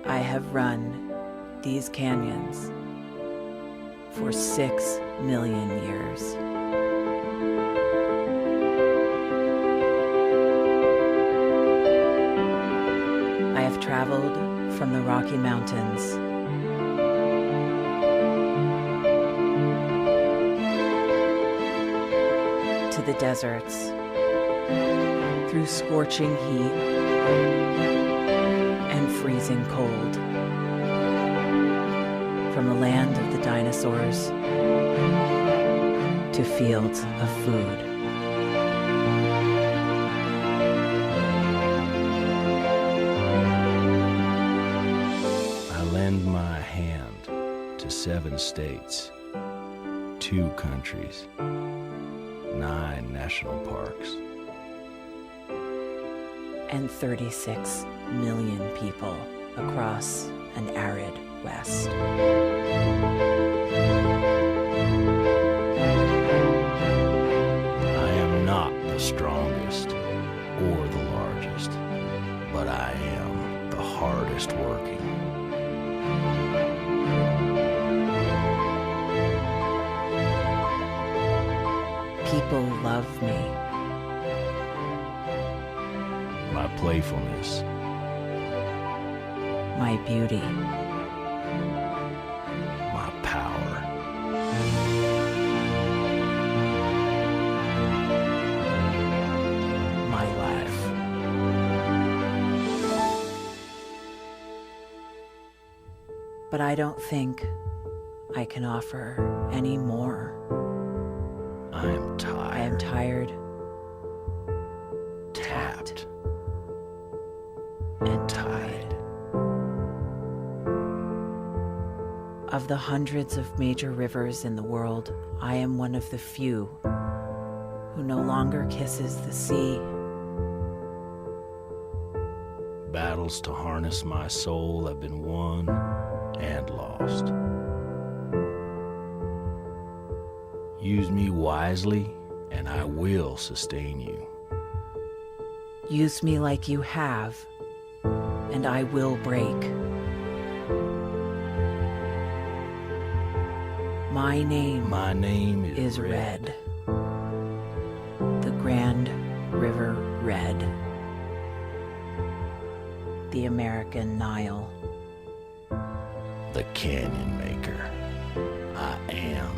I have run these canyons for 6 million years. I have traveled from the Rocky Mountains to the deserts, through scorching heat and freezing cold, from the land of the dinosaurs to fields of food. I lend my hand to 7 states, 2 countries, 9 national parks, and 36 million people across an arid West. I am not the strongest or the largest, but I am the hardest working. People love me. My playfulness, My beauty. my power, My life. But I don't think I can offer any more. I am I am tired, tired, tapped, and tied. Of the hundreds of major rivers in the world, I am one of the few who no longer kisses the sea. battles to harness my soul have been won and lost. Use me wisely, and I will sustain you. Use me like you have, and I will break. My name is is Red. The Grand River Red. The American Nile. The Canyon Maker. I am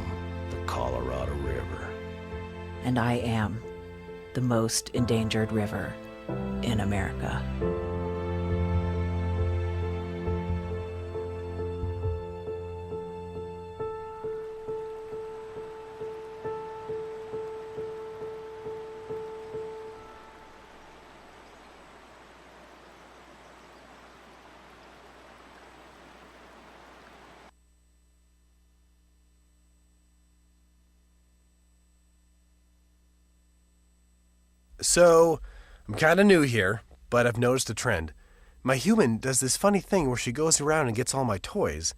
the Colorado River. And I am the most endangered river in America. So, I'm kind of new here, but I've noticed a trend. My human does this funny thing where she goes around and gets all my toys,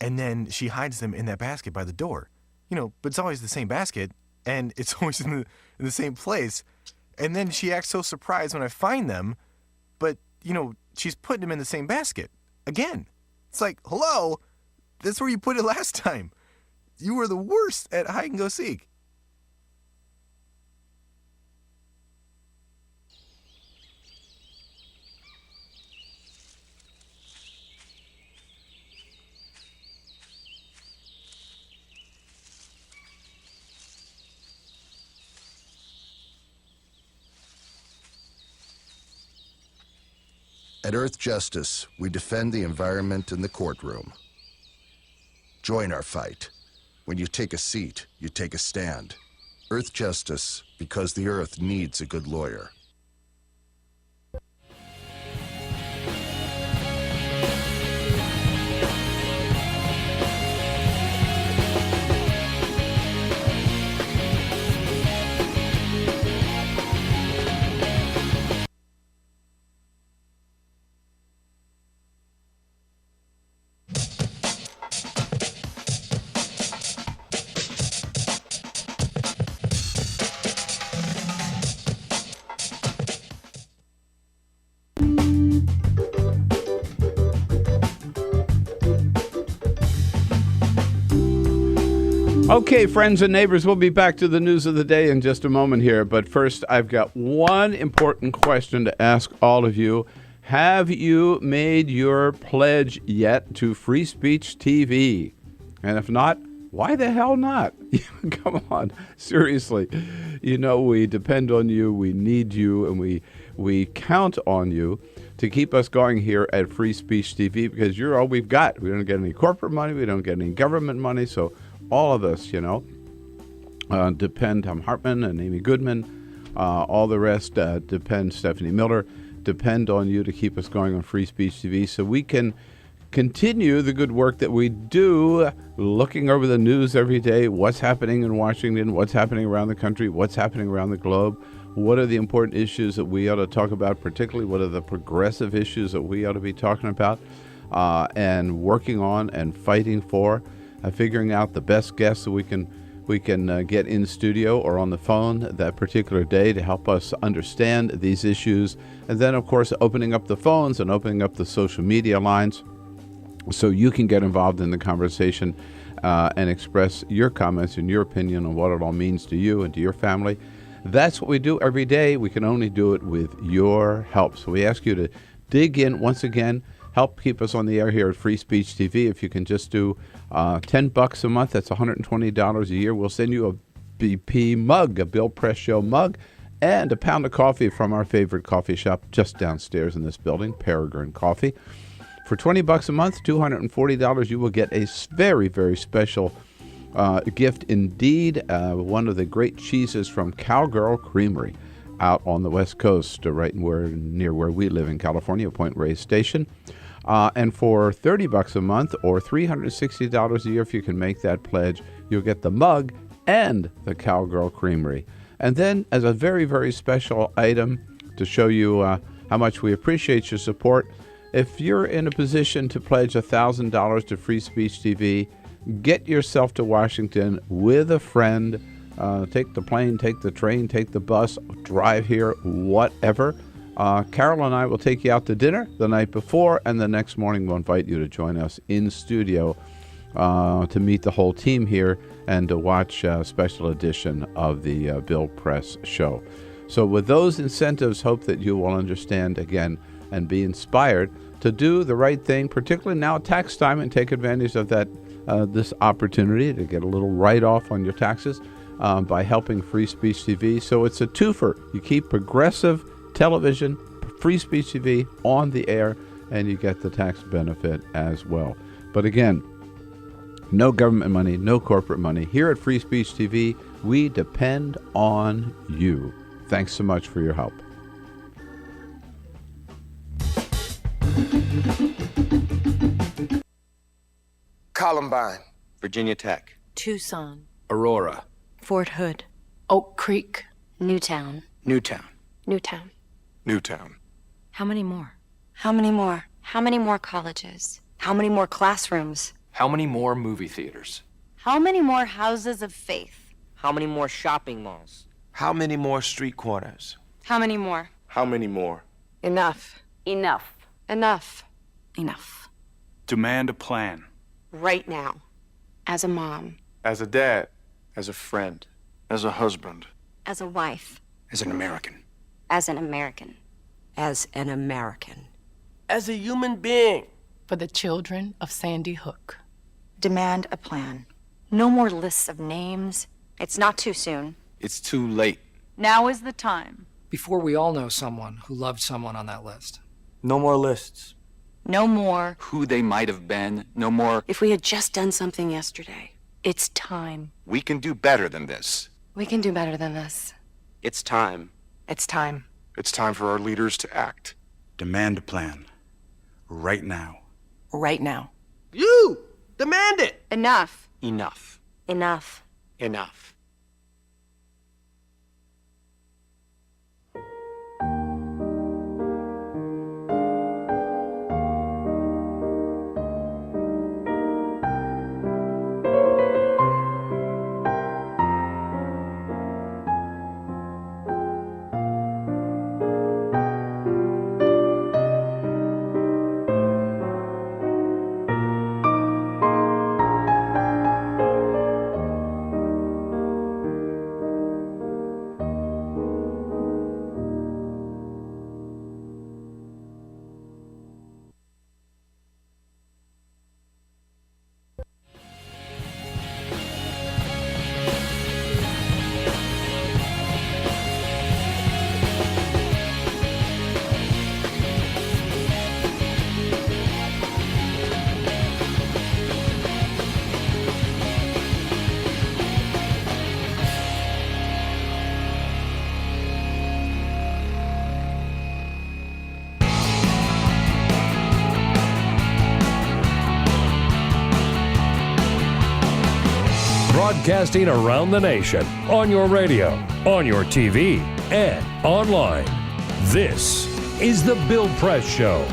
and then she hides them in that basket by the door. You know, but it's always the same basket, and it's always in the same place. And then she acts so surprised when I find them, but, you know, she's putting them in the same basket. Again. It's like, hello? That's where you put it last time. You were the worst at hide and go seek. At Earth Justice, we defend the environment in the courtroom. Join our fight. When you take a seat, you take a stand. Earth Justice, because the Earth needs a good lawyer. Okay, friends and neighbors, we'll be back to the news of the day in just a moment here. But first, I've got one important question to ask all of you. Have you made your pledge yet to Free Speech TV? And if not, why the hell not? Come on, seriously. You know, we depend on you, we need you, and we count on you to keep us going here at Free Speech TV because you're all we've got. We don't get any corporate money, we don't get any government money, so all of us, you know, depend, Tom Hartman and Amy Goodman, all the rest depend, Stephanie Miller, depend on you to keep us going on Free Speech TV so we can continue the good work that we do, looking over the news every day, what's happening in Washington, what's happening around the country, what's happening around the globe, what are the important issues that we ought to talk about, particularly what are the progressive issues that we ought to be talking about and working on and fighting for. Figuring out the best guests that we can get in studio or on the phone that particular day to help us understand these issues. And then, of course, opening up the phones and opening up the social media lines so you can get involved in the conversation and express your comments and your opinion on what it all means to you and to your family. That's what we do every day. We can only do it with your help. So we ask you to dig in once again. Help keep us on the air here at Free Speech TV. If you can just do $10 a month, that's $120 a year. We'll send you a BP mug, a Bill Press Show mug, and a pound of coffee from our favorite coffee shop just downstairs in this building, Peregrine Coffee. For $20 a month, $240, you will get a very, very special gift indeed. One of the great cheeses from Cowgirl Creamery out on the West Coast, right near where we live in California, Point Reyes Station. And for $30 a month or $360 a year, if you can make that pledge, you'll get the mug and the Cowgirl Creamery. And then as a very, very special item to show you how much we appreciate your support, if you're in a position to pledge $1,000 to Free Speech TV, get yourself to Washington with a friend. Take the plane, take the train, take the bus, drive here, whatever. Carol and I will take you out to dinner the night before, and the next morning we'll invite you to join us in studio to meet the whole team here and to watch a special edition of the Bill Press Show. So with those incentives, hope that you will understand again and be inspired to do the right thing, particularly now at tax time, and take advantage of that this opportunity to get a little write-off on your taxes by helping Free Speech TV. So it's a twofer. You keep progressive television, Free Speech TV on the air, and you get the tax benefit as well. But again, no government money, no corporate money. Here at Free Speech TV, we depend on you. Thanks so much for your help. Columbine, Virginia Tech, Tucson, Aurora, Fort Hood, Oak Creek, Newtown, Newtown, Newtown. Newtown. How many more? How many more? How many more colleges? How many more classrooms? How many more movie theaters? How many more houses of faith? How many more shopping malls? How many more street corners? How many more? How many more? Enough. Enough. Enough. Enough. Demand a plan. Right now. As a mom. As a dad. As a friend. As a husband. As a wife. As an American. As an American. As an American. As a human being. For the children of Sandy Hook. Demand a plan. No more lists of names. It's not too soon. It's too late. Now is the time. Before we all know someone who loved someone on that list. No more lists. No more. Who they might have been. No more. If we had just done something yesterday. It's time. We can do better than this. We can do better than this. It's time. It's time. It's time for our leaders to act. Demand a plan. Right now. Right now. You! Demand it! Enough. Enough. Enough. Enough. Broadcasting around the nation, on your radio, on your TV, and online. This is The Bill Press Show.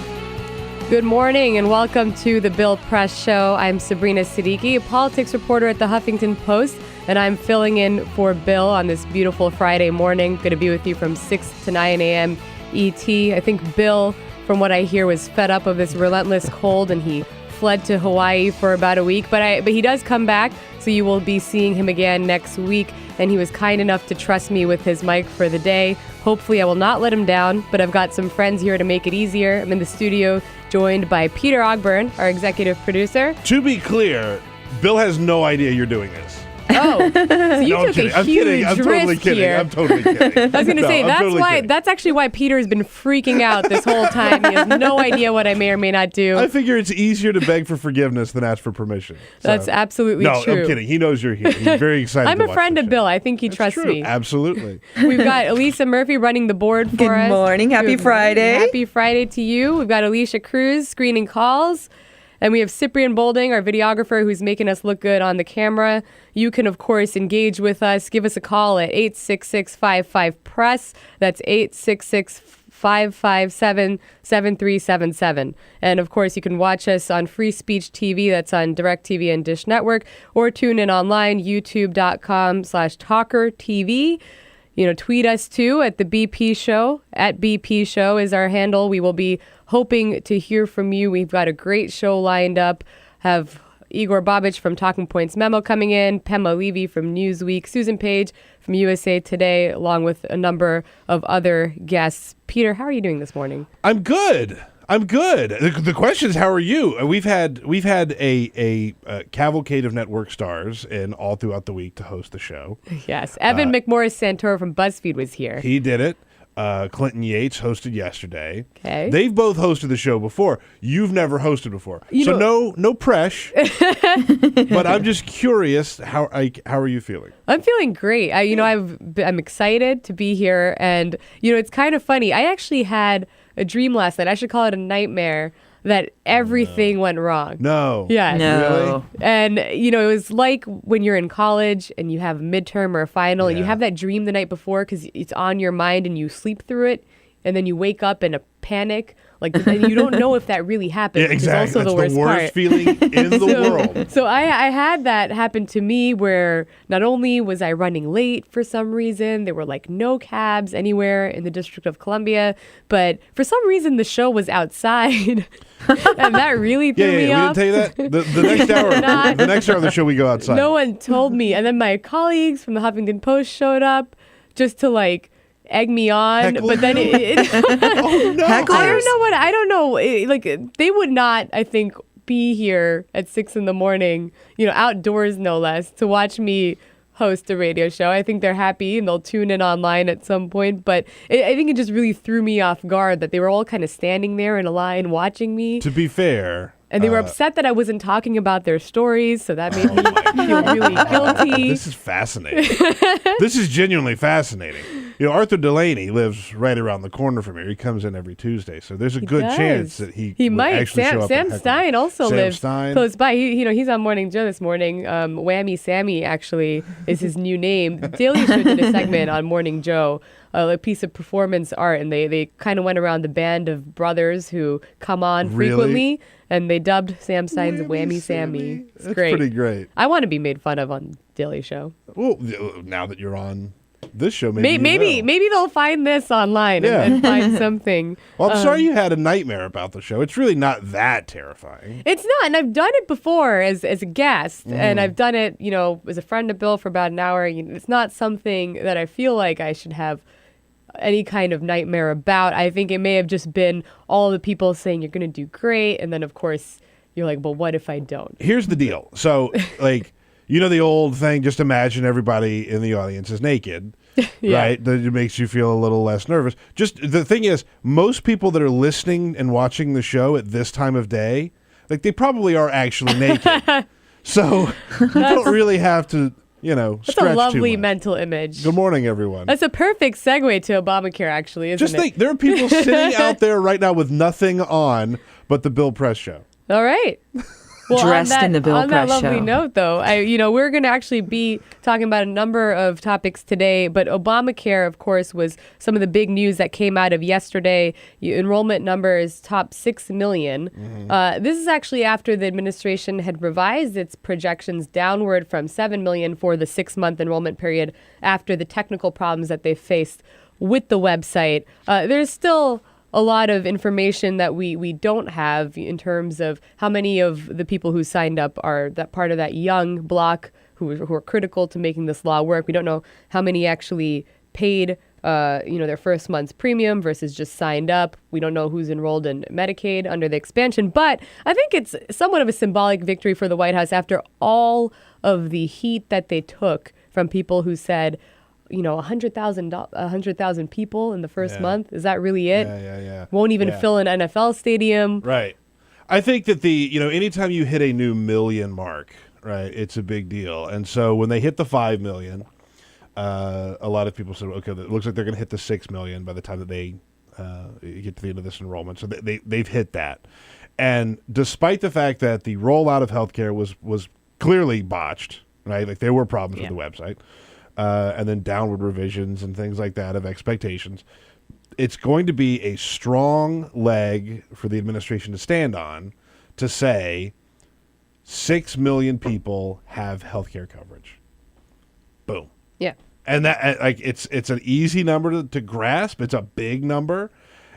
Good morning and welcome to The Bill Press Show. I'm Sabrina Siddiqui, a politics reporter at the Huffington Post, and I'm filling in for Bill on this beautiful Friday morning. Going to be with you from 6 to 9 a.m. ET. I think Bill, from what I hear, was fed up of this relentless cold and he fled to Hawaii for about a week, but he does come back, so you will be seeing him again next week, and he was kind enough to trust me with his mic for the day. Hopefully I will not let him down, but I've got some friends here to make it easier. I'm in the studio joined by Peter Ogburn, our executive producer. To be clear, Bill has no idea you're doing this. Oh, so you No, took a I'm kidding. huge I'm totally risk kidding. here. I'm totally kidding. I was going to say, I'm that's totally why. kidding. That's actually why Peter's been freaking out this whole time. He has no idea what I may or may not do. I figure it's easier to beg for forgiveness than ask for permission. So. That's absolutely true. No, I'm kidding. He knows you're here. He's very excited I'm to a watch friend the of show. Bill. I think he trusts True. me. Absolutely. We've got Elisa Murphy running the board for us. Good morning. Happy Friday. Happy Friday to you. We've got Alicia Cruz screening calls. And we have Cyprian Bolding, our videographer, who's making us look good on the camera. You can, of course, engage with us. Give us a call at 866-55-PRESS. That's 866-557-7377. And, of course, you can watch us on Free Speech TV. That's on DirecTV and Dish Network. Or tune in online, youtube.com/TawkrTV. You know, tweet us, too, at the BP Show. At BP Show is our handle. We will be hoping to hear from you. We've got a great show lined up. Have Igor Bobic from Talking Points Memo coming in, Pema Levy from NewsWeek, Susan Page from USA Today, along with a number of other guests. Peter, how are you doing this morning? I'm good. The question is, how are you? We've had a cavalcade of network stars in all throughout the week to host the show. Yes. Evan McMorris-Santoro from BuzzFeed was here. He did it. Clinton Yates hosted yesterday. Okay. They've both hosted the show before. You've never hosted before. No press. But I'm just curious, how are you feeling? I'm feeling great. I'm excited to be here, and it's kind of funny. I actually had a dream last night. I should call it a nightmare, that everything went wrong. No. Yeah. No. Really? And, it was like when you're in college and you have a midterm or a final and you have that dream the night before because it's on your mind and you sleep through it and then you wake up in a panic. And you don't know if that really happened. Yeah, exactly. It's also That's the worst feeling in the world. So I had that happen to me where not only was I running late for some reason, there were no cabs anywhere in the District of Columbia, but for some reason the show was outside. And that really threw me off. We didn't tell you that? The next hour, the next hour of the show, we go outside. No one told me. And then my colleagues from the Huffington Post showed up just to egg me on. Heckle but then oh no! I don't know. They would not, I think, be here at 6 a.m, outdoors no less, to watch me host a radio show. I think they're happy and they'll tune in online at some point. But I think it just really threw me off guard that they were all kind of standing there in a line watching me. To be fair. And they were upset that I wasn't talking about their stories, so that made me feel really guilty. This is fascinating. This is genuinely fascinating. Arthur Delaney lives right around the corner from here. He comes in every Tuesday, so there's a good chance that he might actually show up. Sam Stein also lives Stein. close by. He's on Morning Joe this morning. Whammy Sammy actually is his new name. Daily Show did a segment on Morning Joe, a piece of performance art, and they kind of went around the band of brothers who come on frequently, and they dubbed Sam Stein's Whammy Sammy. It's That's great. pretty great. I want to be made fun of on Daily Show. Well, now that you're on this show, maybe maybe they'll find this online and find something. Well, I'm sorry you had a nightmare about the show. It's really not that terrifying. It's not, and I've done it before as a guest, and I've done it, as a friend of Bill for about an hour. It's not something that I feel like I should have any kind of nightmare about. I think it may have just been all the people saying you're going to do great, and then of course you're like, well, what if I don't? Here's the deal. So, the old thing, just imagine everybody in the audience is naked, right? That it makes you feel a little less nervous. Just the thing is, most people that are listening and watching the show at this time of day, they probably are actually naked. So you don't really have to, That's stretch a lovely too much. mental image. Good morning, everyone. That's a perfect segue to Obamacare, actually, isn't Just it? think, there are people sitting out there right now with nothing on but the Bill Press Show. All right. Well, Dressed in the Bill on Press that lovely show. note, though, we're going to actually be talking about a number of topics today, but Obamacare, of course, was some of the big news that came out of yesterday. Enrollment numbers top 6 million. This is actually after the administration had revised its projections downward from 7 million for the 6-month enrollment period after the technical problems that they faced with the website. There's still a lot of information that we don't have in terms of how many of the people who signed up are that part of that young block who are critical to making this law work. We don't know how many actually paid their first month's premium versus just signed up. We don't know who's enrolled in Medicaid under the expansion, but I think it's somewhat of a symbolic victory for the White House after all of the heat that they took from people who said, 100,000 people in the first month. Is that really it? Yeah. Won't even fill an NFL stadium. Right. I think that anytime you hit a new million mark, right, it's a big deal. And so when they hit the 5 million, a lot of people said, okay, it looks like they're going to hit the 6 million by the time that they get to the end of this enrollment. So they've hit that. And despite the fact that the rollout of healthcare was clearly botched, right? There were problems with the website. And then downward revisions and things like that of expectations. It's going to be a strong leg for the administration to stand on to say 6 million people have health care coverage. Boom. Yeah. And that it's an easy number to grasp. It's a big number.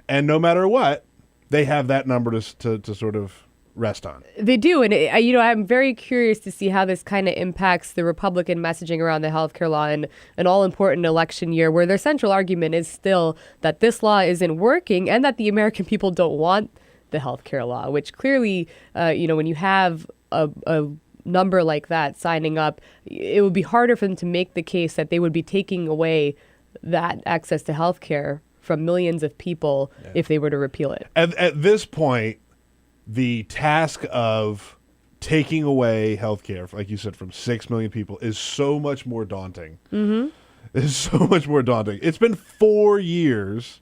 And no matter what, they have that number to sort of rest on. They do, and I'm very curious to see how this kind of impacts the Republican messaging around the healthcare law in an all-important election year, where their central argument is still that this law isn't working and that the American people don't want the healthcare law, which clearly, when you have a number like that signing up, it would be harder for them to make the case that they would be taking away that access to healthcare from millions of people if they were to repeal it. At this point, the task of taking away healthcare, like you said, from 6 million people is so much more daunting. Mm-hmm. It's so much more daunting. It's been 4 years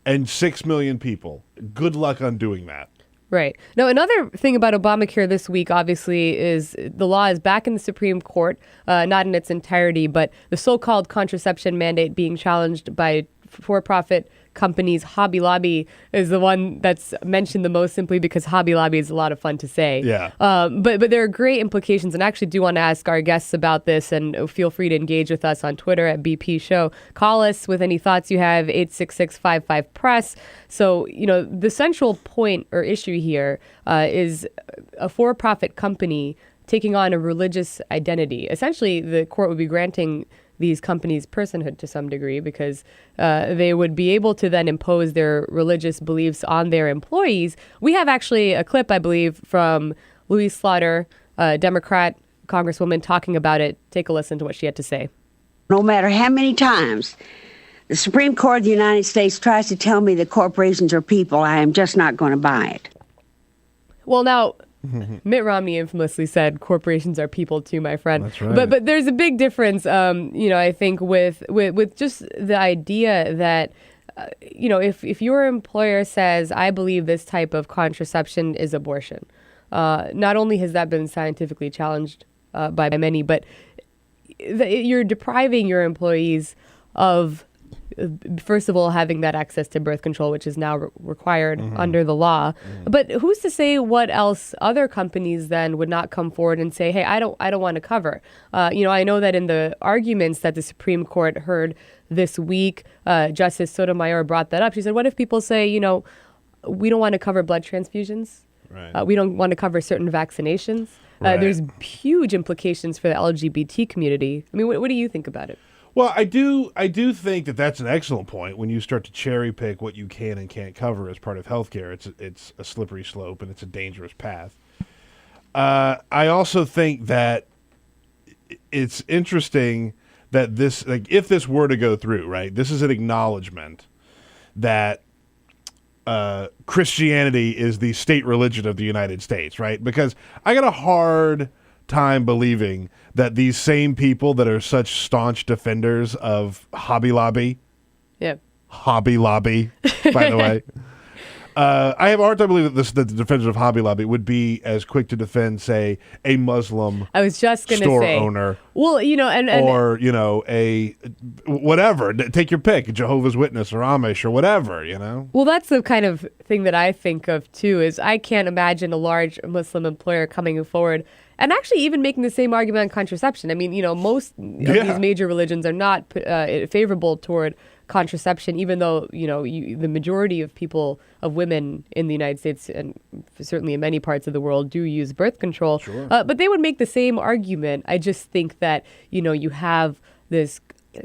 and 6 million people. Good luck on doing that. Right. Now, another thing about Obamacare this week, obviously, is the law is back in the Supreme Court, not in its entirety, but the so-called contraception mandate being challenged by for-profit companies. Hobby Lobby is the one that's mentioned the most, simply because Hobby Lobby is a lot of fun to say. Yeah. But there are great implications, and I actually do want to ask our guests about this, and feel free to engage with us on Twitter at BP Show. Call us with any thoughts you have, 866-55-PRESS. So, the central point or issue here is a for-profit company taking on a religious identity. Essentially, the court would be granting these companies' personhood to some degree, because they would be able to then impose their religious beliefs on their employees. We have actually a clip, I believe, from Louis Slaughter, Democrat, Congresswoman talking about it. Take a listen to what she had to say. No matter how many times the Supreme Court of the United States tries to tell me that corporations are people, I am just not going to buy it. Well, now, Mitt Romney infamously said corporations are people too, my friend. That's right. But there's a big difference, I think, with just the idea that, if your employer says, I believe this type of contraception is abortion, not only has that been scientifically challenged by many, but you're depriving your employees of, first of all, having that access to birth control, which is now required under the law. But who's to say what else other companies then would not come forward and say, hey, I don't want to cover. I know that in the arguments that the Supreme Court heard this week, Justice Sotomayor brought that up. She said, what if people say, we don't want to cover blood transfusions? Right. We don't want to cover certain vaccinations. Right. There's huge implications for the LGBT community. I mean, what do you think about it? Well, I do think that that's an excellent point. When you start to cherry pick what you can and can't cover as part of healthcare, it's a slippery slope and it's a dangerous path. I also think that it's interesting that this, like, if this were to go through, right, this is an acknowledgement that Christianity is the state religion of the United States, right? Because I got a hard time believing that these same people that are such staunch defenders of Hobby Lobby, by the way, I have a hard time believing that the defenders of Hobby Lobby would be as quick to defend, say, a Muslim I was just going to store say, owner. Well, or a whatever. Take your pick, Jehovah's Witness or Amish or whatever, Well, that's the kind of thing that I think of, too, is I can't imagine a large Muslim employer coming forward and actually even making the same argument on contraception. I mean, most of these major religions are not favorable toward contraception, even though, the majority of women in the United States and certainly in many parts of the world do use birth control. Sure. But they would make the same argument. I just think that, you have this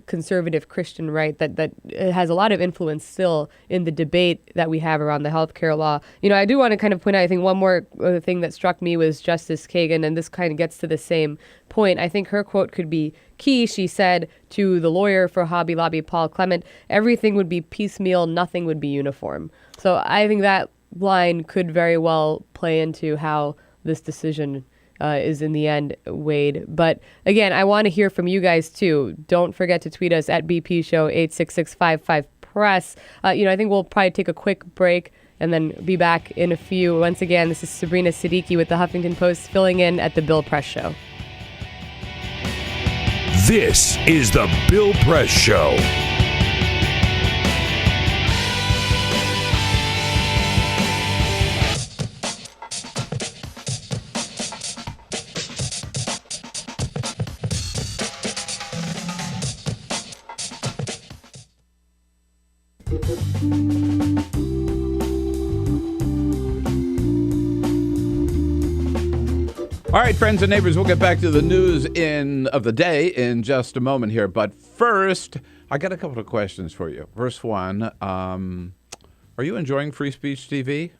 conservative Christian right that has a lot of influence still in the debate that we have around the healthcare law. I do want to kind of point out, I think one more thing that struck me was Justice Kagan, and this kind of gets to the same point. I think her quote could be key. She said to the lawyer for Hobby Lobby, Paul Clement, everything would be piecemeal, nothing would be uniform. So I think that line could very well play into how this decision is in the end weighed. But again, I want to hear from you guys too. Don't forget to tweet us at BP Show 86655press. I think we'll probably take a quick break and then be back in a few. Once again, this is Sabrina Siddiqui with the Huffington Post filling in at the Bill Press Show. This is the Bill Press Show. All right, friends and neighbors, we'll get back to the news of the day in just a moment here. But first, I got a couple of questions for you. First one, are you enjoying Free Speech TV?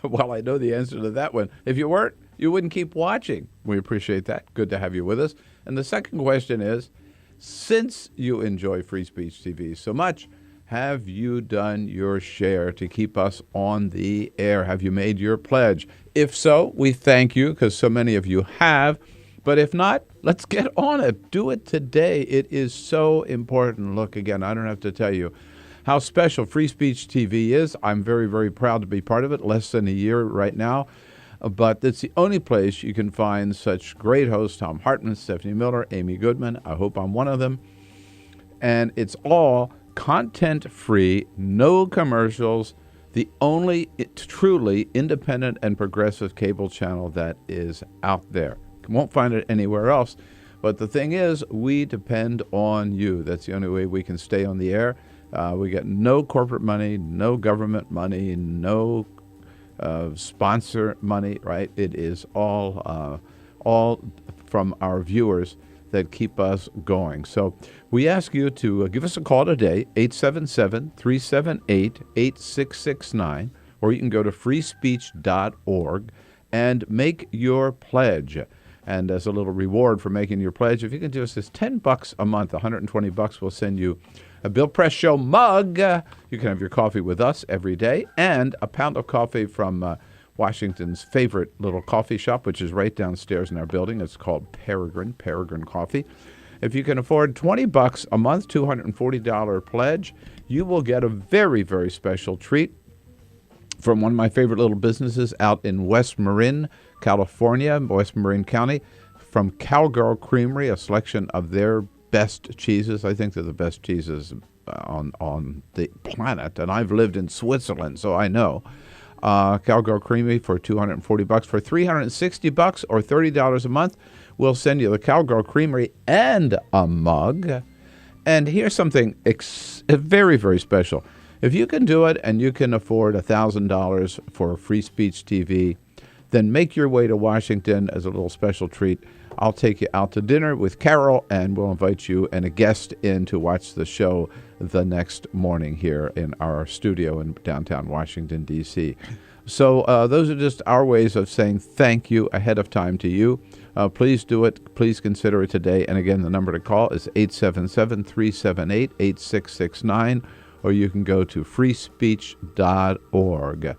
Well, I know the answer to that one. If you weren't, you wouldn't keep watching. We appreciate that. Good to have you with us. And the second question is, since you enjoy Free Speech TV so much, have you done your share to keep us on the air? Have you made your pledge? If so, we thank you because so many of you have. But if not, let's get on it. Do it today. It is so important. Look, again, I don't have to tell you how special Free Speech TV is. I'm very, very proud to be part of it. Less than a year right now. But it's the only place you can find such great hosts, Tom Hartman, Stephanie Miller, Amy Goodman. I hope I'm one of them. And it's all content-free, no commercials, the only truly independent and progressive cable channel that is out there. You won't find it anywhere else. But the thing is, we depend on you. That's the only way we can stay on the air. We get no corporate money, no government money, no sponsor money, right? It is all from our viewers that keep us going. So we ask you to give us a call today, 877-378-8669, or you can go to freespeech.org and make your pledge. And as a little reward for making your pledge, if you can do us this $10 a month, $120, we'll send you a Bill Press Show mug. You can have your coffee with us every day, and a pound of coffee from Washington's favorite little coffee shop, which is right downstairs in our building. It's called Peregrine Coffee. If you can afford $20 a month, $240 pledge, you will get a very, very special treat from one of my favorite little businesses out in West Marin, California, West Marin County, from Cowgirl Creamery, a selection of their best cheeses. I think they're the best cheeses on the planet, and I've lived in Switzerland, so I know. Cowgirl Creamery for $240. For $360 or $30 a month, we'll send you the Cowgirl Creamery and a mug. And here's something very, very special. If you can do it and you can afford $1,000 for Free Speech TV, then make your way to Washington as a little special treat. I'll take you out to dinner with Carol, and we'll invite you and a guest in to watch the show the next morning here in our studio in downtown Washington, D.C. So those are just our ways of saying thank you ahead of time to you. Please do it. Please consider it today. And again, the number to call is 877-378-8669, or you can go to freespeech.org.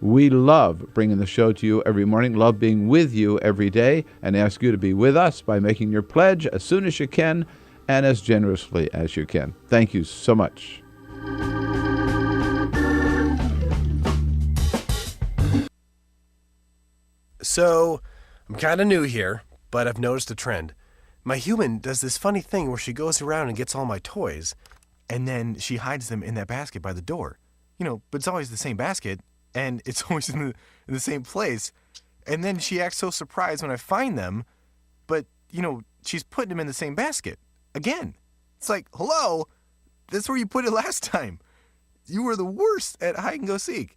We love bringing the show to you every morning, love being with you every day, and ask you to be with us by making your pledge as soon as you can and as generously as you can. Thank you so much. So, I'm kind of new here, but I've noticed a trend. My human does this funny thing where she goes around and gets all my toys, and then she hides them in that basket by the door. But it's always the same basket, and it's always in the same place. And then she acts so surprised when I find them, but, she's putting them in the same basket. Again. It's like, hello, that's where you put it last time. You were the worst at hide and go seek.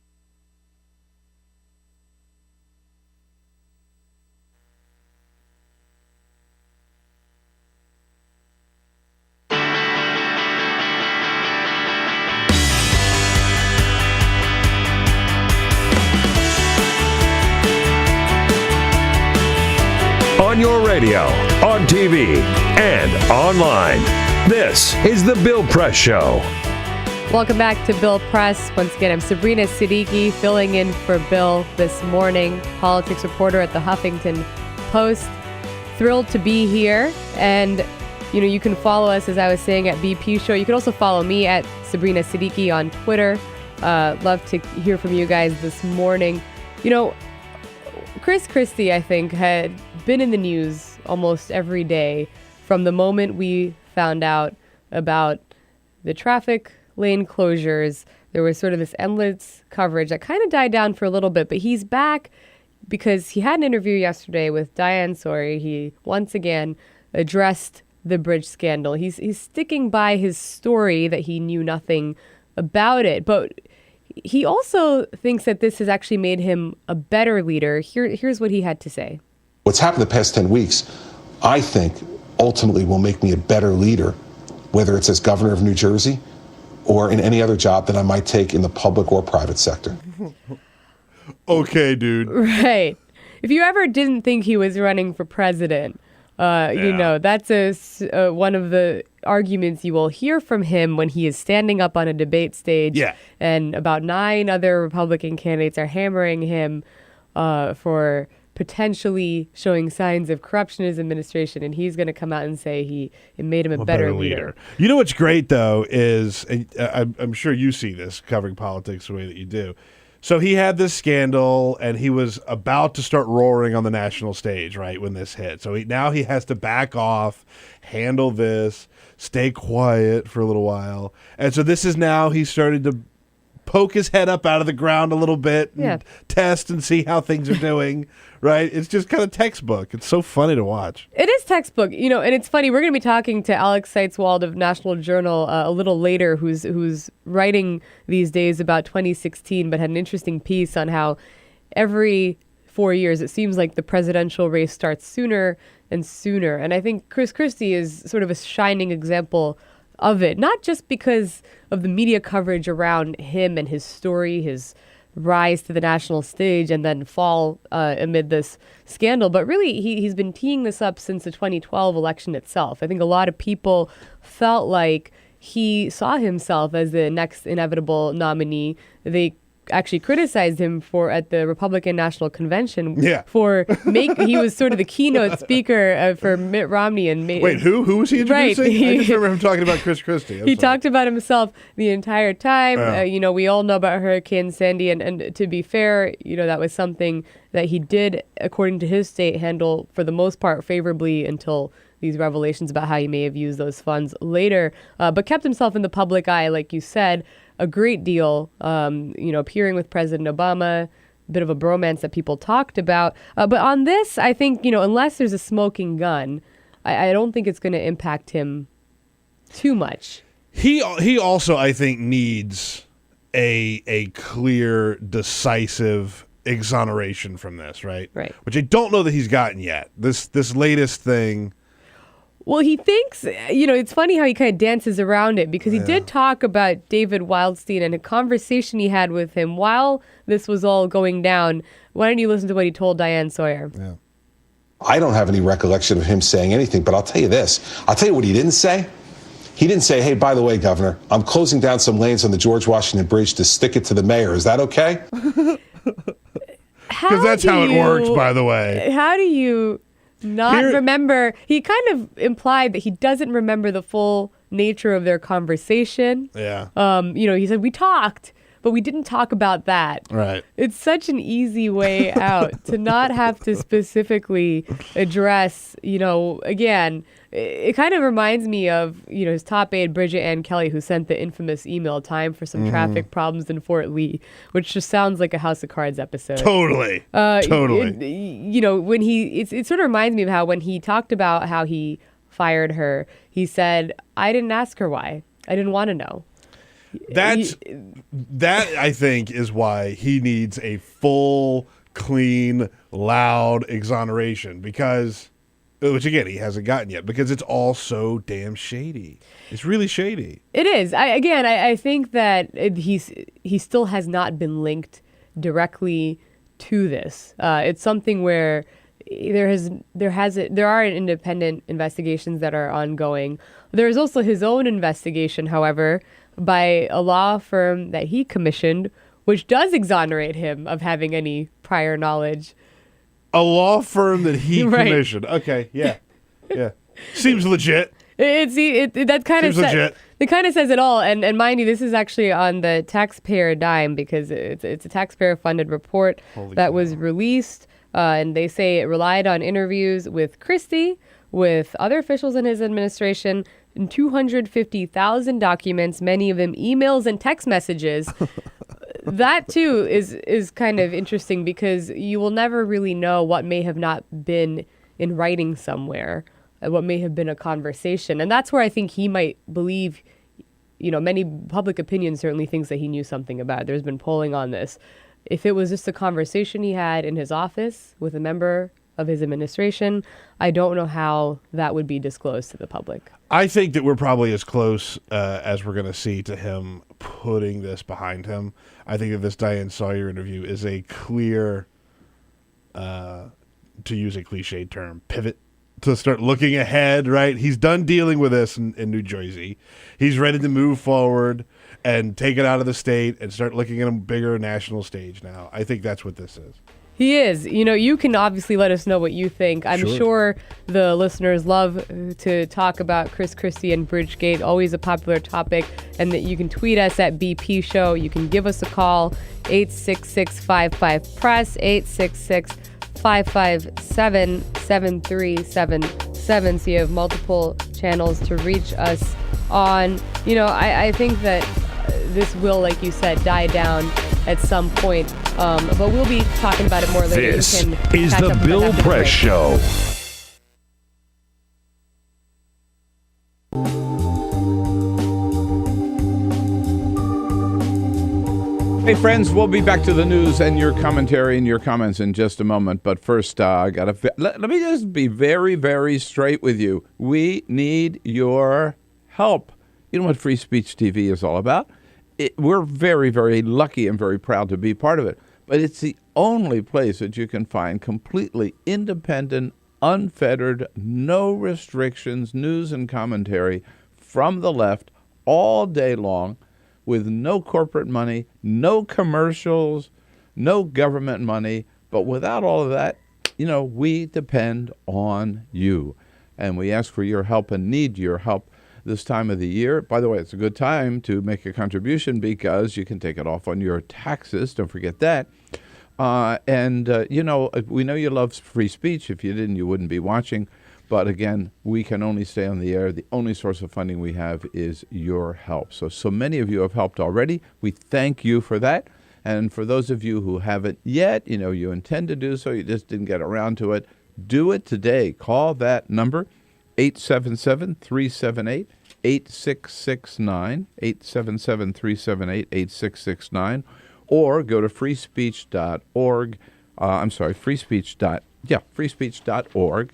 On your radio, on TV, and online. This is The Bill Press Show. Welcome back to Bill Press. Once again, I'm Sabrina Siddiqui, filling in for Bill this morning, politics reporter at the Huffington Post. Thrilled to be here. And, you can follow us, as I was saying, at BP Show. You can also follow me at Sabrina Siddiqui on Twitter. Love to hear from you guys this morning. Chris Christie, I think, had been in the news almost every day from the moment we found out about the traffic lane closures. There was sort of this endless coverage that kind of died down for a little bit, but he's back because he had an interview yesterday with Diane Sori. He once again addressed the bridge scandal. He's sticking by his story that he knew nothing about it, but he also thinks that this has actually made him a better leader. Here's what he had to say. What's happened the past 10 weeks, I think, ultimately will make me a better leader, whether it's as governor of New Jersey or in any other job that I might take in the public or private sector. Okay, dude. Right. If you ever didn't think he was running for president, that's one of the arguments you will hear from him when he is standing up on a debate stage. Yeah. And about 9 other Republican candidates are hammering him for potentially showing signs of corruption in his administration, and he's going to come out and say it made him a better leader. You know what's great, though, is, and I'm sure you see this covering politics the way that you do. So he had this scandal, and he was about to start roaring on the national stage, right, when this hit. So now he has to back off, handle this, stay quiet for a little while. And so this is now he started to poke his head up out of the ground a little bit and test and see how things are doing, right? It's just kind of textbook. It's so funny to watch. It is textbook, and it's funny. We're going to be talking to Alex Seitz-Wald of National Journal a little later, who's writing these days about 2016, but had an interesting piece on how every 4 years it seems like the presidential race starts sooner and sooner. And I think Chris Christie is sort of a shining example of it, not just because of the media coverage around him and his story, his rise to the national stage and then fall amid this scandal. But really, he's been teeing this up since the 2012 election itself. I think a lot of people felt like he saw himself as the next inevitable nominee. They actually criticized him at the Republican National Convention for he was sort of the keynote speaker for Mitt Romney and wait, who was he introducing? Right. I just remember him talking about Chris Christie. He talked about himself the entire time. We all know about Hurricane Sandy, and to be fair, that was something that he did, according to his state, handle for the most part favorably until these revelations about how he may have used those funds later, but kept himself in the public eye, like you said, a great deal, appearing with President Obama, a bit of a bromance that people talked about. But on this, I think, unless there's a smoking gun, I don't think it's going to impact him too much. He also, I think, needs a clear, decisive exoneration from this, right? Right. Which I don't know that he's gotten yet. This latest thing. Well, he thinks, it's funny how he kind of dances around it, because he did talk about David Wildstein and a conversation he had with him while this was all going down. Why don't you listen to what he told Diane Sawyer? Yeah. I don't have any recollection of him saying anything, but I'll tell you this. I'll tell you what he didn't say. He didn't say, hey, by the way, Governor, I'm closing down some lanes on the George Washington Bridge to stick it to the mayor. Is that okay? Because that's how it works, by the way. How do you remember? He kind of implied that he doesn't remember the full nature of their conversation. Yeah. He said, we talked, but we didn't talk about that. Right. It's such an easy way out to not have to specifically address, again, it kind of reminds me of, his top aide, Bridget Ann Kelly, who sent the infamous email, time for some traffic problems in Fort Lee, which just sounds like a House of Cards episode. Totally. Totally. When it sort of reminds me of how when he talked about how he fired her, he said, I didn't ask her why. I didn't want to know. That I think is why he needs a full, clean, loud exoneration, because, which again, he hasn't gotten yet, because it's all so damn shady. It's really shady. It is. I think that he still has not been linked directly to this. It's something where there are independent investigations that are ongoing. There is also his own investigation, however, by a law firm that he commissioned, which does exonerate him of having any prior knowledge. A law firm that he commissioned. Okay, yeah. Seems legit. That kind of legit. It kind of says it all. And mind you, this is actually on the taxpayer dime, because it's a taxpayer-funded report was released. And they say it relied on interviews with Christie, with other officials in his administration, and 250,000 documents, many of them emails and text messages. That, too, is kind of interesting, because you will never really know what may have not been in writing somewhere, what may have been a conversation. And that's where I think he might believe, many public opinion certainly thinks that he knew something about it. There's been polling on this. If it was just a conversation he had in his office with a member of his administration, I don't know how that would be disclosed to the public. I think that we're probably as close as we're going to see to him putting this behind him. I think that this Diane Sawyer interview is a clear, to use a cliched term, pivot to start looking ahead, right? He's done dealing with this in New Jersey. He's ready to move forward and take it out of the state and start looking at a bigger national stage now. I think that's what this is. He is. You can obviously let us know what you think. I'm sure the listeners love to talk about Chris Christie and Bridgegate, always a popular topic, and that you can tweet us at BP Show. You can give us a call, 866-55-PRESS, 866-557-7377, so you have multiple channels to reach us on. I think that this will, like you said, die down at some point. But we'll be talking about it more later. This is the Bill Press Show. Hey, friends, we'll be back to the news and your commentary and your comments in just a moment. But first, let me just be very, very straight with you. We need your help. You know what Free Speech TV is all about? we're very, very lucky and very proud to be part of it. But it's the only place that you can find completely independent, unfettered, no restrictions, news and commentary from the left all day long with no corporate money, no commercials, no government money. But without all of that, we depend on you. And we ask for your help and need your help this time of the year. By the way, it's a good time to make a contribution because you can take it off on your taxes. Don't forget that. We know you love free speech. If you didn't, you wouldn't be watching. But again, we can only stay on the air. The only source of funding we have is your help. So many of you have helped already. We thank you for that. And for those of you who haven't yet, you intend to do so, you just didn't get around to it, do it today. Call that number, 877-378-8669, 877-378-8669, or go to freespeech.org, freespeech.org,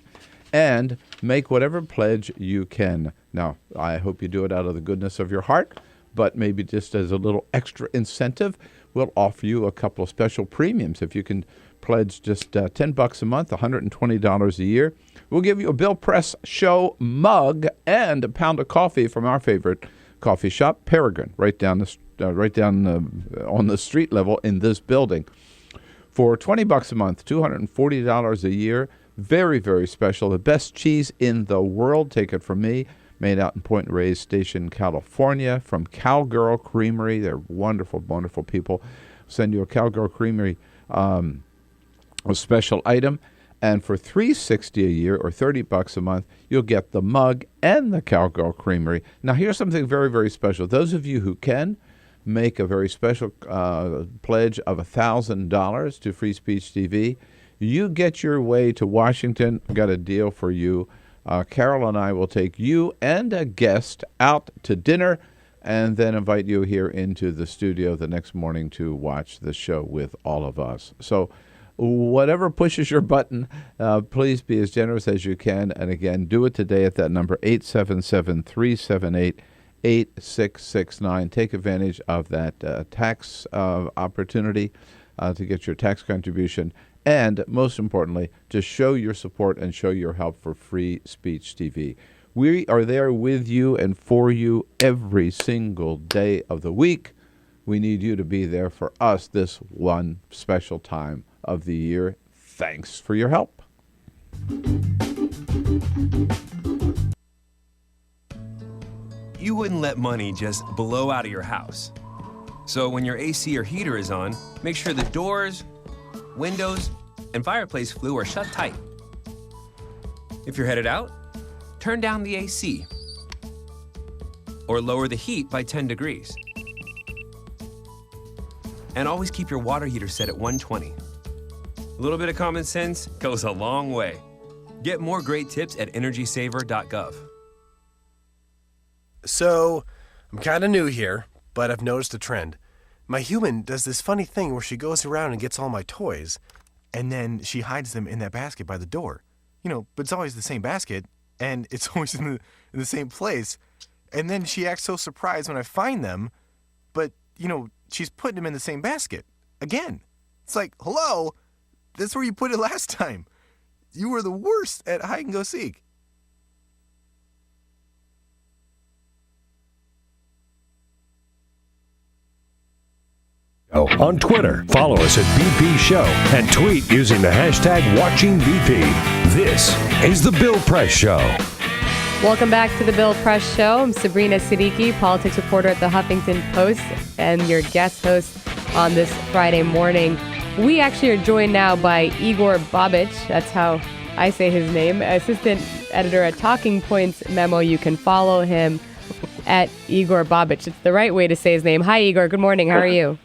and make whatever pledge you can. Now, I hope you do it out of the goodness of your heart, but maybe just as a little extra incentive, we'll offer you a couple of special premiums. If you can pledge just $10 a month, $120 a year, we'll give you a Bill Press Show mug and a pound of coffee from our favorite coffee shop, Peregrine, right down on the street level in this building. For $20 a month, $240 a year, very, very special. The best cheese in the world, take it from me, made out in Point Reyes Station, California, from Cowgirl Creamery. They're wonderful, wonderful people. Send you a Cowgirl Creamery a special item. And for $360 a year or $30 a month, you'll get the mug and the Cowgirl Creamery. Now, here's something very, very special. Those of you who can make a very special pledge of $1,000 to Free Speech TV, you get your way to Washington. I've got a deal for you. Carol and I will take you and a guest out to dinner and then invite you here into the studio the next morning to watch the show with all of us. So whatever pushes your button, please be as generous as you can. And again, do it today at that number, 877-378-8669. Take advantage of that tax opportunity to get your tax contribution. And most importantly, to show your support and show your help for Free Speech TV. We are there with you and for you every single day of the week. We need you to be there for us this one special time of the year. Thanks for your help. You wouldn't let money just blow out of your house. So when your AC or heater is on, make sure the doors, windows, and fireplace flue are shut tight. If you're headed out, turn down the AC or lower the heat by 10 degrees. And always keep your water heater set at 120. A little bit of common sense goes a long way. Get more great tips at energysaver.gov. So, I'm kind of new here, but I've noticed a trend. My human does this funny thing where she goes around and gets all my toys, and then she hides them in that basket by the door. But it's always the same basket, and it's always in the same place. And then she acts so surprised when I find them, but, she's putting them in the same basket. Again. It's like, hello, that's where you put it last time. You were the worst at hide and go seek. On Twitter, follow us at BP Show and tweet using the hashtag WatchingBP. This is The Bill Press Show. Welcome back to The Bill Press Show. I'm Sabrina Siddiqui, politics reporter at the Huffington Post, and your guest host on this Friday morning. We actually are joined now by Igor Bobic. That's how I say his name. Assistant editor at Talking Points Memo. You can follow him at Igor Bobic. It's the right way to say his name. Hi, Igor. Good morning. How are you?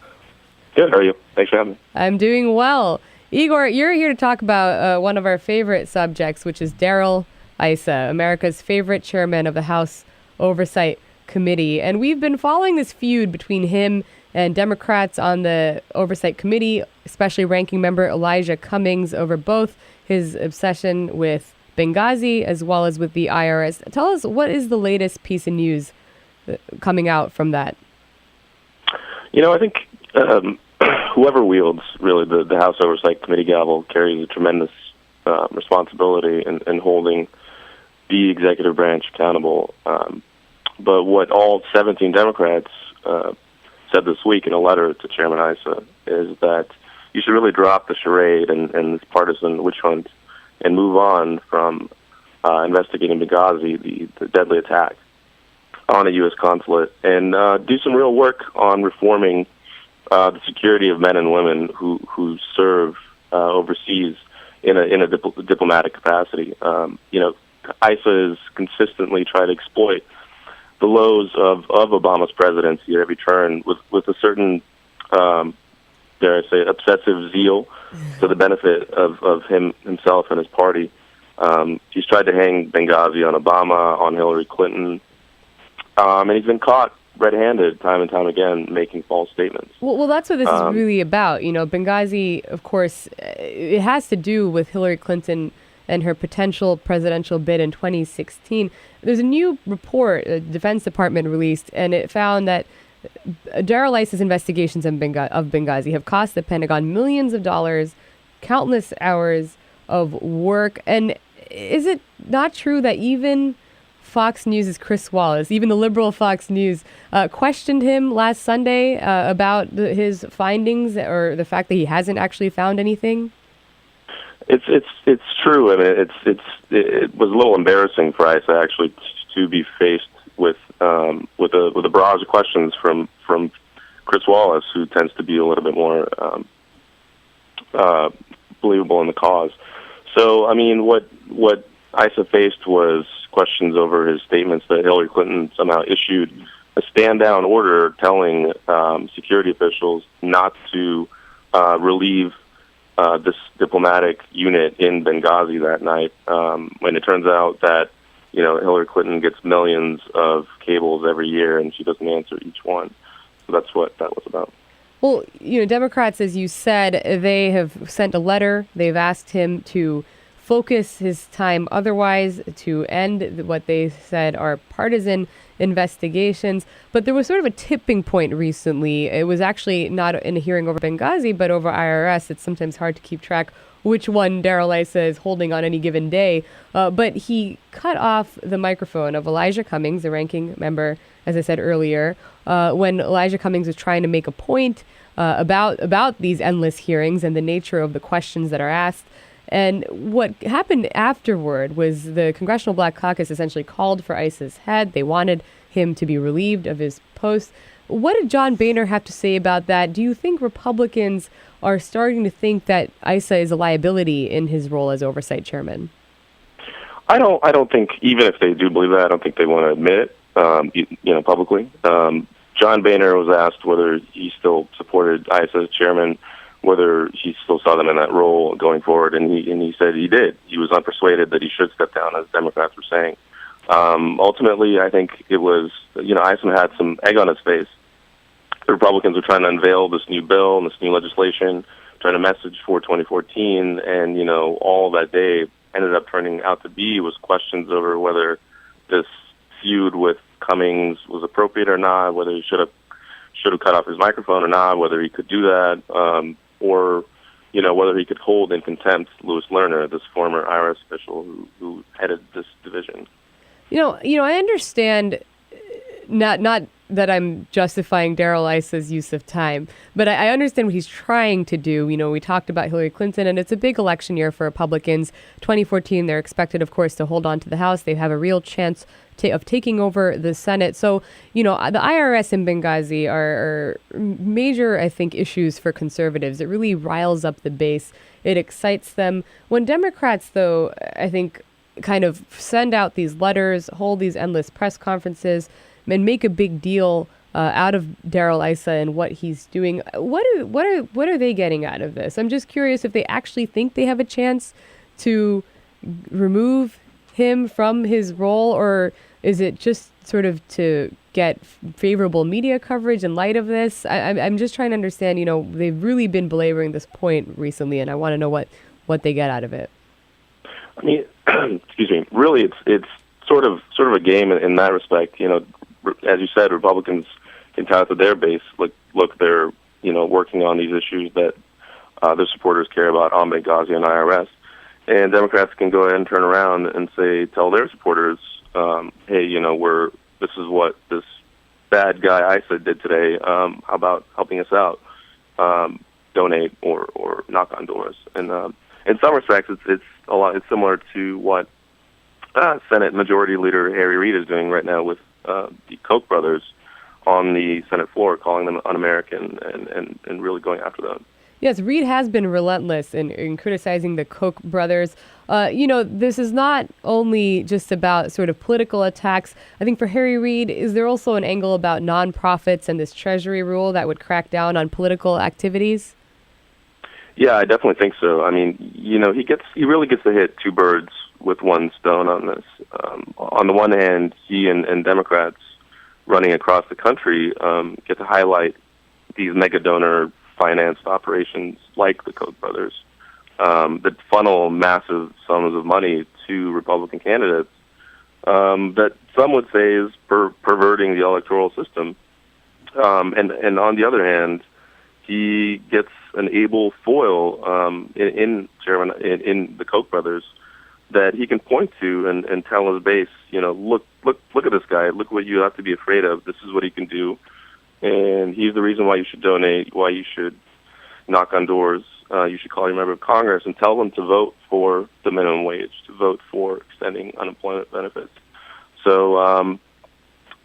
Good. How are you? Thanks for having me. I'm doing well. Igor, you're here to talk about one of our favorite subjects, which is Darrell Issa, America's favorite chairman of the House Oversight Committee. And we've been following this feud between him and Democrats on the Oversight Committee, especially Ranking Member Elijah Cummings, over both his obsession with Benghazi as well as with the IRS. Tell us, what is the latest piece of news coming out from that? I think whoever wields really the House Oversight Committee gavel carries a tremendous responsibility in holding the executive branch accountable. But what all 17 Democrats said this week in a letter to Chairman Issa is that you should really drop the charade and this partisan witch hunt and move on from investigating Benghazi, the deadly attack on a U.S. consulate, and do some real work on reforming the security of men and women who serve overseas in a diplomatic capacity. ISA has consistently tried to exploit the lows of Obama's presidency at every turn with a certain, dare I say, obsessive zeal to the benefit of himself and his party. He's tried to hang Benghazi on Obama, on Hillary Clinton, and he's been caught red-handed time and time again making false statements. Well, that's what this is really about. Benghazi, of course, it has to do with Hillary Clinton and her potential presidential bid in 2016. There's a new report the Defense Department released, and it found that Darrell Issa's investigations of Benghazi have cost the Pentagon millions of dollars, countless hours of work. And is it not true that even Fox News' Chris Wallace, even the liberal Fox News, questioned him last Sunday about his findings or the fact that he hasn't actually found anything? It's true. I mean, it was a little embarrassing for Issa actually to be faced with a barrage of questions from Chris Wallace, who tends to be a little bit more believable in the cause. So, I mean, what Issa faced was questions over his statements that Hillary Clinton somehow issued a stand-down order telling security officials not to relieve this diplomatic unit in Benghazi that night, when it turns out that Hillary Clinton gets millions of cables every year and she doesn't answer each one. So that's what that was about. Well, Democrats, as you said, they have sent a letter. They've asked him to focus his time otherwise, to end what they said are partisan investigations. But there was sort of a tipping point recently. It was actually not in a hearing over Benghazi, but over IRS. It's sometimes hard to keep track which one Darrell Issa is holding on any given day. But he cut off the microphone of Elijah Cummings, the ranking member, as I said earlier, when Elijah Cummings was trying to make a point about these endless hearings and the nature of the questions that are asked. And what happened afterward was the Congressional Black Caucus essentially called for Issa's head. They wanted him to be relieved of his post. What did John Boehner have to say about that? Do you think Republicans are starting to think that Issa is a liability in his role as oversight chairman? I don't think, even if they do believe that, I don't think they want to admit it, publicly. John Boehner was asked whether he still supported Issa as chairman, whether he still saw them in that role going forward, and he said he did. He was unpersuaded that he should step down, as Democrats were saying. Ultimately, I think it was, Issa had some egg on his face. The Republicans were trying to unveil this new bill and this new legislation, trying to message for 2014, and, all that day ended up turning out to be was questions over whether this feud with Cummings was appropriate or not, whether he should have cut off his microphone or not, whether he could do that, or whether he could hold in contempt Louis Lerner, this former IRS official who headed this division. I understand, not that I'm justifying Darrell Issa's use of time, but I understand what he's trying to do. We talked about Hillary Clinton, and it's a big election year for Republicans. 2014, they're expected, of course, to hold on to the House. They have a real chance of taking over the Senate. So, the IRS and Benghazi are major, I think, issues for conservatives. It really riles up the base. It excites them. When Democrats, though, I think, kind of send out these letters, hold these endless press conferences, and make a big deal out of Darrell Issa and what he's doing. What are they getting out of this? I'm just curious if they actually think they have a chance to remove him from his role, or is it just sort of to get favorable media coverage in light of this? I'm just trying to understand. They've really been belaboring this point recently, and I want to know what they get out of it. I mean, excuse me. Really, it's sort of a game in that respect. As you said, Republicans can tout to their base, look, they're working on these issues that their supporters care about on Benghazi and IRS. And Democrats can go ahead and turn around and tell their supporters, hey, this is what this bad guy ISA did today. How about helping us out? Donate or knock on doors. And in some respects, it's similar to what Senate Majority Leader Harry Reid is doing right now with the Koch brothers on the Senate floor, calling them un-American and really going after them. Yes, Reid has been relentless in criticizing the Koch brothers. This is not only just about sort of political attacks. I think for Harry Reid, is there also an angle about nonprofits and this Treasury rule that would crack down on political activities? Yeah, I definitely think so. I mean, he really gets to hit two birds with one stone on this. On the one hand, he and Democrats running across the country get to highlight these mega donor financed operations like the Koch brothers that funnel massive sums of money to Republican candidates that some would say is perverting the electoral system. And on the other hand, he gets an able foil in the Koch brothers that he can point to and tell his base, look at this guy. Look what you have to be afraid of. This is what he can do. And he's the reason why you should donate, why you should knock on doors. You should call your member of Congress and tell them to vote for the minimum wage, to vote for extending unemployment benefits. So,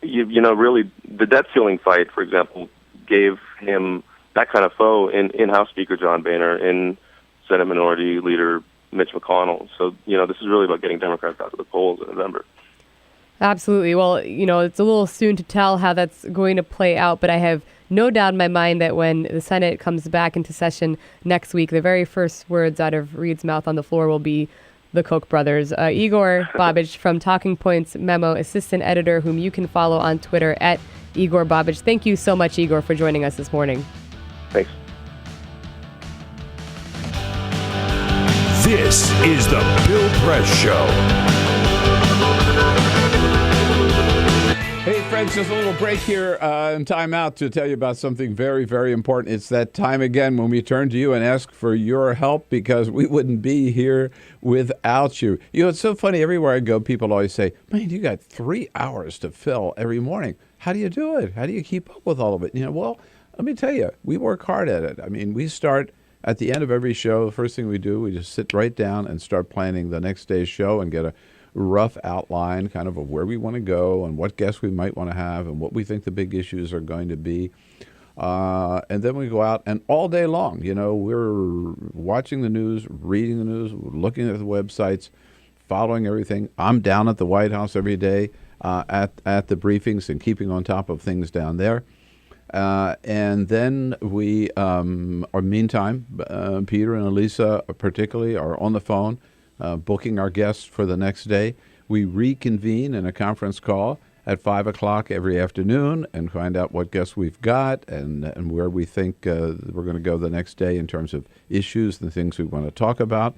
really, the debt ceiling fight, for example, gave him that kind of foe in House Speaker John Boehner, in Senate Minority Leader Mitch McConnell. So, this is really about getting Democrats out to the polls in November. Absolutely. Well, it's a little soon to tell how that's going to play out, but I have no doubt in my mind that when the Senate comes back into session next week, the very first words out of Reid's mouth on the floor will be the Koch brothers. Igor Bobic from Talking Points Memo, assistant editor, whom you can follow on Twitter at Igor Bobic. Thank you so much, Igor, for joining us this morning. Thanks. This is the Bill Press Show. Hey, friends, just a little break here and time out to tell you about something very, very important. It's that time again when we turn to you and ask for your help, because we wouldn't be here without you. It's so funny. Everywhere I go, people always say, man, you got 3 hours to fill every morning. How do you do it? How do you keep up with all of it? Well, let me tell you, we work hard at it. I mean, we start at the end of every show. The first thing we do, we just sit right down and start planning the next day's show and get a rough outline kind of where we want to go and what guests we might want to have and what we think the big issues are going to be. And then we go out and all day long, we're watching the news, reading the news, looking at the websites, following everything. I'm down at the White House every day at the briefings and keeping on top of things down there. And then we, meantime, Peter and Elisa particularly are on the phone, booking our guests for the next day. We reconvene in a conference call at 5 o'clock every afternoon and find out what guests we've got and where we think we're going to go the next day in terms of issues and things we want to talk about.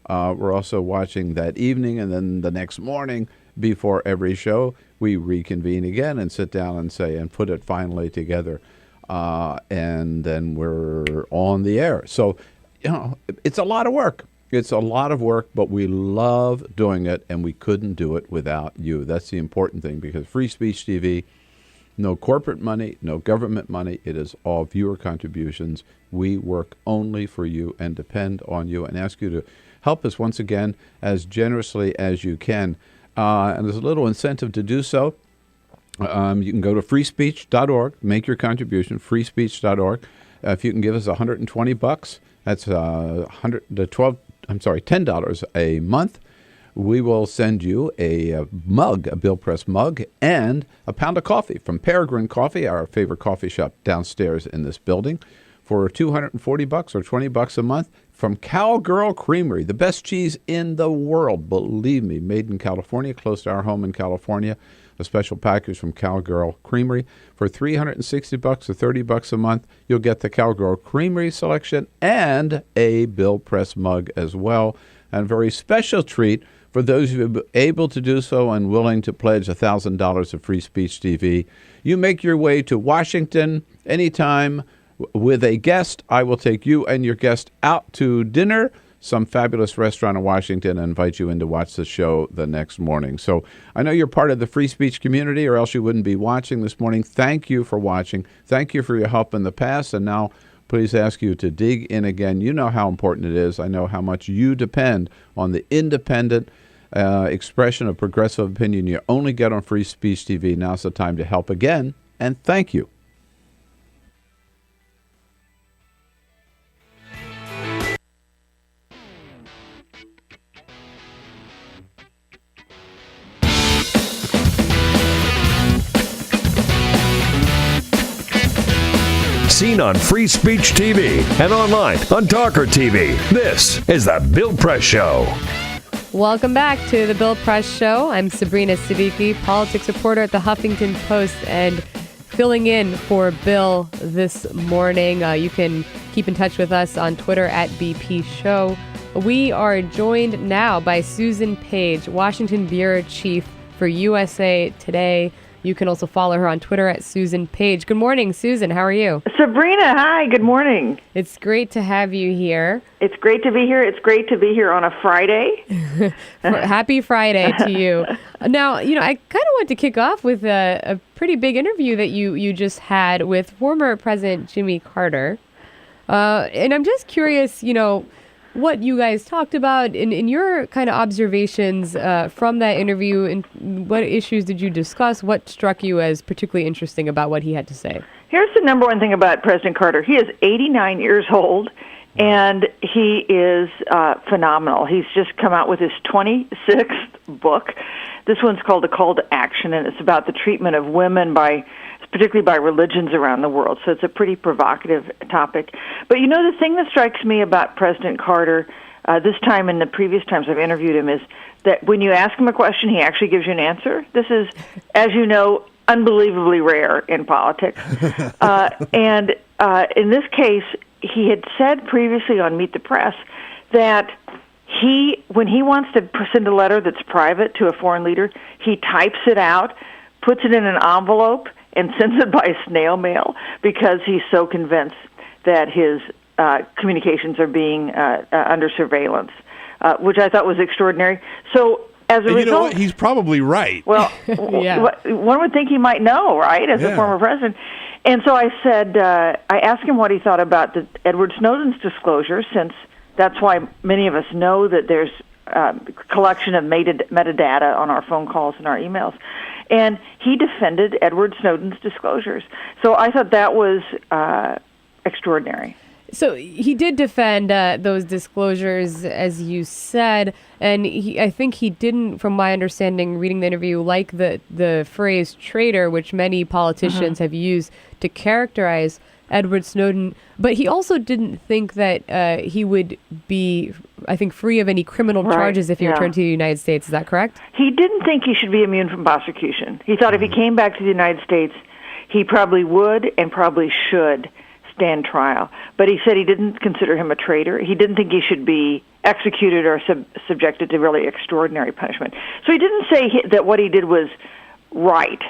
We're also watching that evening, and then the next morning before every show, we reconvene again and sit down and put it finally together. And then we're on the air. So, it's a lot of work. It's a lot of work, but we love doing it, and we couldn't do it without you. That's the important thing, because Free Speech TV, no corporate money, no government money. It is all viewer contributions. We work only for you and depend on you and ask you to help us once again as generously as you can. And there's a little incentive to do so. You can go to freespeech.org, make your contribution, freespeech.org. If you can give us $120, that's $10 a month. We will send you a mug, a Bill Press mug, and a pound of coffee from Peregrine Coffee, our favorite coffee shop downstairs in this building, for $240 or $20 a month. From Cowgirl Creamery, the best cheese in the world, believe me, made in California, close to our home in California. A special package from Cowgirl Creamery. For $360 or $30 a month, you'll get the Cowgirl Creamery selection and a Bill Press mug as well. And a very special treat For those of you able to do so and willing to pledge $1,000 of Free Speech TV, you make your way to Washington anytime with a guest. I will take you and your guest out to dinner, some fabulous restaurant in Washington, and invite you in to watch the show the next morning. So I know you're part of the free speech community, or else you wouldn't be watching this morning. Thank you for watching. Thank you for your help in the past. And now please ask you to dig in again. You know how important it is. I know how much you depend on the independent expression of progressive opinion you only get on Free Speech TV. Now's the time to help again, and thank you. Seen on Free Speech TV and online on TawkrTV. This is The Bill Press Show. Welcome back to the Bill Press Show. I'm Sabrina Siddiqui, politics reporter at the Huffington Post, and filling in for Bill this morning. You can keep in touch with us on Twitter at BP Show. We are joined now by Susan Page, Washington Bureau Chief for USA Today. You can also follow her on Twitter at Susan Page. Good morning, Susan. How are you? Sabrina, hi. Good morning. It's great to have you here. It's great to be here. It's great to be here on a Friday. Happy Friday to you. Now, I kind of want to kick off with a pretty big interview that you just had with former President Jimmy Carter. And I'm just curious, what you guys talked about in your kind of observations from that interview, and what issues did you discuss? What struck you as particularly interesting about what he had to say? Here's the number one thing about President Carter. He is 89 years old, and he is phenomenal. He's just come out with his 26th book. This one's called A Call to Action, and it's about the treatment of women particularly by religions around the world. So it's a pretty provocative topic. But the thing that strikes me about President Carter this time and the previous times I've interviewed him is that when you ask him a question, he actually gives you an answer. This is, as you know, unbelievably rare in politics. And in this case, he had said previously on Meet the Press that when he wants to send a letter that's private to a foreign leader, he types it out, puts it in an envelope, and sends it by snail mail because he's so convinced that his communications are being under surveillance, which I thought was extraordinary. So as a result... You know what? He's probably right. Well, one would think he might know, right, as a former president. And so I said, I asked him what he thought about Edward Snowden's disclosure, since that's why many of us know that there's collection of metadata on our phone calls and our emails. And he defended Edward Snowden's disclosures. So I thought that was extraordinary. So he did defend those disclosures, as you said, and I think he didn't, from my understanding, reading the interview, like the phrase traitor, which many politicians have used to characterize Edward Snowden. But he also didn't think that he would be, I think, free of any criminal charges if he returned to the United States. Is that correct? He didn't think he should be immune from prosecution. He thought if he came back to the United States, he probably would and probably should stand trial. But he said he didn't consider him a traitor. He didn't think he should be executed or subjected to really extraordinary punishment. So he didn't say that what he did was right.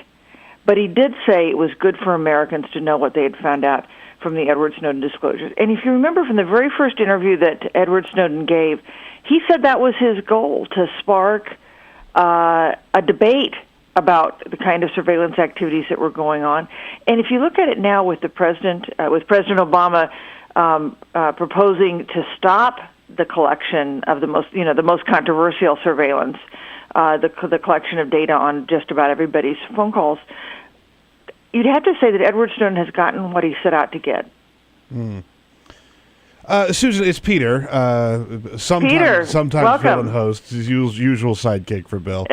But he did say it was good for Americans to know what they had found out from the Edward Snowden disclosures. And if you remember from the very first interview that Edward Snowden gave, he said that was his goal, to spark a debate about the kind of surveillance activities that were going on. And if you look at it now with the President Obama proposing to stop the collection of the most controversial surveillance, the collection of data on just about everybody's phone calls, you'd have to say that Edward Snowden has gotten what he set out to get. Susan, it's Peter. Sometimes Phil and host, his usual sidekick for Bill.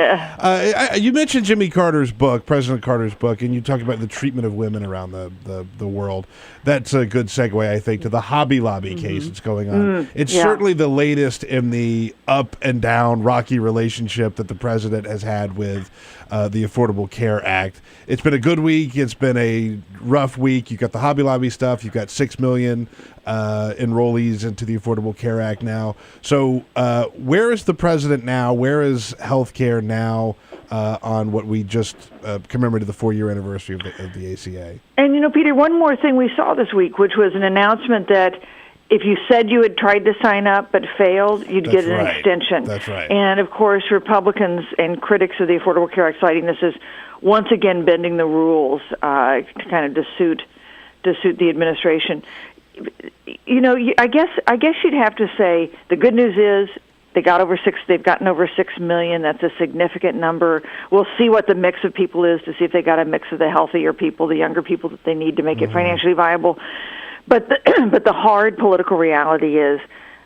You mentioned Jimmy Carter's book, President Carter's book, and you talked about the treatment of women around the world. That's a good segue, I think, to the Hobby Lobby case that's going on. It's certainly the latest in the up and down rocky relationship that the president has had with the Affordable Care Act. It's been a good week. It's been a rough week. You've got the Hobby Lobby stuff. You've got 6 million enrolled enrollees into the Affordable Care Act now. So where is the president now? Where is health care now on what we just commemorated the 4-year anniversary of the ACA? And, Peter, one more thing we saw this week, which was an announcement that if you said you had tried to sign up but failed, you'd get an extension. That's right. And, of course, Republicans and critics of the Affordable Care Act citing this as once again bending the rules to suit the administration. I guess you'd have to say the good news is they've gotten over 6 million. That's a significant number. We'll see what the mix of people is to see if they got a mix of the healthier people, the younger people that they need to make it financially viable. But the hard political reality is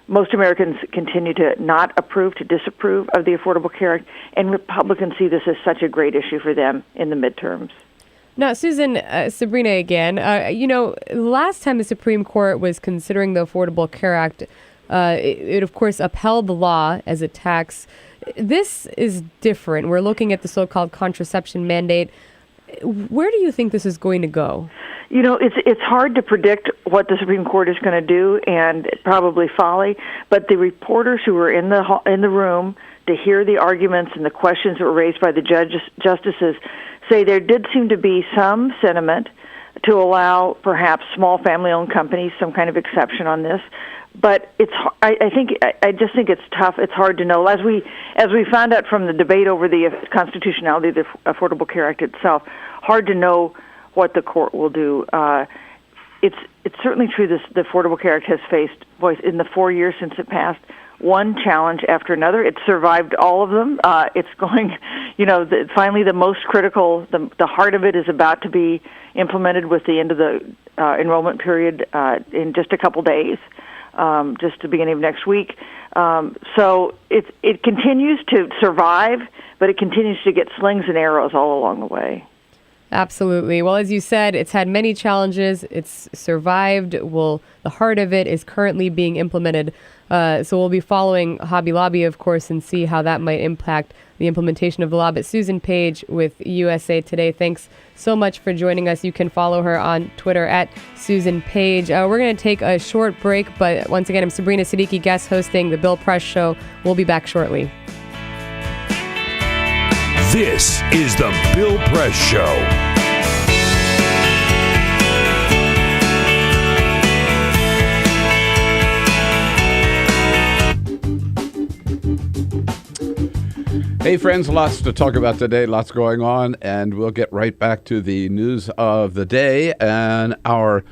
most Americans continue to not approve, to disapprove of the Affordable Care Act, and Republicans see this as such a great issue for them in the midterms. Now, Susan, Sabrina again, last time the Supreme Court was considering the Affordable Care Act, it of course upheld the law as a tax. This is different. We're looking at the so-called contraception mandate. Where do you think this is going to go? It's hard to predict what the Supreme Court is going to do, and probably folly. But the reporters who were in the room to hear the arguments and the questions that were raised by the justices say there did seem to be some sentiment to allow perhaps small family-owned companies some kind of exception on this. But I just think it's tough. It's hard to know. As we found out from the debate over the constitutionality of the Affordable Care Act itself, hard to know what the court will do. It's certainly true the Affordable Care Act has faced, in the 4 years since it passed, one challenge after another. It's survived all of them. It's going, finally the most critical, the heart of it is about to be implemented with the end of the enrollment period in just a couple days, just the beginning of next week. So it continues to survive, but it continues to get slings and arrows all along the way. Absolutely. Well, as you said, it's had many challenges. It's survived. The heart of it is currently being implemented. So we'll be following Hobby Lobby, of course, and see how that might impact the implementation of the law. But Susan Page with USA Today, thanks so much for joining us. You can follow her on Twitter at Susan Page. We're going to take a short break, but once again, I'm Sabrina Siddiqui, guest hosting The Bill Press Show. We'll be back shortly. This is The Bill Press Show. Hey friends, lots to talk about today, lots going on, and we'll get right back to the news of the day and our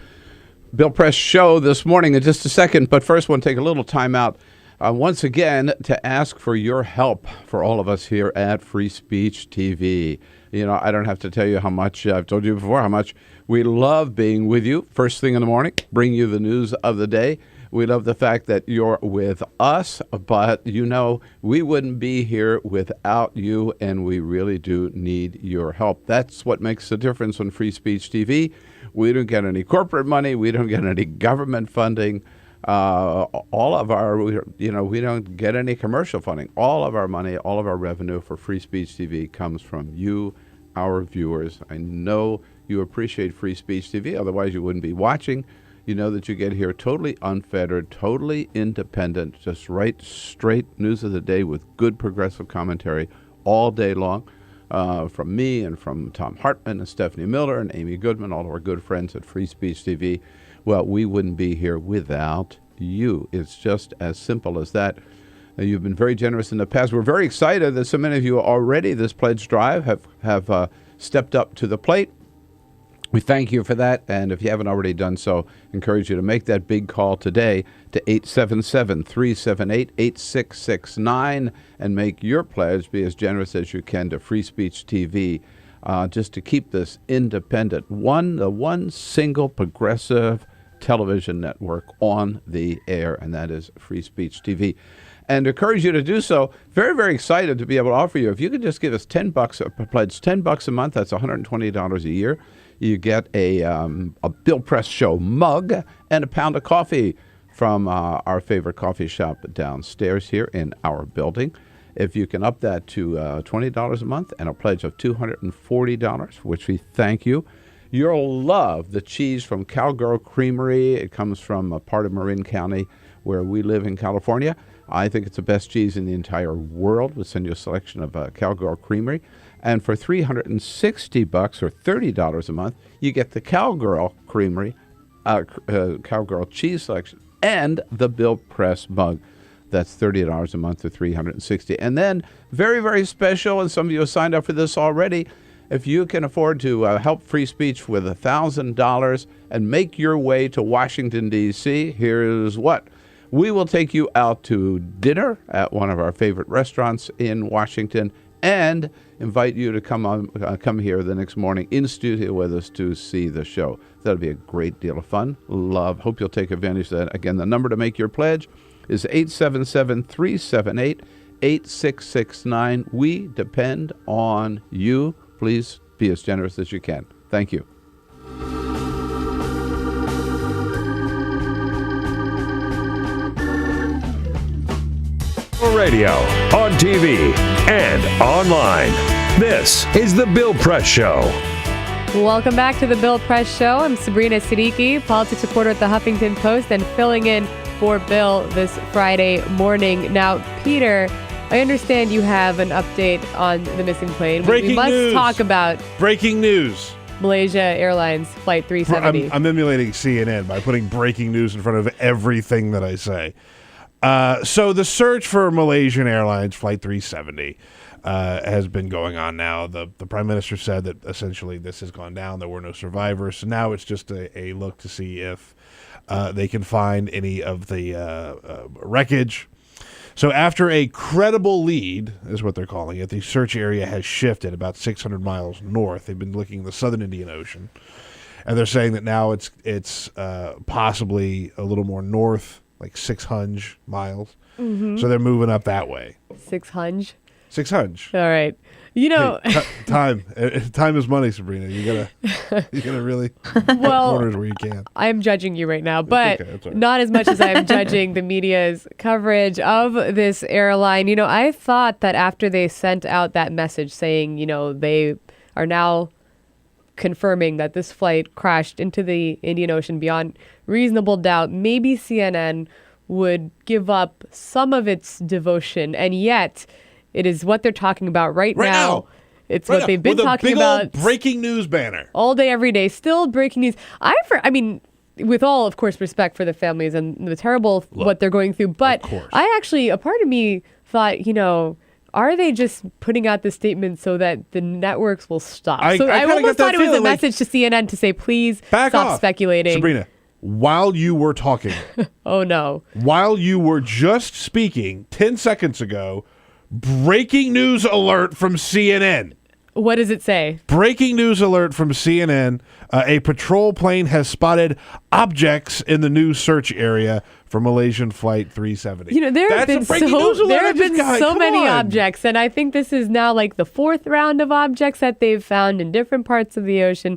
Bill Press Show this morning in just a second. But first, I want to take a little time out once again to ask for your help for all of us here at Free Speech TV. I don't have to tell you how much, I've told you before, how much we love being with you first thing in the morning, bring you the news of the day. We love the fact that you're with us, but we wouldn't be here without you, and we really do need your help. That's what makes the difference on Free Speech TV. We don't get any corporate money. We don't get any government funding. We don't get any commercial funding. All of our money, all of our revenue for Free Speech TV comes from you, our viewers. I know you appreciate Free Speech TV, otherwise you wouldn't be watching. You know that you get here totally unfettered, totally independent, just right, straight news of the day with good progressive commentary all day long from me and from Tom Hartman and Stephanie Miller and Amy Goodman, all of our good friends at Free Speech TV. Well, we wouldn't be here without you. It's just as simple as that. You've been very generous in the past. We're very excited that so many of you already, this pledge drive, have stepped up to the plate. We thank you for that, and if you haven't already done so, encourage you to make that big call today to 877-378-8669 and make your pledge. Be as generous as you can to Free Speech TV, just to keep this independent, the one single progressive television network on the air, and that is Free Speech TV. And encourage you to do so. Very, very excited to be able to offer you. If you could just give us $10 a pledge, $10 a month, that's $120 a year. You get a Bill Press Show mug and a pound of coffee from our favorite coffee shop downstairs here in our building. If you can up that to $20 a month and a pledge of $240, which we thank you, You'll love the cheese from Cowgirl Creamery. It comes from a part of Marin County where we live in California. I think it's the best cheese in the entire world. We'll send you a selection of Cowgirl Creamery. And for $360 or $30 a month, you get the Cowgirl Creamery, Cowgirl cheese selection, and the Bill Press mug. That's $30 a month or $360. And then, very, very special, and some of you have signed up for this already, if you can afford to help free speech with $1,000 and make your way to Washington, D.C., here's what. We will take you out to dinner at one of our favorite restaurants in Washington and invite you to come here the next morning in studio with us to see the show. That'll be a great deal of fun. Hope you'll take advantage of that. Again, the number to make your pledge is 877-378-8669. We depend on you. Please be as generous as you can. Thank you. Radio, on TV, and online. This is The Bill Press Show. Welcome back to The Bill Press Show. I'm Sabrina Siddiqui, politics reporter at the Huffington Post, and filling in for Bill this Friday morning. Now, Peter, I understand you have an update on the missing plane. Breaking we must news. talk about breaking news. Malaysia Airlines Flight 370. I'm emulating CNN by putting breaking news in front of everything that I say. So the search for Malaysian Airlines Flight 370 has been going on now. The Prime Minister said that essentially this has gone down. There were no survivors. So now it's just a look to see if they can find any of the wreckage. So after a credible lead, is what they're calling it, the search area has shifted about 600 miles north. They've been looking in the southern Indian Ocean. And they're saying that now it's possibly a little more north, like 600 miles. Mm-hmm. So they're moving up that way. 600? 600. All right. You know, hey, time is money, Sabrina. You gotta really cut corners where you can. I'm judging you right now, but okay, right. Not as much as I'm judging the media's coverage of this airline. You know, I thought that after they sent out that message saying, you know, they are now confirming that this flight crashed into the Indian Ocean beyond reasonable doubt, maybe CNN would give up some of its devotion, and yet it is what they're talking about right now. It's what they've been talking about. Breaking news banner. All day, every day. Still breaking news. I mean, with all, of course, respect for the families and the terrible what they're going through. But I actually, a part of me thought, you know, are they just putting out this statement so that the networks will stop? I almost thought it was a message to CNN to say, please stop speculating. Sabrina, while you were talking. Oh, no. While you were just speaking 10 seconds ago, breaking news alert from CNN. What does it say? Breaking news alert from CNN. A patrol plane has spotted objects in the new search area for Malaysian Flight 370. You know, there have been so many objects, and I think this is now like the fourth round of objects that they've found in different parts of the ocean.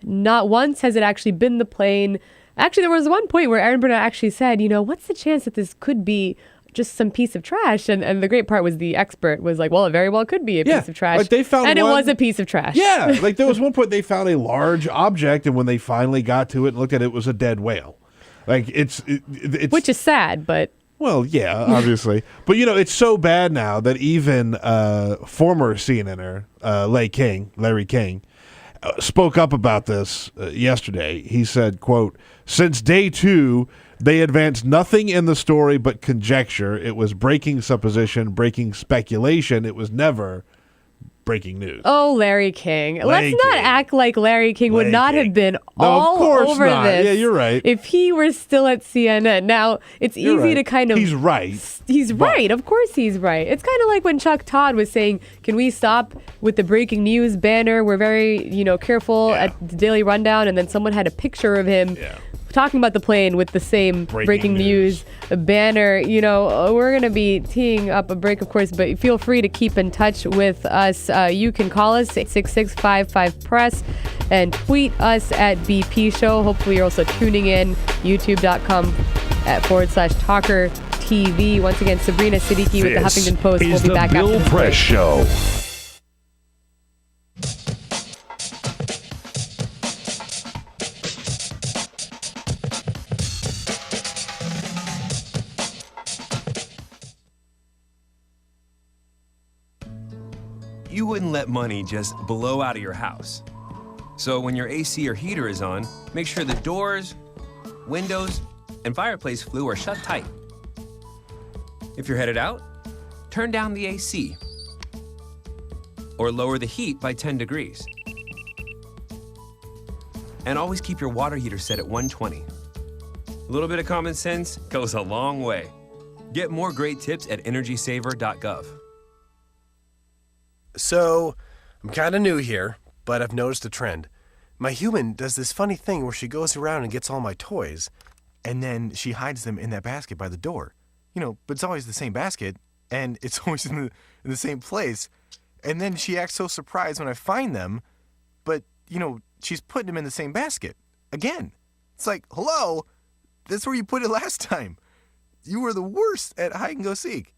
Not once has it actually been the plane. Actually, there was one point where Aaron Burnett actually said, you know, what's the chance that this could be just some piece of trash? And the great part was the expert was like, well, it very well could be a piece of trash. Like they found it was a piece of trash. Yeah, like there was one point they found a large object, and when they finally got to it and looked at it, it was a dead whale. Like it's which is sad, but well, yeah, obviously. But you know, it's so bad now that even former CNNer Larry King, spoke up about this yesterday. He said, quote, "Since day 2, they advanced nothing in the story but conjecture. It was breaking supposition, breaking speculation. It was never breaking news." Oh, Larry King. Let's not act like Larry King would not have been all over this. Yeah, you're right. If he were still at CNN. Now, it's easy to kind of... He's right. He's right. Of course he's right. It's kind of like when Chuck Todd was saying, can we stop with the breaking news banner? We're very, careful at the Daily Rundown. And then someone had a picture of him talking about the plane with the same breaking news banner. We're going to be teeing up a break, of course, but feel free to keep in touch with us. You can call us at 866-55-PRESS and tweet us at BP Show. Hopefully you're also tuning in, youtube.com/TawkrTV. Once again, Sabrina Siddiqui with the Huffington Post. We'll be back after Bill this Press break. Show. you wouldn't let money just blow out of your house. So when your AC or heater is on, make sure the doors, windows, and fireplace flue are shut tight. If you're headed out, turn down the AC or lower the heat by 10 degrees. And always keep your water heater set at 120. A little bit of common sense goes a long way. Get more great tips at energysaver.gov. So, I'm kind of new here, but I've noticed a trend. My human does this funny thing where she goes around and gets all my toys, and then she hides them in that basket by the door. But it's always the same basket, and it's always in the same place. And then she acts so surprised when I find them, but, she's putting them in the same basket. Again. It's like, hello? That's where you put it last time. You were the worst at hide and go seek.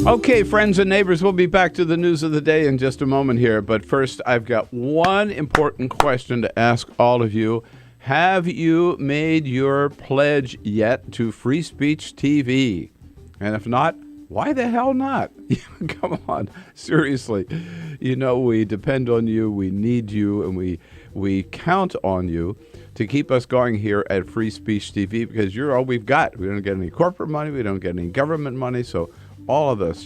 Okay, friends and neighbors, we'll be back to the news of the day in just a moment here. But first, I've got one important question to ask all of you. Have you made your pledge yet to Free Speech TV? And if not, why the hell not? Come on, seriously. We depend on you, we need you, and we count on you to keep us going here at Free Speech TV because you're all we've got. We don't get any corporate money, we don't get any government money, so all of us,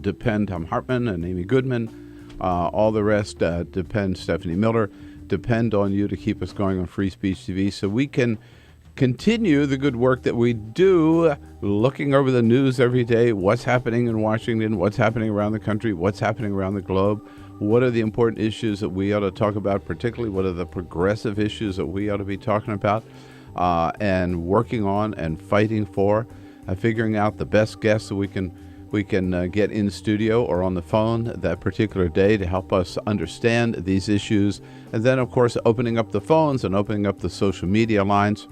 depend. Tom Hartman and Amy Goodman, all the rest depend. Stephanie Miller depend on you to keep us going on Free Speech TV, so we can continue the good work that we do, looking over the news every day. What's happening in Washington? What's happening around the country? What's happening around the globe? What are the important issues that we ought to talk about? Particularly, what are the progressive issues that we ought to be talking about and working on and fighting for? Figuring out the best guests that we can get in studio or on the phone that particular day to help us understand these issues. And then, of course, opening up the phones and opening up the social media lines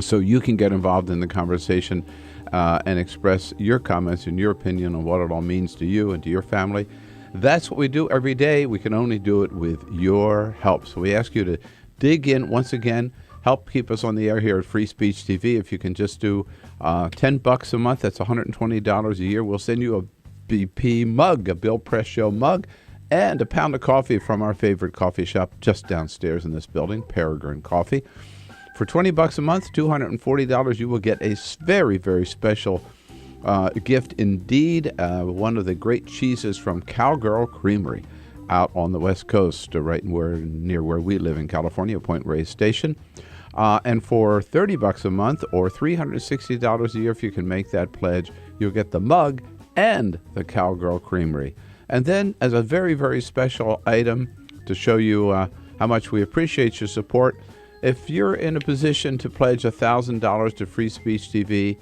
so you can get involved in the conversation and express your comments and your opinion on what it all means to you and to your family. That's what we do every day. We can only do it with your help. So we ask you to dig in once again. Help keep us on the air here at Free Speech TV. If you can just do $10 a month, that's $120 a year. We'll send you a BP mug, a Bill Press Show mug, and a pound of coffee from our favorite coffee shop just downstairs in this building, Peregrine Coffee. For $20 a month, $240, you will get a very, very special gift indeed. One of the great cheeses from Cowgirl Creamery out on the West Coast, right near where we live in California, Point Reyes Station. And for $30 a month or $360 a year, if you can make that pledge, you'll get the mug and the Cowgirl Creamery. And then as a very, very special item to show you how much we appreciate your support, if you're in a position to pledge $1,000 to Free Speech TV,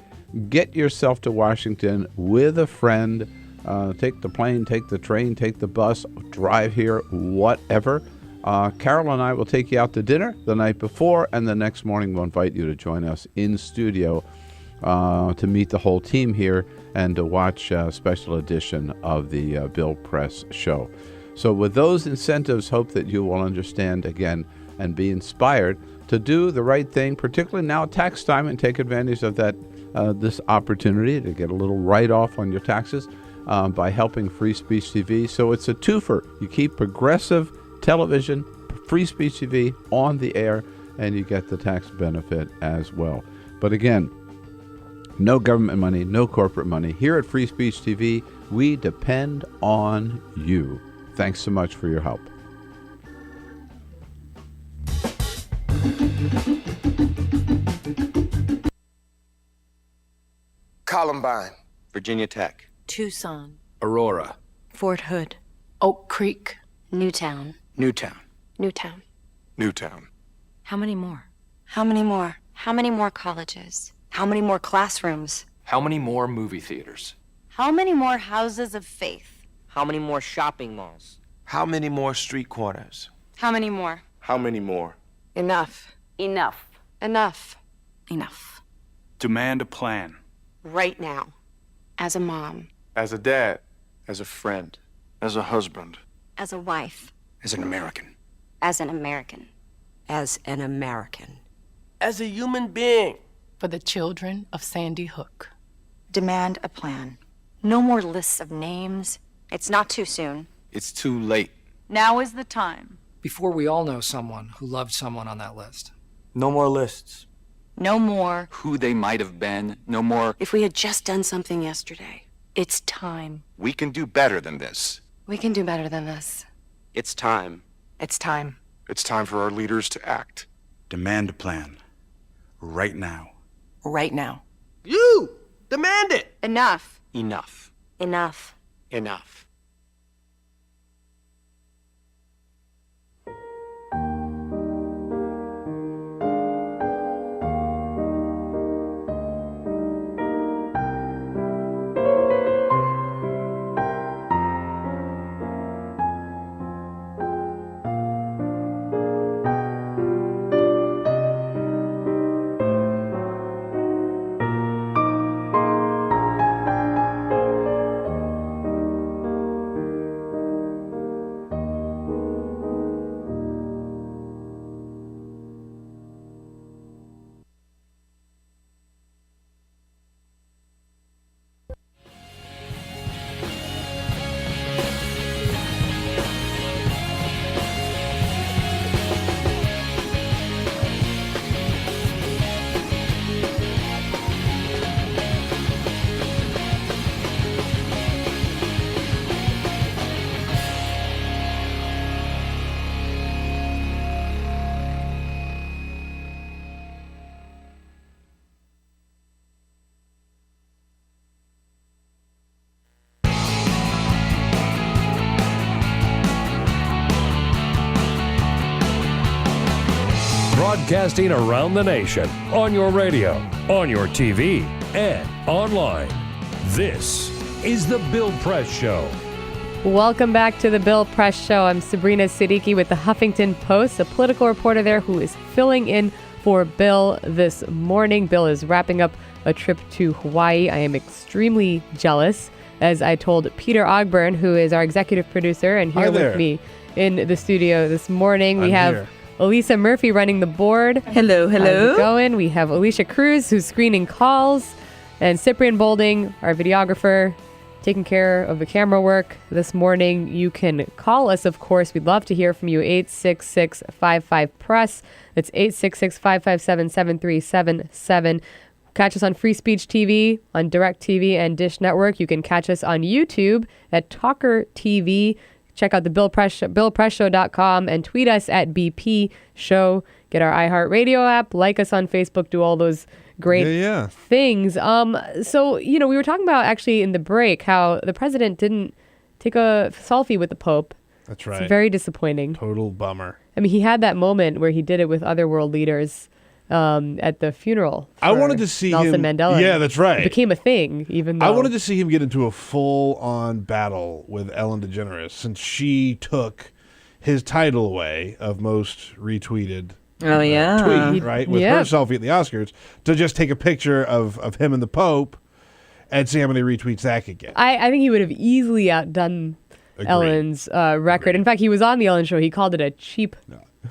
get yourself to Washington with a friend. Take the plane, take the train, take the bus, drive here, whatever. Carol and I will take you out to dinner the night before, and the next morning we'll invite you to join us in studio to meet the whole team here and to watch a special edition of the Bill Press Show. So with those incentives, hope that you will understand again and be inspired to do the right thing, particularly now tax time, and take advantage of that this opportunity to get a little write-off on your taxes by helping Free Speech TV. So it's a twofer. You keep progressive television, Free Speech TV on the air, and you get the tax benefit as well. But again, no government money, no corporate money. Here at Free Speech TV, we depend on you. Thanks so much for your help. Columbine, Virginia Tech, Tucson, Aurora, Fort Hood, Oak Creek, Newtown. Newtown, Newtown. Newtown. How many more? How many more? How many more colleges? How many more classrooms? How many more movie theaters? How many more houses of faith? How many more shopping malls? How many more street corners? How many more? How many more? Enough. Enough. Enough. Enough. Demand a plan. Right now. As a mom. As a dad. As a friend. As a husband. As a wife. As an American. As an American. As an American. As a human being. For the children of Sandy Hook. Demand a plan. No more lists of names. It's not too soon. It's too late. Now is the time. Before we all know someone who loved someone on that list. No more lists. No more. Who they might have been. No more. If we had just done something yesterday. It's time. We can do better than this. We can do better than this. It's time. It's time. It's time for our leaders to act. Demand a plan. Right now. Right now. You! Demand it! Enough. Enough. Enough. Enough. Broadcasting around the nation, on your radio, on your TV, and online. This is The Bill Press Show. Welcome back to the Bill Press Show. I'm Sabrina Siddiqui with the Huffington Post, a political reporter there who is filling in for Bill this morning. Bill is wrapping up a trip to Hawaii. I am extremely jealous, as I told Peter Ogburn, who is our executive producer and here with me in the studio this morning. We have Elisa Murphy running the board. Hello, hello. How's it going? We have Alicia Cruz, who's screening calls, and Cyprian Bolding, our videographer, taking care of the camera work this morning. You can call us, of course. We'd love to hear from you. 866-55-PRESS. That's 866-557-7377. Catch us on Free Speech TV, on DirecTV and Dish Network. You can catch us on YouTube at TawkrTV. Check out the BillPressShow.com and tweet us at BP Show. Get our iHeartRadio app, like us on Facebook, do all those great things. So, we were talking about actually in the break how the president didn't take a selfie with the Pope. That's right. It's very disappointing. Total bummer. I mean, he had that moment where he did it with other world leaders at the funeral. I wanted to see Nelson Mandela. Yeah, that's right. It became a thing, even though I wanted to see him get into a full-on battle with Ellen DeGeneres, since she took his title away of most retweeted tweet, right, with her selfie at the Oscars, to just take a picture of him and the Pope and see how many retweets that could get. I think he would have easily outdone Ellen's record. In fact, he was on the Ellen Show. He called it a cheap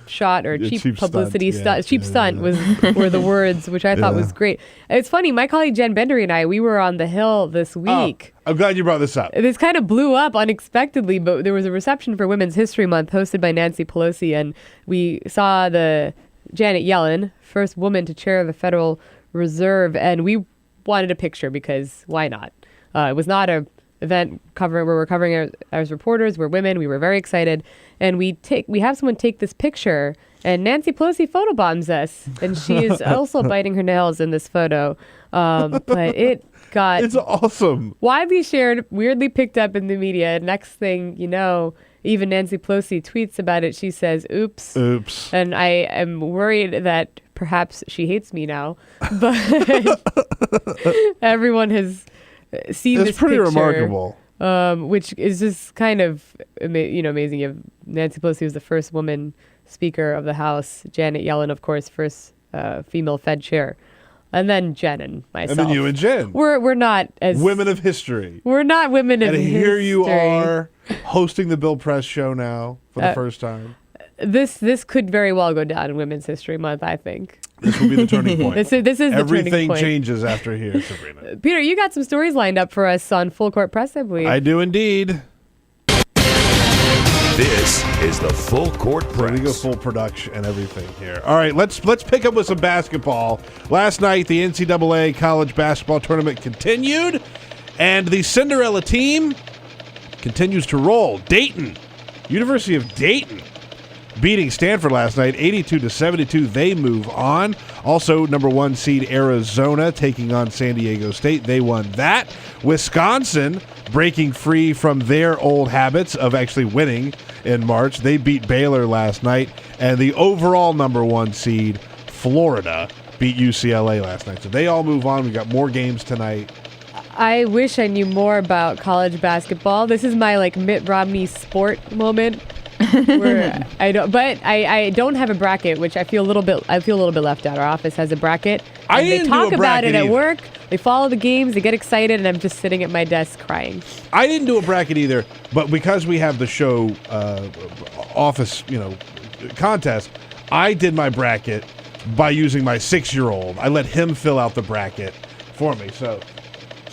shot or cheap publicity stunt. Cheap stunt were the words, which I thought was great. It's funny, my colleague Jen Bendery and I, we were on the Hill this week. I'm glad you brought this up. This kind of blew up unexpectedly, but there was a reception for Women's History Month hosted by Nancy Pelosi, and we saw the Janet Yellen, first woman to chair the Federal Reserve, and we wanted a picture because why not? It was not a event where we're covering it as reporters. We're women. We were very excited, and we have someone take this picture, and Nancy Pelosi photobombs us, and she is also biting her nails in this photo. But it's awesome. Widely shared, weirdly picked up in the media. Next thing you know, even Nancy Pelosi tweets about it. She says, "Oops." Oops. And I am worried that perhaps she hates me now, but everyone has seen this pretty picture, remarkable. Which is just kind of amazing. You have Nancy Pelosi was the first woman Speaker of the House. Janet Yellen, of course, first female Fed chair. And then Jen and myself. And then you and Jen. We're not as women of history. We're not women of history. And here you are hosting the Bill Press show now for the first time. This could very well go down in Women's History Month, I think. This will be the turning point. This is the turning point. Everything changes after here, Sabrina. Peter, you got some stories lined up for us on Full Court Press, I believe. I do indeed. This is the Full Court Press. We go full production and everything here. All right, let's pick up with some basketball. Last night, the NCAA college basketball tournament continued, and the Cinderella team continues to roll. Dayton, University of Dayton, beating Stanford last night, 82-72. They move on. Also, number 1 seed Arizona taking on San Diego State. They won that. Wisconsin breaking free from their old habits of actually winning in March. They beat Baylor last night. And the overall number 1 seed, Florida, beat UCLA last night. So they all move on. We got more games tonight. I wish I knew more about college basketball. This is my Mitt Romney sport moment. Where I don't have a bracket, which I feel a little bit left out. Our office has a bracket. And they talk about it at work. They follow the games. They get excited, and I'm just sitting at my desk crying. I didn't do a bracket either, but because we have the show office, contest, I did my bracket by using my 6-year-old. I let him fill out the bracket for me. So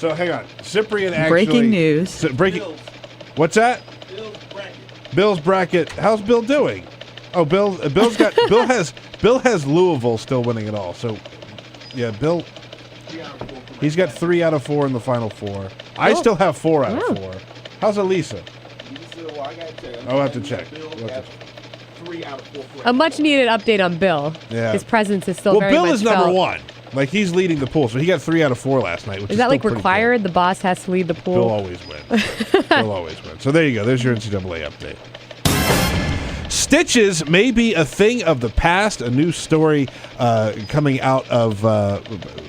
hang on, Cyprian actually breaking news. What's that? Bill's bracket. How's Bill doing? Oh, Bill's got Bill has Louisville still winning it all. So, yeah, Bill. He's got 3 out of 4 in the Final Four. I still have 4 out of 4. How's Elisa? I'll have to check. 3 out of 4. A much needed update on Bill. Yeah. His presence is still very Bill much is number felt. 1. He's leading the pool, so he got 3 out of 4 last night. Which is that still required? The boss has to lead the pool. Bill always wins. Bill always wins. So there you go. There's your NCAA update. Stitches may be a thing of the past. A new story coming out of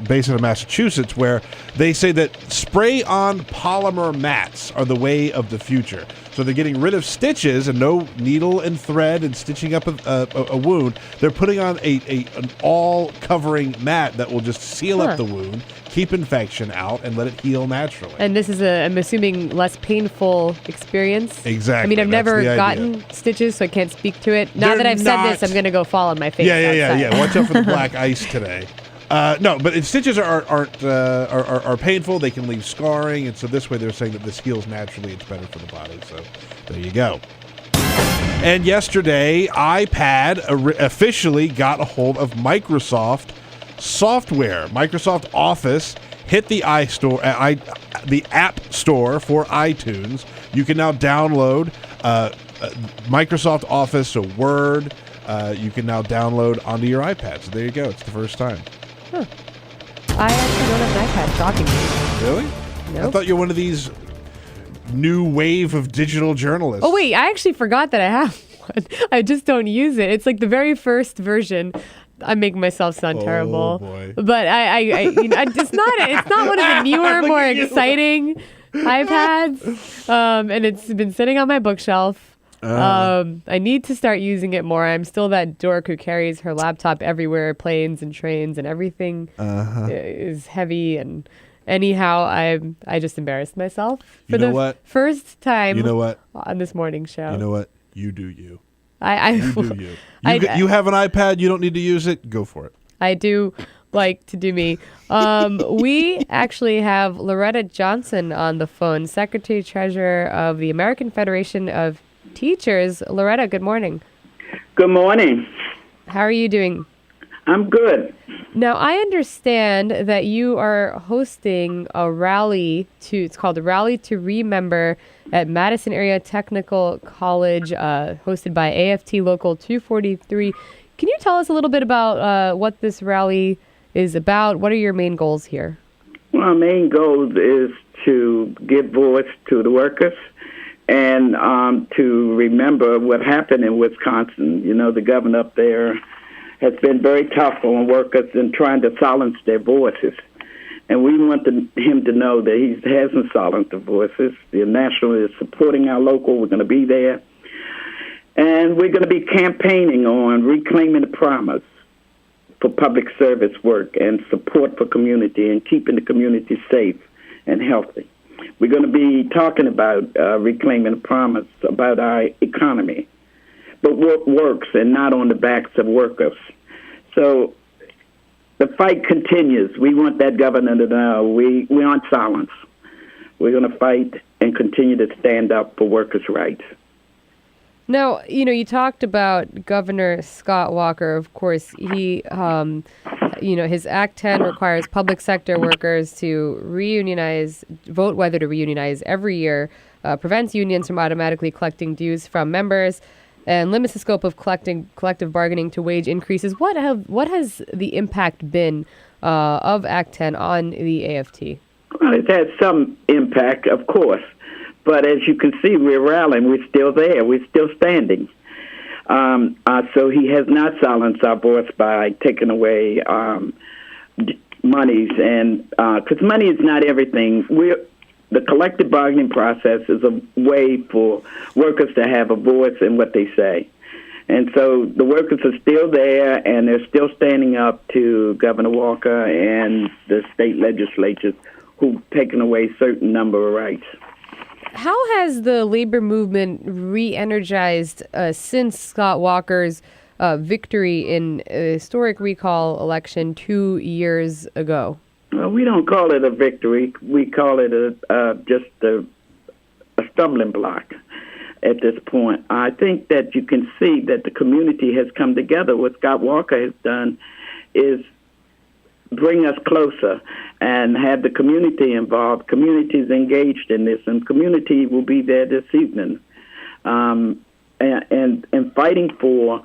based out of Massachusetts, where they say that spray-on polymer mats are the way of the future. So they're getting rid of stitches and no needle and thread and stitching up a wound. They're putting on an all-covering mat that will just seal up the wound, keep infection out, and let it heal naturally. And this is I'm assuming, less painful experience. Exactly. I mean, I've never gotten stitches, so I can't speak to it. Now that I've said this, I'm going to go fall on my face. Yeah. Watch out for the black ice today. No, but stitches are painful. They can leave scarring, and so this way they're saying that this heals naturally. It's better for the body. So there you go. And yesterday, iPad officially got a hold of Microsoft software. Microsoft Office hit the the App Store for iTunes. You can now download Microsoft Office, so Word. You can now download onto your iPad. So there you go. It's the first time. Huh. I actually don't have an iPad. Shocking me. Really? Nope. I thought you were one of these new wave of digital journalists. Oh, wait. I actually forgot that I have one. I just don't use it. It's the very first version. I'm making myself sound terrible. Boy. But it's not one of the newer, more exciting iPads. And it's been sitting on my bookshelf. I need to start using it more. I'm still that dork who carries her laptop everywhere, planes and trains and everything is heavy. And anyhow, I just embarrassed myself for the first time on this morning show. You know what? You do you. You do you. You have an iPad. You don't need to use it. Go for it. I do like to do me. We actually have Loretta Johnson on the phone, Secretary Treasurer of the American Federation of Teachers. Loretta, good morning. Good morning. How are you doing? I'm good. Now, I understand that you are hosting a rally it's called the Rally to Remember at Madison Area Technical College, hosted by AFT Local 243. Can you tell us a little bit about what this rally is about? What are your main goals here? Well, our main goal is to give voice to the workers and to remember what happened in Wisconsin. You know, the governor up there has been very tough on workers and trying to silence their voices. And we want him to know that he hasn't silenced the voices. The National is supporting our local. We're going to be there. And we're going to be campaigning on reclaiming the promise for public service work and support for community and keeping the community safe and healthy. We're going to be talking about reclaiming the promise about our economy, but what works and not on the backs of workers. So the fight continues. We want that governor to know we aren't silent. We're going to fight and continue to stand up for workers' rights. Now, you talked about Governor Scott Walker. Of course, he, his Act 10 requires public sector workers to vote whether to reunionize every year, prevents unions from automatically collecting dues from members, and limits the scope of collective bargaining to wage increases. What has the impact been of Act 10 on the AFT? Well, it's had some impact, of course. But as you can see, we're rallying. We're still there. We're still standing. So he has not silenced our voice by taking away monies, and because money is not everything. The collective bargaining process is a way for workers to have a voice in what they say. And so the workers are still there, and they're still standing up to Governor Walker and the state legislatures who've taken away certain number of rights. How has the labor movement re-energized since Scott Walker's victory in a historic recall election 2 years ago? Well, we don't call it a victory. We call it just a stumbling block at this point. I think that you can see that the community has come together. What Scott Walker has done is bring us closer and have the community involved. Communities engaged in this, and community will be there this evening, and fighting for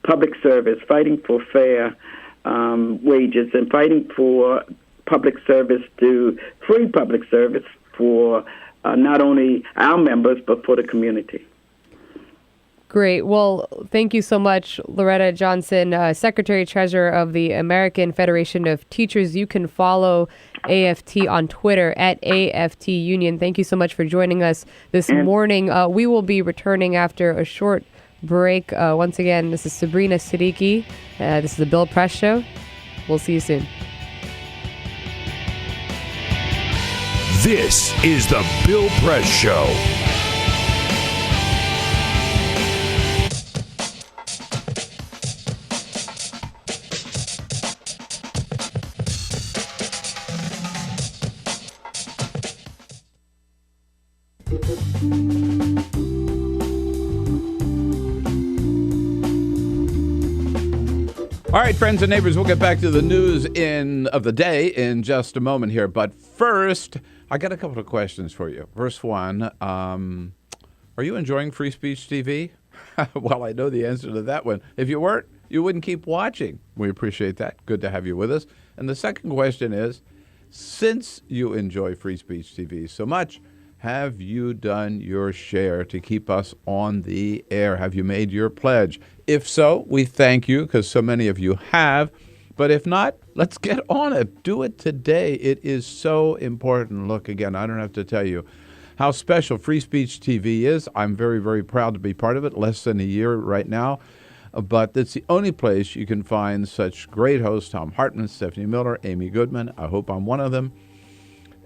public service, fighting for fair wages, and fighting for public service free public service for not only our members but for the community. Great. Well, thank you so much, Loretta Johnson, Secretary-Treasurer of the American Federation of Teachers. You can follow AFT on Twitter at AFT Union. Thank you so much for joining us this morning. We will be returning after a short break. Once again, this is Sabrina Siddiqui. This is the Bill Press Show. We'll see you soon. This is the Bill Press Show. All right, friends and neighbors, we'll get back to the news of the day in just a moment here. But first, I got a couple of questions for you. First one, are you enjoying Free Speech TV? Well, I know the answer to that one. If you weren't, you wouldn't keep watching. We appreciate that. Good to have you with us. And the second question is, since you enjoy Free Speech TV so much, have you done your share to keep us on the air? Have you made your pledge? If so, we thank you because so many of you have. But if not, let's get on it. Do it today. It is so important. Look, again, I don't have to tell you how special Free Speech TV is. I'm very, very proud to be part of it. Less than a year right now. But it's the only place you can find such great hosts, Tom Hartman, Stephanie Miller, Amy Goodman. I hope I'm one of them.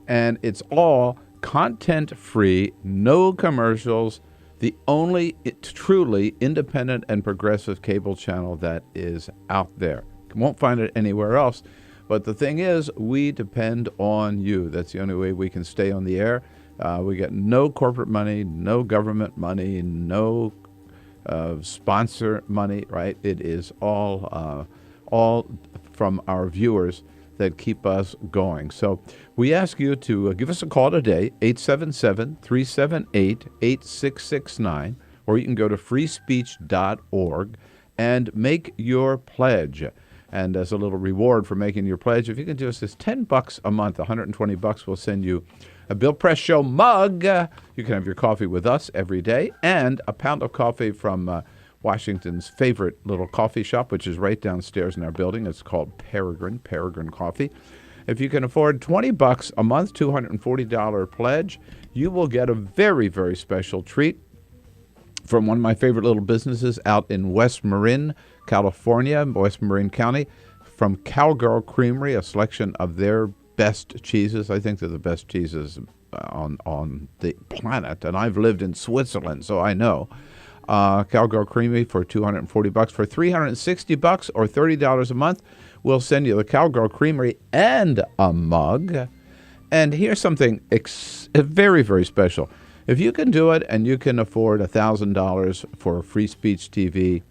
And it's all content-free, no commercials, the only truly independent and progressive cable channel that is out there. You won't find it anywhere else. But the thing is, we depend on you. That's the only way we can stay on the air. We get no corporate money, no government money, no sponsor money, right? It is all from our viewers that keep us going. So we ask you to give us a call today, 877-378-8669, or you can go to freespeech.org and make your pledge. And as a little reward for making your pledge, if you can do us this $10 a month, $120, we'll send you a Bill Press Show mug. You can have your coffee with us every day, and a pound of coffee from Washington's favorite little coffee shop, which is right downstairs in our building. It's called Peregrine Coffee. If you can afford $20 a month, $240 pledge, you will get a very, very special treat from one of my favorite little businesses out in West Marin, California, West Marin County, from Cowgirl Creamery, a selection of their best cheeses. I think they're the best cheeses on the planet, and I've lived in Switzerland, so I know. Cowgirl Creamery for $240. For $360 or $30 a month, we'll send you the Cowgirl Creamery and a mug. And here's something very, very special. If you can do it and you can afford $1,000 for free speech TV,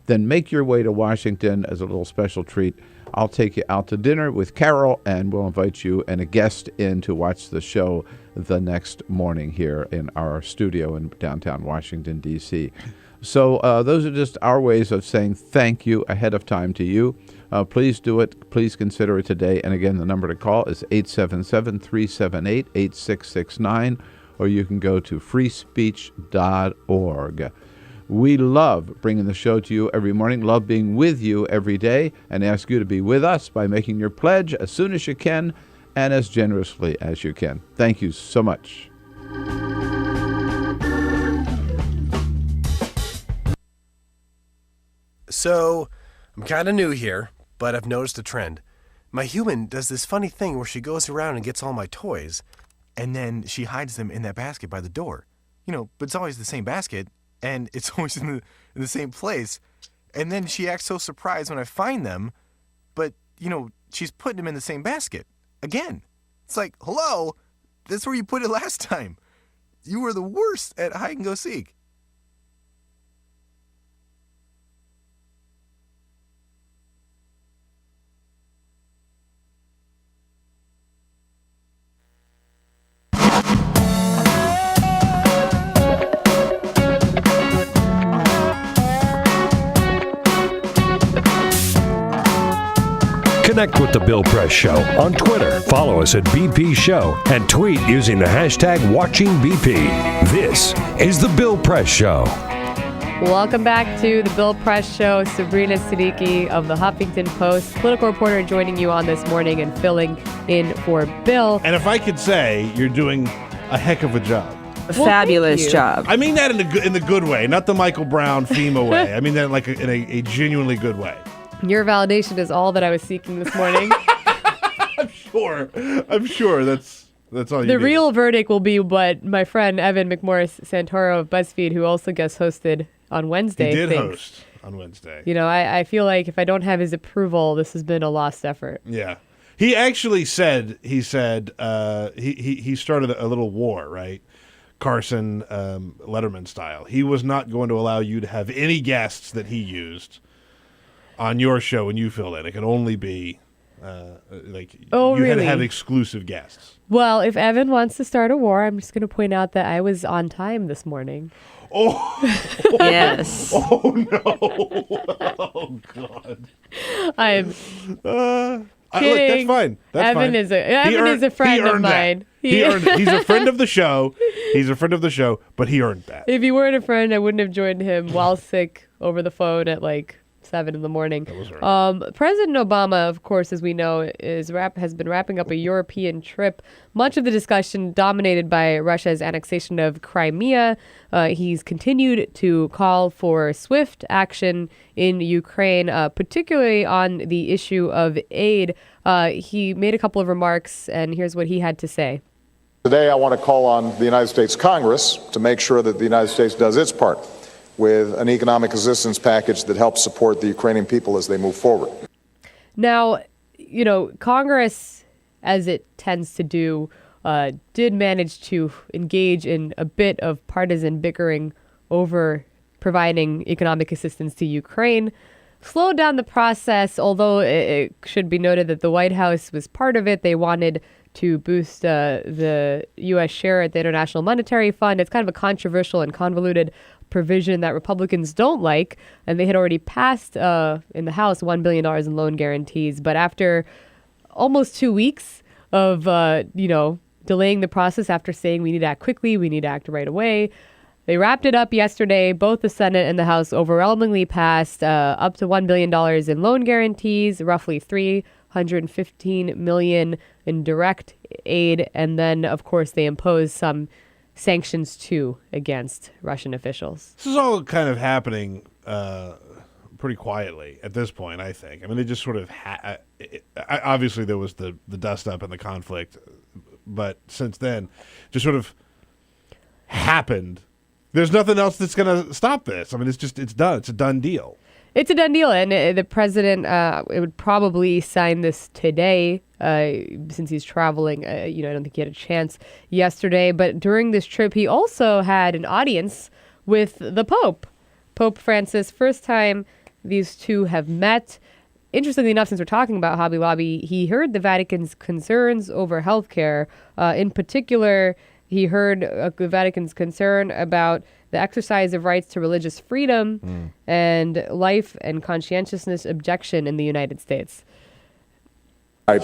then make your way to Washington as a little special treat. I'll take you out to dinner with Carol, and we'll invite you and a guest in to watch the show the next morning here in our studio in downtown Washington, D.C. So those are just our ways of saying thank you ahead of time to you. Please do it. Please consider it today. And again, the number to call is 877-378-8669, or you can go to freespeech.org. We love bringing the show to you every morning, love being with you every day, and ask you to be with us by making your pledge as soon as you can and as generously as you can. Thank you so much. So, I'm kind of new here, but I've noticed a trend. My human does this funny thing where she goes around and gets all my toys, and then she hides them in that basket by the door. But it's always the same basket, and it's always in the same place. And then she acts so surprised when I find them, but, she's putting them in the same basket. Again. It's like, hello, that's where you put it last time. You were the worst at hide and go seek. Connect with The Bill Press Show on Twitter. Follow us at BP Show and tweet using the hashtag WatchingBP. This is The Bill Press Show. Welcome back to The Bill Press Show. Sabrina Siddiqui of the Huffington Post, political reporter, joining you on this morning and filling in for Bill. And if I could say, you're doing a heck of a job. Fabulous job. I mean that in the good way, not the Michael Brown FEMA way. I mean that like in a genuinely good way. Your validation is all that I was seeking this morning. I'm sure that's all you need. The real verdict will be what my friend Evan McMorris Santoro of BuzzFeed, who also guest hosted on Wednesday, He did thinks. host on Wednesday. I feel like if I don't have his approval, this has been a lost effort. Yeah. He actually said, he started a little war, right? Carson Letterman style. He was not going to allow you to have any guests that he used on your show when you filled in. It could only be you had to have exclusive guests. Well, if Evan wants to start a war, I'm just going to point out that I was on time this morning. Oh, yes. Oh no! Oh God! I'm kidding. Look, that's fine. That's Evan fine. is a friend of mine. He earned it. He's a friend of the show. But he earned that. If he weren't a friend, I wouldn't have joined him while sick over the phone at 7 in the morning. That was right. President Obama, of course, as we know, has been wrapping up a European trip. Much of the discussion dominated by Russia's annexation of Crimea. He's continued to call for swift action in Ukraine, particularly on the issue of aid. He made a couple of remarks, and here's what he had to say. Today, I want to call on the United States Congress to make sure that the United States does its part with an economic assistance package that helps support the Ukrainian people as they move forward. Now, Congress, as it tends to do, did manage to engage in a bit of partisan bickering over providing economic assistance to Ukraine. Slowed down the process, although it should be noted that the White House was part of it. They wanted to boost the U.S. share at the International Monetary Fund. It's kind of a controversial and convoluted provision that Republicans don't like, and they had already passed in the House $1 billion in loan guarantees. But after almost 2 weeks of delaying the process, after saying we need to act quickly, we need to act right away, they wrapped it up yesterday. Both the Senate and the House overwhelmingly passed up to $1 billion in loan guarantees, roughly $315 million in direct aid, and then of course they imposed some sanctions too against Russian officials. This is all kind of happening pretty quietly at this point, I think. I mean, they just sort of obviously there was the dust up and the conflict, but since then, just sort of happened. There's nothing else that's going to stop this. I mean, it's done. It's a done deal. It's a done deal, and the president would probably sign this today since he's traveling. I don't think he had a chance yesterday, but during this trip, he also had an audience with the Pope. Pope Francis, first time these two have met. Interestingly enough, since we're talking about Hobby Lobby, he heard the Vatican's concerns over healthcare. In particular, he heard the Vatican's concern about the exercise of rights to religious freedom and life and conscientiousness objection in the United States. I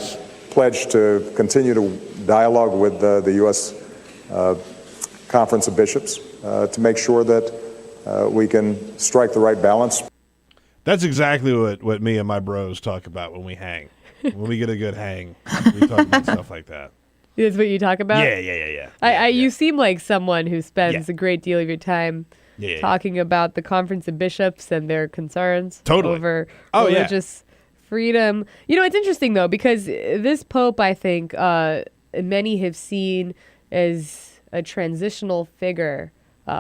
pledge to continue to dialogue with the U.S. Conference of Bishops to make sure that we can strike the right balance. That's exactly what me and my bros talk about when we hang. When we get a good hang, we talk about stuff like that. That's what you talk about? Yeah. You seem like someone who spends a great deal of your time talking about the Conference of Bishops and their concerns over religious freedom. It's interesting, though, because this Pope, I think, many have seen as a transitional figure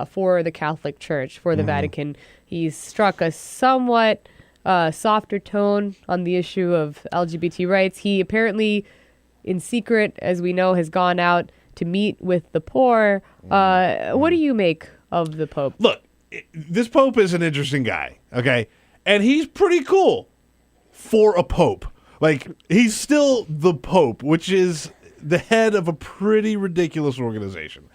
for the Catholic Church, for the Vatican. He's struck a somewhat softer tone on the issue of LGBT rights. He apparently, in secret, as we know, has gone out to meet with the poor. What do you make of the Pope? Look, this Pope is an interesting guy, okay? And he's pretty cool for a Pope. Like, he's still the Pope, which is the head of a pretty ridiculous organization.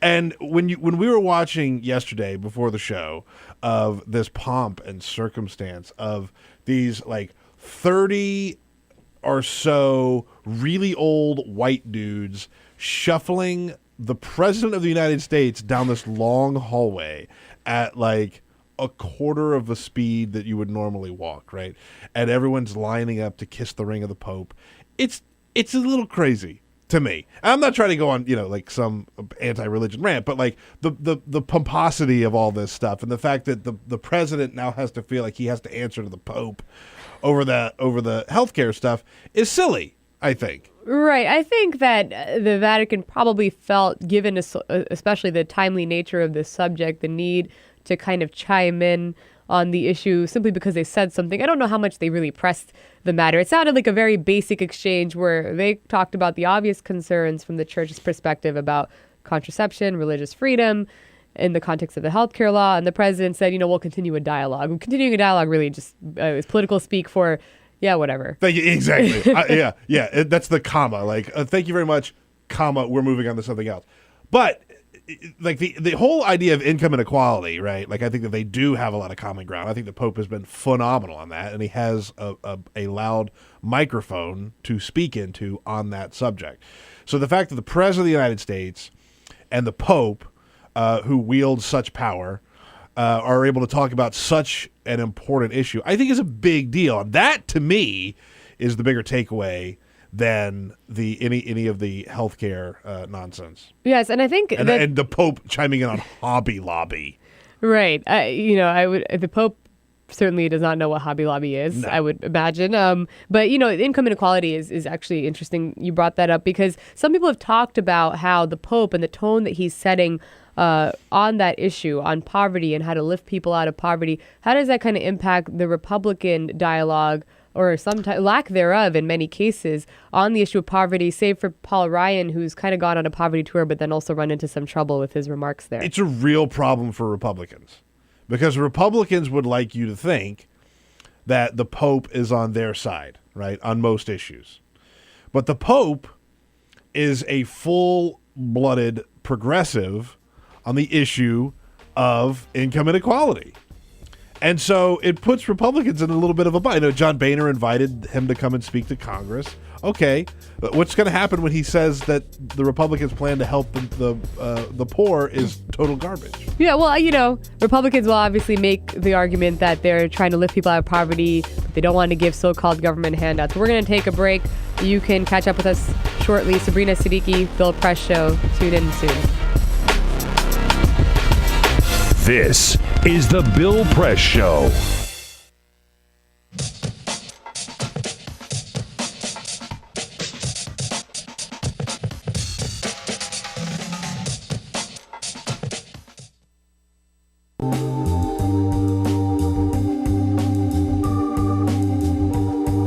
And when we were watching yesterday before the show of this pomp and circumstance of these, like, 30 or so really old white dudes shuffling the president of the United States down this long hallway at like a quarter of the speed that you would normally walk, right? And everyone's lining up to kiss the ring of the Pope. It's a little crazy to me. I'm not trying to go on, like some anti-religion rant, but like the pomposity of all this stuff and the fact that the president now has to feel like he has to answer to the Pope over the healthcare stuff is silly, I think. Right. I think that the Vatican probably felt, given especially the timely nature of this subject, the need to kind of chime in on the issue simply because they said something. I don't know how much they really pressed the matter. It sounded like a very basic exchange where they talked about the obvious concerns from the church's perspective about contraception, religious freedom, in the context of the healthcare law. And the president said, we'll continue a dialogue. Continuing a dialogue really just is political speak for, whatever. Thank you. Exactly. That's the comma. Like, thank you very much, comma, we're moving on to something else. But like the whole idea of income inequality, right? Like, I think that they do have a lot of common ground. I think the Pope has been phenomenal on that, and he has a loud microphone to speak into on that subject. So the fact that the President of the United States and the Pope, who wields such power, are able to talk about such an important issue, I think is a big deal. And that, to me, is the bigger takeaway than any of the healthcare nonsense. Yes, and I think and the Pope chiming in on Hobby Lobby. Right. The Pope certainly does not know what Hobby Lobby is, no. I would imagine. But, income inequality is actually interesting. You brought that up because some people have talked about how the Pope and the tone that he's setting on that issue, on poverty and how to lift people out of poverty, how does that kind of impact the Republican dialogue or lack thereof in many cases on the issue of poverty, save for Paul Ryan, who's kind of gone on a poverty tour, but then also run into some trouble with his remarks there? It's a real problem for Republicans because Republicans would like you to think that the Pope is on their side, right, on most issues. But the Pope is a full-blooded progressive on the issue of income inequality. And so it puts Republicans in a little bit of a bind. John Boehner invited him to come and speak to Congress. Okay, but what's going to happen when he says that the Republicans' plan to help the poor is total garbage? Yeah, well, Republicans will obviously make the argument that they're trying to lift people out of poverty, but they don't want to give so-called government handouts. We're going to take a break. You can catch up with us shortly. Sabrina, Siddiqui, Bill Press Show. Tune in soon. This is the Bill Press Show.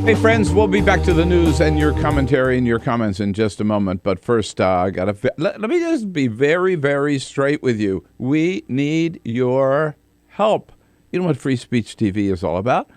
Hey, friends, we'll be back to the news and your commentary and your comments in just a moment. But first, let me just be very, very straight with you. We need your help. You know what Free Speech TV is all about?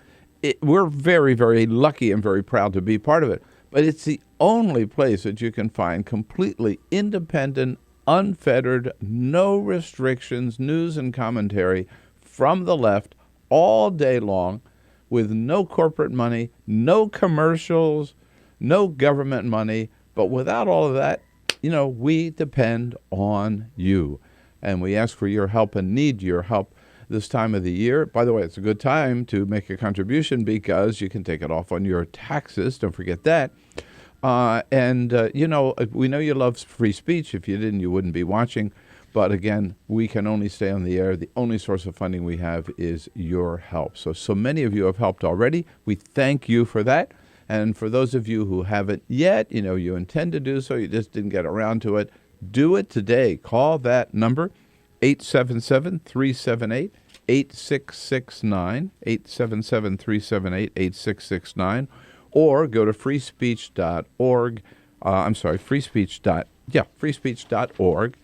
We're very, very lucky and very proud to be part of it. But it's the only place that you can find completely independent, unfettered, no restrictions, news and commentary from the left all day long, with no corporate money, no commercials, no government money. But without all of that, we depend on you. And we ask for your help and need your help this time of the year. By the way, it's a good time to make a contribution because you can take it off on your taxes. Don't forget that. We know you love free speech. If you didn't, you wouldn't be watching. But again, we can only stay on the air. The only source of funding we have is your help. So many of you have helped already. We thank you for that. And for those of you who haven't yet, you intend to do so, you just didn't get around to it, do it today. Call that number, 877-378-8669, 877-378-8669, or go to freespeech.org. freespeech.org.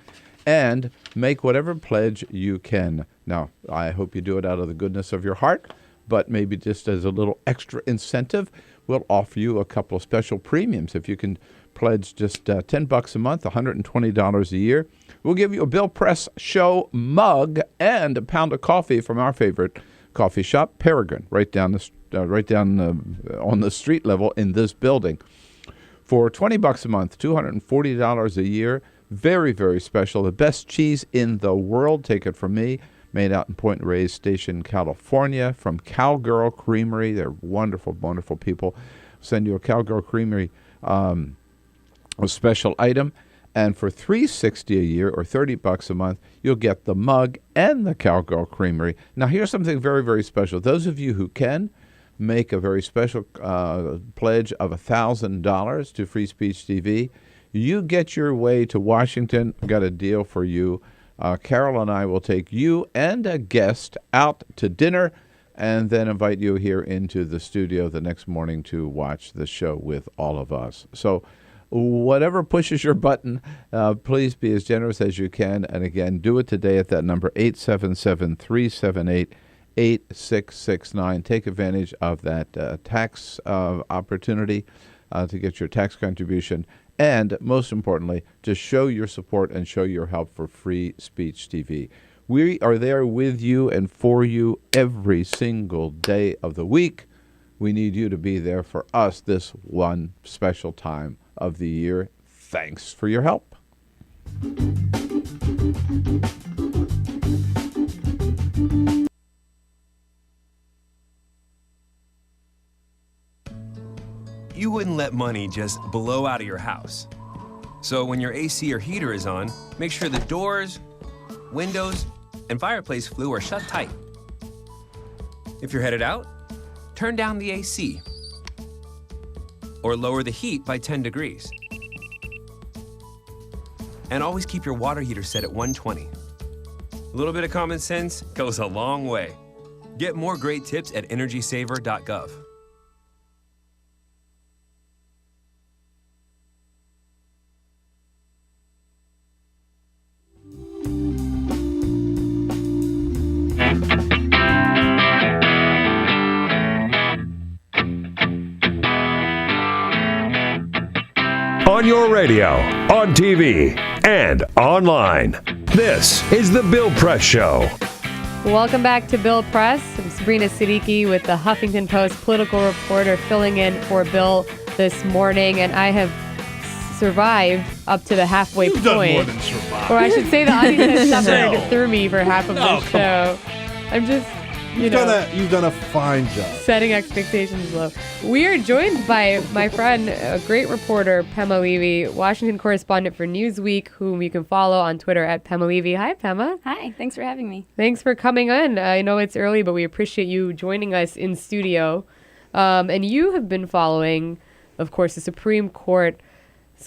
And make whatever pledge you can. Now, I hope you do it out of the goodness of your heart, but maybe just as a little extra incentive, we'll offer you a couple of special premiums. If you can pledge just $10 a month, $120 a year, we'll give you a Bill Press Show mug and a pound of coffee from our favorite coffee shop, Peregrine, right down on the street level in this building. For $20 a month, $240 a year, very, very special. The best cheese in the world, take it from me, made out in Point Reyes Station, California, from Cowgirl Creamery. They're wonderful, wonderful people. Send you a Cowgirl Creamery a special item. And for $360 a year or $30 a month, you'll get the mug and the Cowgirl Creamery. Now, here's something very, very special. Those of you who can make a very special pledge of $1,000 to Free Speech TV, you get your way to Washington. I've got a deal for you. Carol and I will take you and a guest out to dinner and then invite you here into the studio the next morning to watch the show with all of us. So whatever pushes your button, please be as generous as you can. And again, do it today at that number, 877-378-8669. Take advantage of that tax opportunity to get your tax contribution. And most importantly, to show your support and show your help for Free Speech TV. We are there with you and for you every single day of the week. We need you to be there for us this one special time of the year. Thanks for your help. You wouldn't let money just blow out of your house. So when your AC or heater is on, make sure the doors, windows, and fireplace flue are shut tight. If you're headed out, turn down the AC or lower the heat by 10 degrees. And always keep your water heater set at 120. A little bit of common sense goes a long way. Get more great tips at energysaver.gov. On your radio, on TV, and online. This is the Bill Press Show. Welcome back to Bill Press. I'm Sabrina Siddiqui with the Huffington Post political reporter filling in for Bill this morning, and I have survived up to the halfway You've point. done more than survive. Or I should say the audience has suffered through me for half of the show. I'm just You've done a fine job. Setting expectations low. We are joined by my friend, a great reporter, Pema Levy, Washington correspondent for Newsweek, whom you can follow on Twitter at Pema Levy. Hi, Pema. Hi, thanks for having me. Thanks for coming in. I know it's early, but we appreciate you joining us in studio. And you have been following, of course, the Supreme Court's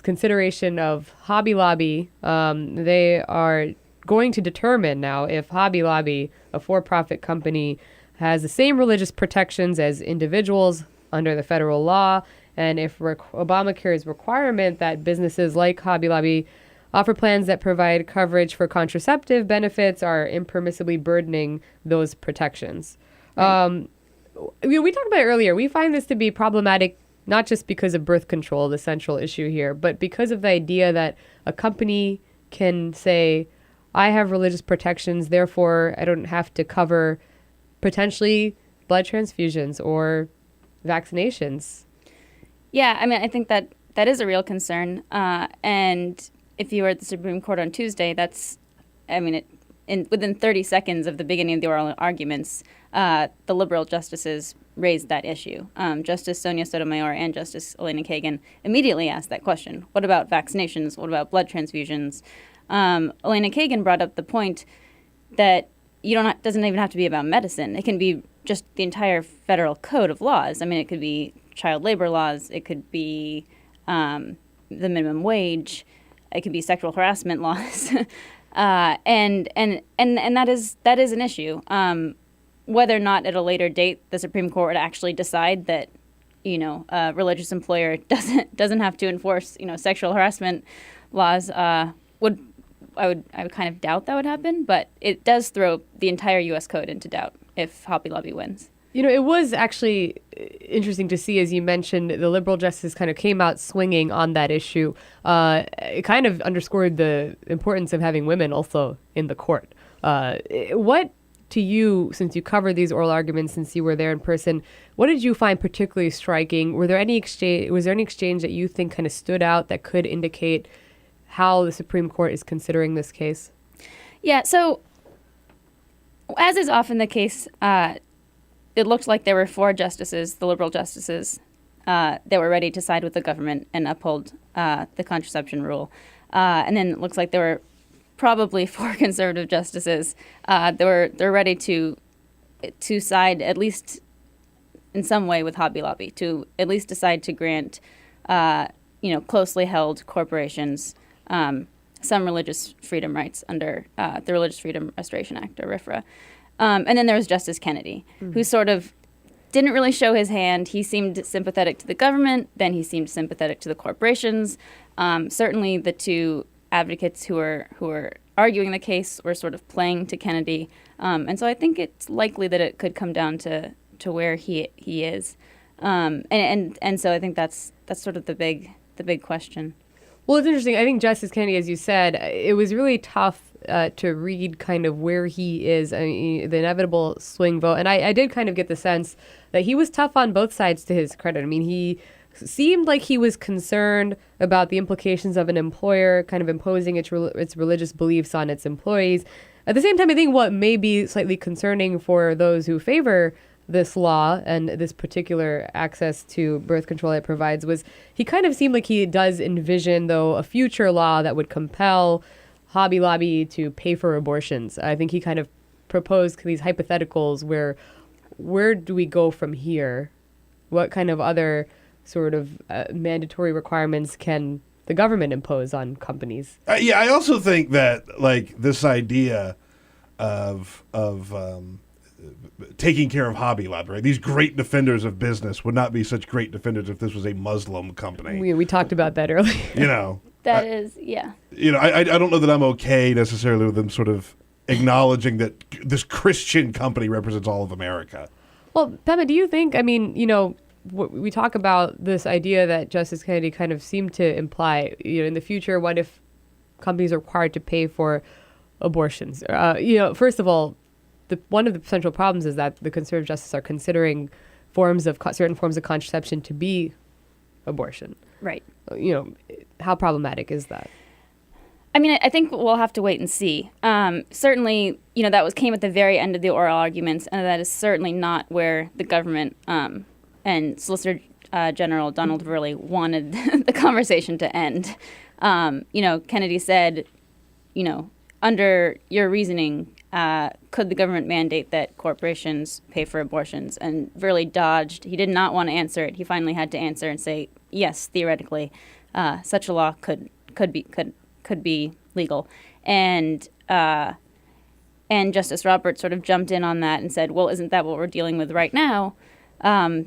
consideration of Hobby Lobby. They are going to determine now if Hobby Lobby, a for-profit company, has the same religious protections as individuals under the federal law, and if Obamacare's requirement that businesses like Hobby Lobby offer plans that provide coverage for contraceptive benefits are impermissibly burdening those protections. Right. We talked about it earlier. We find this to be problematic not just because of birth control, the central issue here, but because of the idea that a company can say, I have religious protections, therefore I don't have to cover potentially blood transfusions or vaccinations. Yeah, I mean, I think that is a real concern. And if you were at the Supreme Court on Tuesday, within 30 seconds of the beginning of the oral arguments, the liberal justices raised that issue. Justice Sonia Sotomayor and Justice Elena Kagan immediately asked that question. What about vaccinations? What about blood transfusions? Elena Kagan brought up the point that doesn't even have to be about medicine. It can be just the entire federal code of laws. I mean, it could be child labor laws. It could be the minimum wage. It could be sexual harassment laws. And that is an issue. Whether or not at a later date the Supreme Court would actually decide that, a religious employer doesn't have to enforce, sexual harassment laws, I would kind of doubt that would happen, but it does throw the entire U.S. code into doubt if Hobby Lobby wins. It was actually interesting to see, as you mentioned, the liberal justices kind of came out swinging on that issue. It kind of underscored the importance of having women also in the court. What, to you, since you covered these oral arguments, since you were there in person, what did you find particularly striking? Was there any exchange that you think kind of stood out that could indicate how the Supreme Court is considering this case? Yeah, so as is often the case, it looked like there were 4 justices, the liberal justices, that were ready to side with the government and uphold the contraception rule. And then it looks like there were probably 4 conservative justices they're ready to side at least in some way with Hobby Lobby, to at least decide to grant closely held corporations some religious freedom rights under the Religious Freedom Restoration Act, or RFRA. And then there was Justice Kennedy, who sort of didn't really show his hand. He seemed sympathetic to the government, then he seemed sympathetic to the corporations. Certainly the 2 advocates who were arguing the case were sort of playing to Kennedy. And so I think it's likely that it could come down to where he is. And so I think that's sort of the big question. Well, it's interesting. I think Justice Kennedy, as you said, it was really tough to read kind of where he is, the inevitable swing vote. And I did kind of get the sense that he was tough on both sides, to his credit. I mean, he seemed like he was concerned about the implications of an employer kind of imposing its religious beliefs on its employees. At the same time, I think what may be slightly concerning for those who favor this law and this particular access to birth control it provides was he kind of seemed like he does envision, though, a future law that would compel Hobby Lobby to pay for abortions. I think he kind of proposed these hypotheticals where do we go from here? What kind of other sort of mandatory requirements can the government impose on companies? I also think that this idea of taking care of Hobby Lobby, right? These great defenders of business would not be such great defenders if this was a Muslim company. We talked about that earlier. That is, yeah. I don't know that I'm okay necessarily with them sort of acknowledging that this Christian company represents all of America. Well, Pema, do you think, we talk about this idea that Justice Kennedy kind of seemed to imply, in the future, what if companies are required to pay for abortions? First of all, one of the central problems is that the conservative justices are considering certain forms of contraception to be abortion. Right. How problematic is that? I mean, I think we'll have to wait and see. Certainly, that came at the very end of the oral arguments, and that is certainly not where the government and Solicitor General Donald Verrilli wanted the conversation to end. Kennedy said, under your reasoning, could the government mandate that corporations pay for abortions? And Verrilli dodged. He did not want to answer it. He finally had to answer and say, yes, theoretically, such a law could be legal. And Justice Roberts sort of jumped in on that and said, well, isn't that what we're dealing with right now?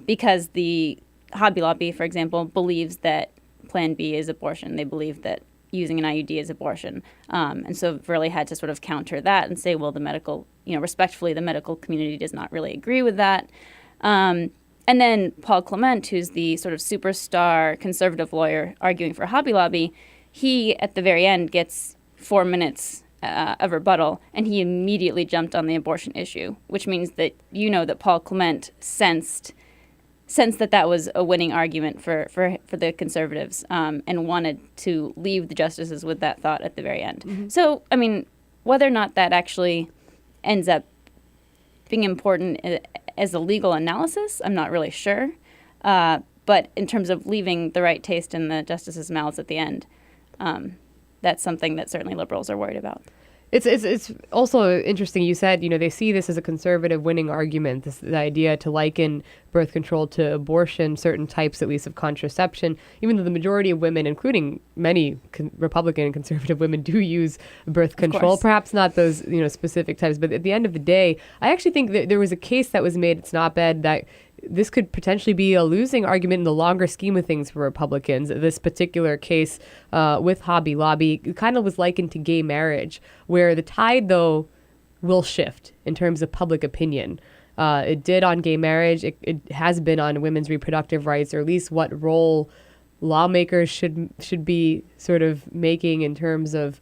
Because the Hobby Lobby, for example, believes that Plan B is abortion. They believe that using an IUD is abortion. And so Verrilli had to sort of counter that and say, well, respectfully, the medical community does not really agree with that. And then Paul Clement, who's the sort of superstar conservative lawyer arguing for Hobby Lobby, he, at the very end, gets 4 minutes of rebuttal, and he immediately jumped on the abortion issue, which means that that Paul Clement sensed that was a winning argument for the conservatives, and wanted to leave the justices with that thought at the very end. Mm-hmm. So, I mean, whether or not that actually ends up being important as a legal analysis, I'm not really sure. But in terms of leaving the right taste in the justices' mouths at the end, that's something that certainly liberals are worried about. It's also interesting. You said, they see this as a conservative winning argument, the idea to liken birth control to abortion, certain types at least of contraception, even though the majority of women, including many Republican and conservative women, do use birth control, perhaps not those, specific types. But at the end of the day, I actually think that there was a case that was made, it's not bad, that this could potentially be a losing argument in the longer scheme of things for Republicans. This particular case with Hobby Lobby kind of was likened to gay marriage, where the tide, though, will shift in terms of public opinion. It did on gay marriage. It has been on women's reproductive rights, or at least what role lawmakers should be sort of making in terms of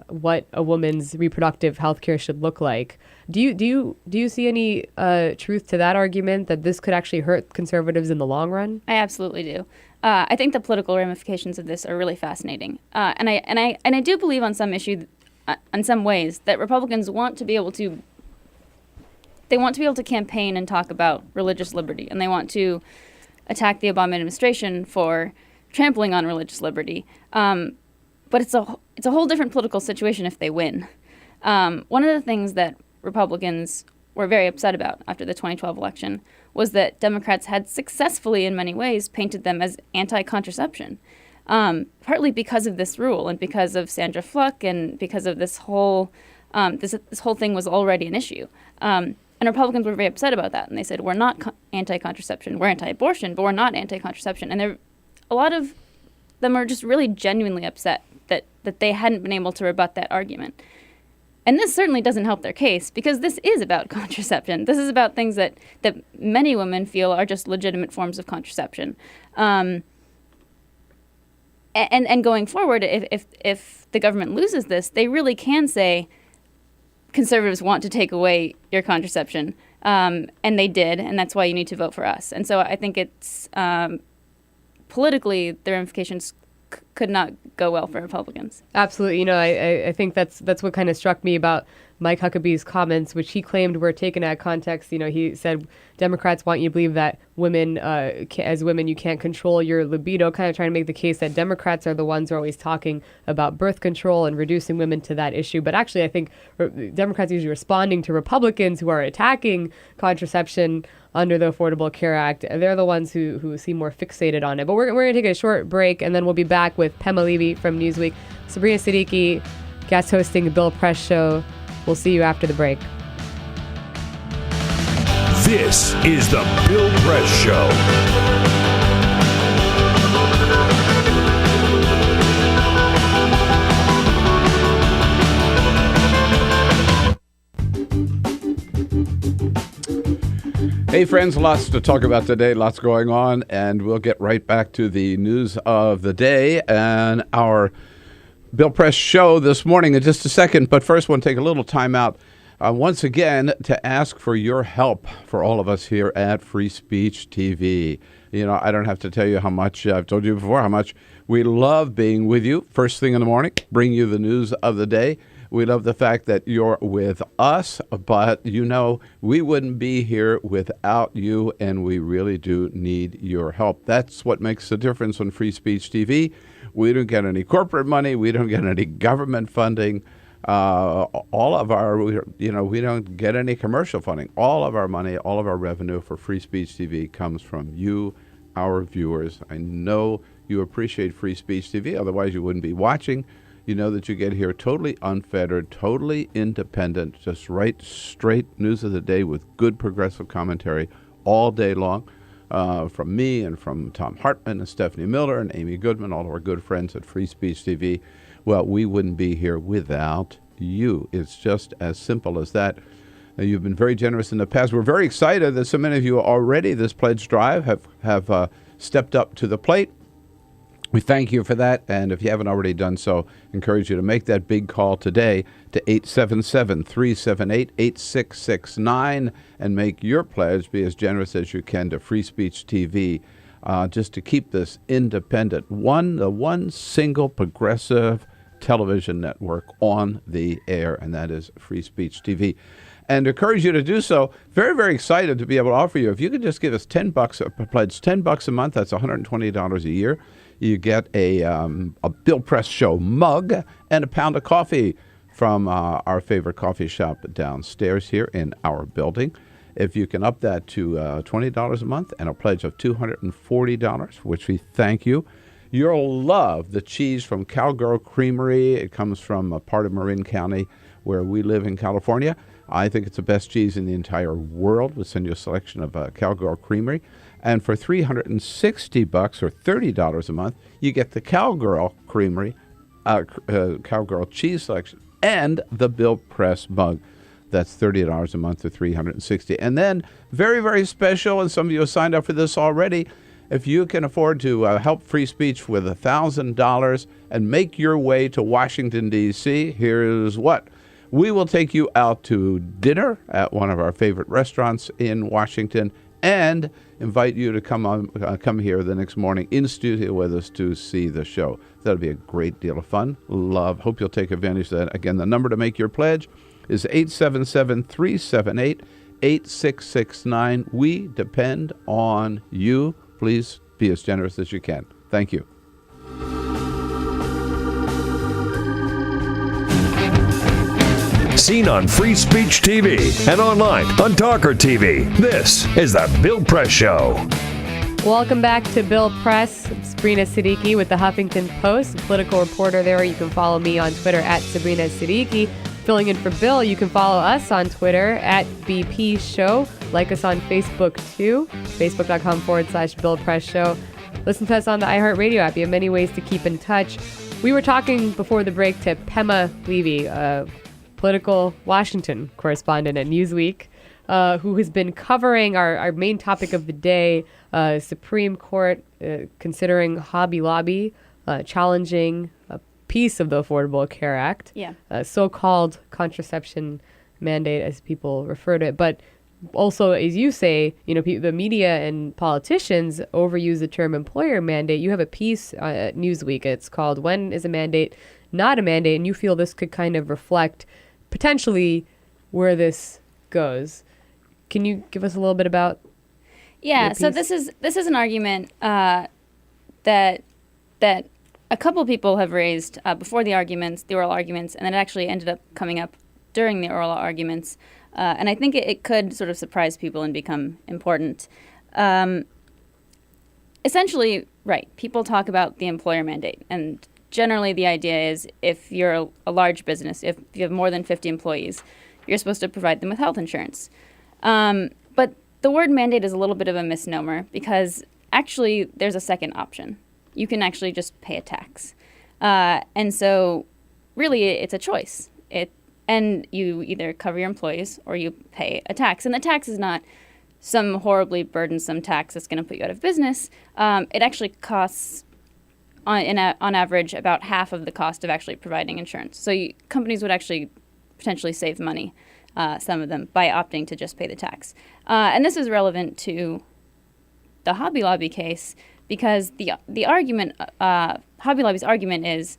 what a woman's reproductive health care should look like. Do you see any truth to that argument, that this could actually hurt conservatives in the long run? I absolutely do. I think the political ramifications of this are really fascinating, and I do believe on some issue, in some ways, that Republicans want to be able to. They want to be able to campaign and talk about religious liberty, and they want to attack the Obama administration for trampling on religious liberty. But it's a whole different political situation if they win. One of the things that Republicans were very upset about after the 2012 election was that Democrats had successfully, in many ways, painted them as anti-contraception, partly because of this rule and because of Sandra Fluck and because of this whole this whole thing was already an issue. And Republicans were very upset about that, and they said, we're not anti-contraception, we're anti-abortion, but we're not anti-contraception. And a lot of them are just really genuinely upset that they hadn't been able to rebut that argument. And this certainly doesn't help their case, because this is about contraception. This is about things that many women feel are just legitimate forms of contraception. And going forward, if the government loses this, they really can say, conservatives want to take away your contraception, and they did, and that's why you need to vote for us. And so I think it's politically, the ramifications could not go well for Republicans. Absolutely. I think that's what kind of struck me about Mike Huckabee's comments, which he claimed were taken out of context. He said Democrats want you to believe that women, as women, you can't control your libido, kind of trying to make the case that Democrats are the ones who are always talking about birth control and reducing women to that issue. But actually, I think Democrats are usually responding to Republicans who are attacking contraception under the Affordable Care Act. They're the ones who seem more fixated on it. But we're going to take a short break, and then we'll be back with Pema Levy from Newsweek, Sabrina Siddiqui, guest hosting the Bill Press Show. We'll see you after the break. This is the Bill Press Show. Hey friends, lots to talk about today, lots going on, and we'll get right back to the news of the day and our Bill Press Show this morning in just a second. But first, I want to take a little time out once again to ask for your help for all of us here at Free Speech TV. I don't have to tell you how much, I've told you before, how much We love being with you first thing in the morning, bring you the news of the day. We love the fact that you're with us, but you know we wouldn't be here without you, and we really do need your help. That's what makes the difference on Free Speech TV. We don't get any corporate money. We don't get any government funding. All of our, we don't get any commercial funding. All of our money, all of our revenue for Free Speech TV comes from you, our viewers. I know you appreciate Free Speech TV. Otherwise, you wouldn't be watching. You know that you get here totally unfettered, totally independent, just right, straight news of the day with good progressive commentary all day long from me and from Tom Hartman and Stephanie Miller and Amy Goodman, all of our good friends at Free Speech TV. Well, we wouldn't be here without you. It's just as simple as that. You've been very generous in the past. We're very excited that so many of you already this pledge drive have stepped up to the plate. We thank you for that, and if you haven't already done so, I encourage you to make that big call today to 877-378-8669 and make your pledge. Be as generous as you can to Free Speech TV, just to keep this independent, the one single progressive television network on the air, and that is Free Speech TV. And encourage you to do so. Very, very excited to be able to offer you. If you could just give us $10 pledge $10 a month, that's $120 a year. You get a Bill Press Show mug and a pound of coffee from our favorite coffee shop downstairs here in our building. If you can up that to $20 a month and a pledge of $240, which we thank you, you'll love the cheese from Cowgirl Creamery. It comes from a part of Marin County where we live in California. I think it's the best cheese in the entire world. We'll send you a selection of Cowgirl Creamery. And for $360 or $30 a month, you get the Cowgirl Creamery, Cowgirl cheese selection, and the Bill Press mug. That's $30 a month or $360. And then, very, very special, and some of you have signed up for this already, if you can afford to help Free Speech with $1,000 and make your way to Washington, D.C., here's what. We will take you out to dinner at one of our favorite restaurants in Washington and invite you to come here the next morning in studio with us to see the show. That'll be a great deal of fun. Hope you'll take advantage of that. Again, the number to make your pledge is 877-378-8669. We depend on you. Please be as generous as you can. Thank you. Seen on Free Speech TV and online on TawkrTV. This is the Bill Press Show. Welcome back to Bill Press. I'm Sabrina Siddiqui with the Huffington Post, political reporter there. You can follow me on Twitter at Sabrina Siddiqui. Filling in for Bill, you can follow us on Twitter at BP Show. Like us on Facebook too, facebook.com/Bill Press Show. Listen to us on the iHeartRadio app. You have many ways to keep in touch. We were talking before the break to Pema Levy, political Washington correspondent at NewsWeek, who has been covering our main topic of the day, Supreme Court considering Hobby Lobby challenging a piece of the Affordable Care Act, so-called contraception mandate, as people refer to it. But also, as you say, the media and politicians overuse the term employer mandate. You have a piece at Newsweek. It's called "When is a Mandate Not a Mandate?" And you feel this could kind of reflect potentially where this goes. Can you give us a little bit about? Yeah. So this is an argument that a couple people have raised before the oral arguments, and then it actually ended up coming up during the oral arguments. And I think it could sort of surprise people and become important. Essentially, right, people talk about the employer mandate. And generally the idea is if you're a large business, if you have more than 50 employees, you're supposed to provide them with health insurance. But the word mandate is a little bit of a misnomer because actually there's a second option. You can actually just pay a tax. And so really it's a choice. And you either cover your employees or you pay a tax. And the tax is not some horribly burdensome tax that's going to put you out of business. It actually costs, on average, about half of the cost of actually providing insurance. So companies would actually potentially save money, some of them, by opting to just pay the tax. And this is relevant to the Hobby Lobby case because the argument Hobby Lobby's argument is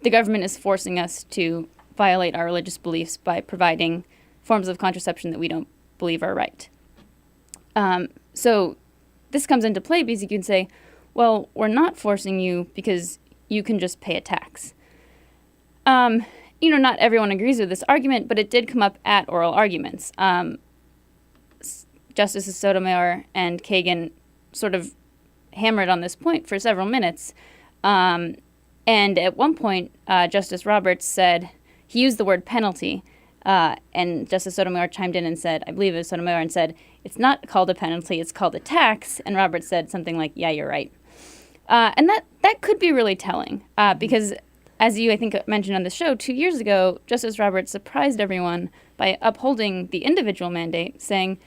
the government is forcing us to violate our religious beliefs by providing forms of contraception that we don't believe are right. So this comes into play because you can say, well, we're not forcing you because you can just pay a tax. Not everyone agrees with this argument, but it did come up at oral arguments. Justices Sotomayor and Kagan sort of hammered on this point for several minutes. And at one point, Justice Roberts said, he used the word penalty, and Justice Sotomayor chimed in and said, I believe it was Sotomayor, and said, it's not called a penalty, it's called a tax. And Roberts said something like, yeah, you're right. And that could be really telling, because as you, I think, mentioned on the show, 2 years ago, Justice Roberts surprised everyone by upholding the individual mandate, saying,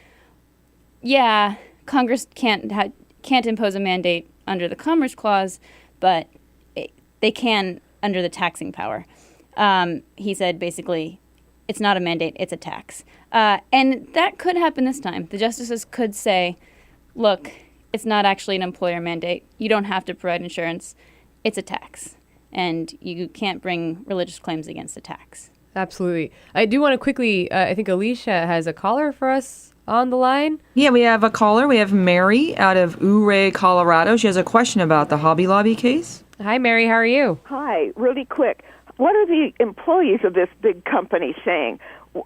yeah, Congress can't impose a mandate under the Commerce Clause, but they can under the taxing power. He said, basically, it's not a mandate, it's a tax. And that could happen this time. The justices could say, look, it's not actually an employer mandate. You don't have to provide insurance. It's a tax. And you can't bring religious claims against a tax. Absolutely. I do want to quickly, I think Alicia has a caller for us on the line. Yeah, we have a caller. We have Mary out of Ouray, Colorado. She has a question about the Hobby Lobby case. Hi, Mary. How are you? Hi. Really quick. What are the employees of this big company saying?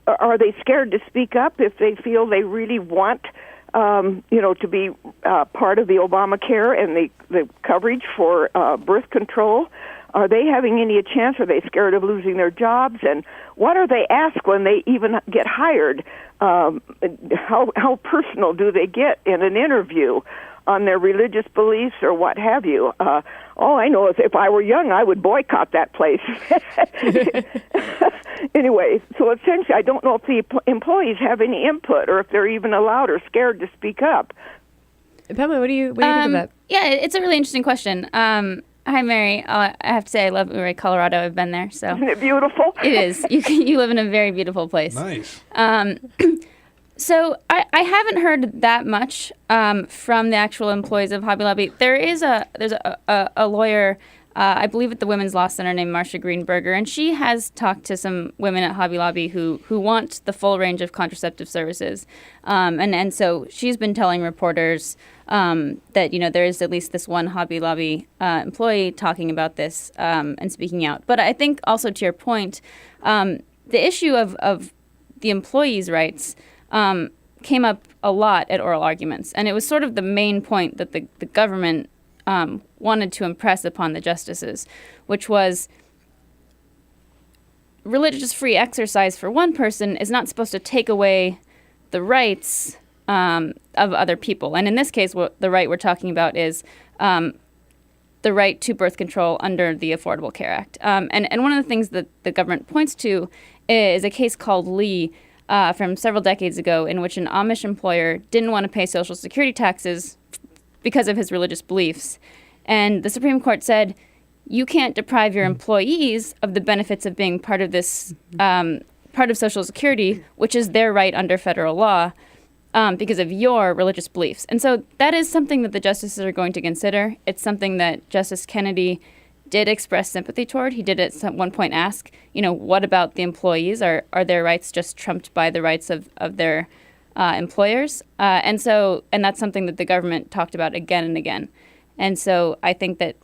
Are they scared to speak up if they feel they really want, to be part of the Obamacare and the coverage for birth control? Are they having any chance? Are they scared of losing their jobs? And what are they asked when they even get hired? How personal do they get in an interview on their religious beliefs or what have you? All I know is if I were young, I would boycott that place. Anyway, so essentially, I don't know if the employees have any input or if they're even allowed or scared to speak up. Pema, what do you think of that? Yeah, it's a really interesting question. Hi, Mary. I have to say I love Ouray, Colorado. I've been there. So isn't it beautiful? It is. You live in a very beautiful place. Nice. So I haven't heard that much from the actual employees of Hobby Lobby. There's a lawyer, I believe at the Women's Law Center, named Marcia Greenberger, and she has talked to some women at Hobby Lobby who want the full range of contraceptive services, and so she's been telling reporters that there is at least this one Hobby Lobby employee talking about this and speaking out. But I think also to your point, the issue of the employees' rights came up a lot at oral arguments, and it was sort of the main point that the government wanted to impress upon the justices, which was religious free exercise for one person is not supposed to take away the rights of other people. And in this case, the right we're talking about is the right to birth control under the Affordable Care Act. And one of the things that the government points to is a case called Lee from several decades ago, in which an Amish employer didn't want to pay Social Security taxes because of his religious beliefs. And the Supreme Court said, you can't deprive your employees of the benefits of being part of this, part of Social Security, which is their right under federal law, because of your religious beliefs. And so that is something that the justices are going to consider. It's something that Justice Kennedy did express sympathy toward. He did at one point ask, what about the employees? Are their rights just trumped by the rights of their employers? And that's something that the government talked about again and again. And so I think that,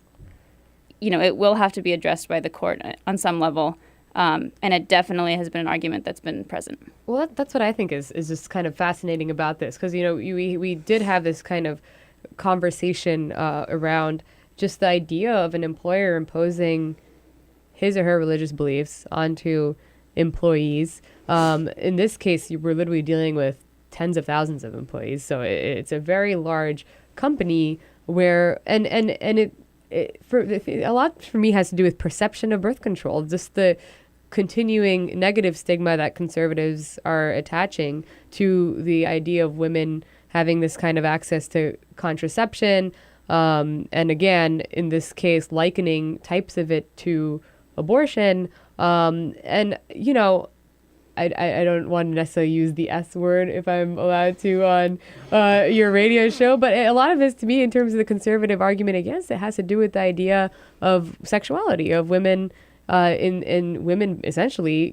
it will have to be addressed by the court on some level. And it definitely has been an argument that's been present. Well, that's what I think is just kind of fascinating about this. Because, we did have this kind of conversation around just the idea of an employer imposing his or her religious beliefs onto employees. In this case, we're literally dealing with tens of thousands of employees. So it's a very large company where, and a lot for me has to do with perception of birth control, just the continuing negative stigma that conservatives are attaching to the idea of women having this kind of access to contraception. And again, in this case, likening types of it to abortion. And, I don't want to necessarily use the S word if I'm allowed to on your radio show, but a lot of this to me in terms of the conservative argument against it has to do with the idea of sexuality, of women in women essentially,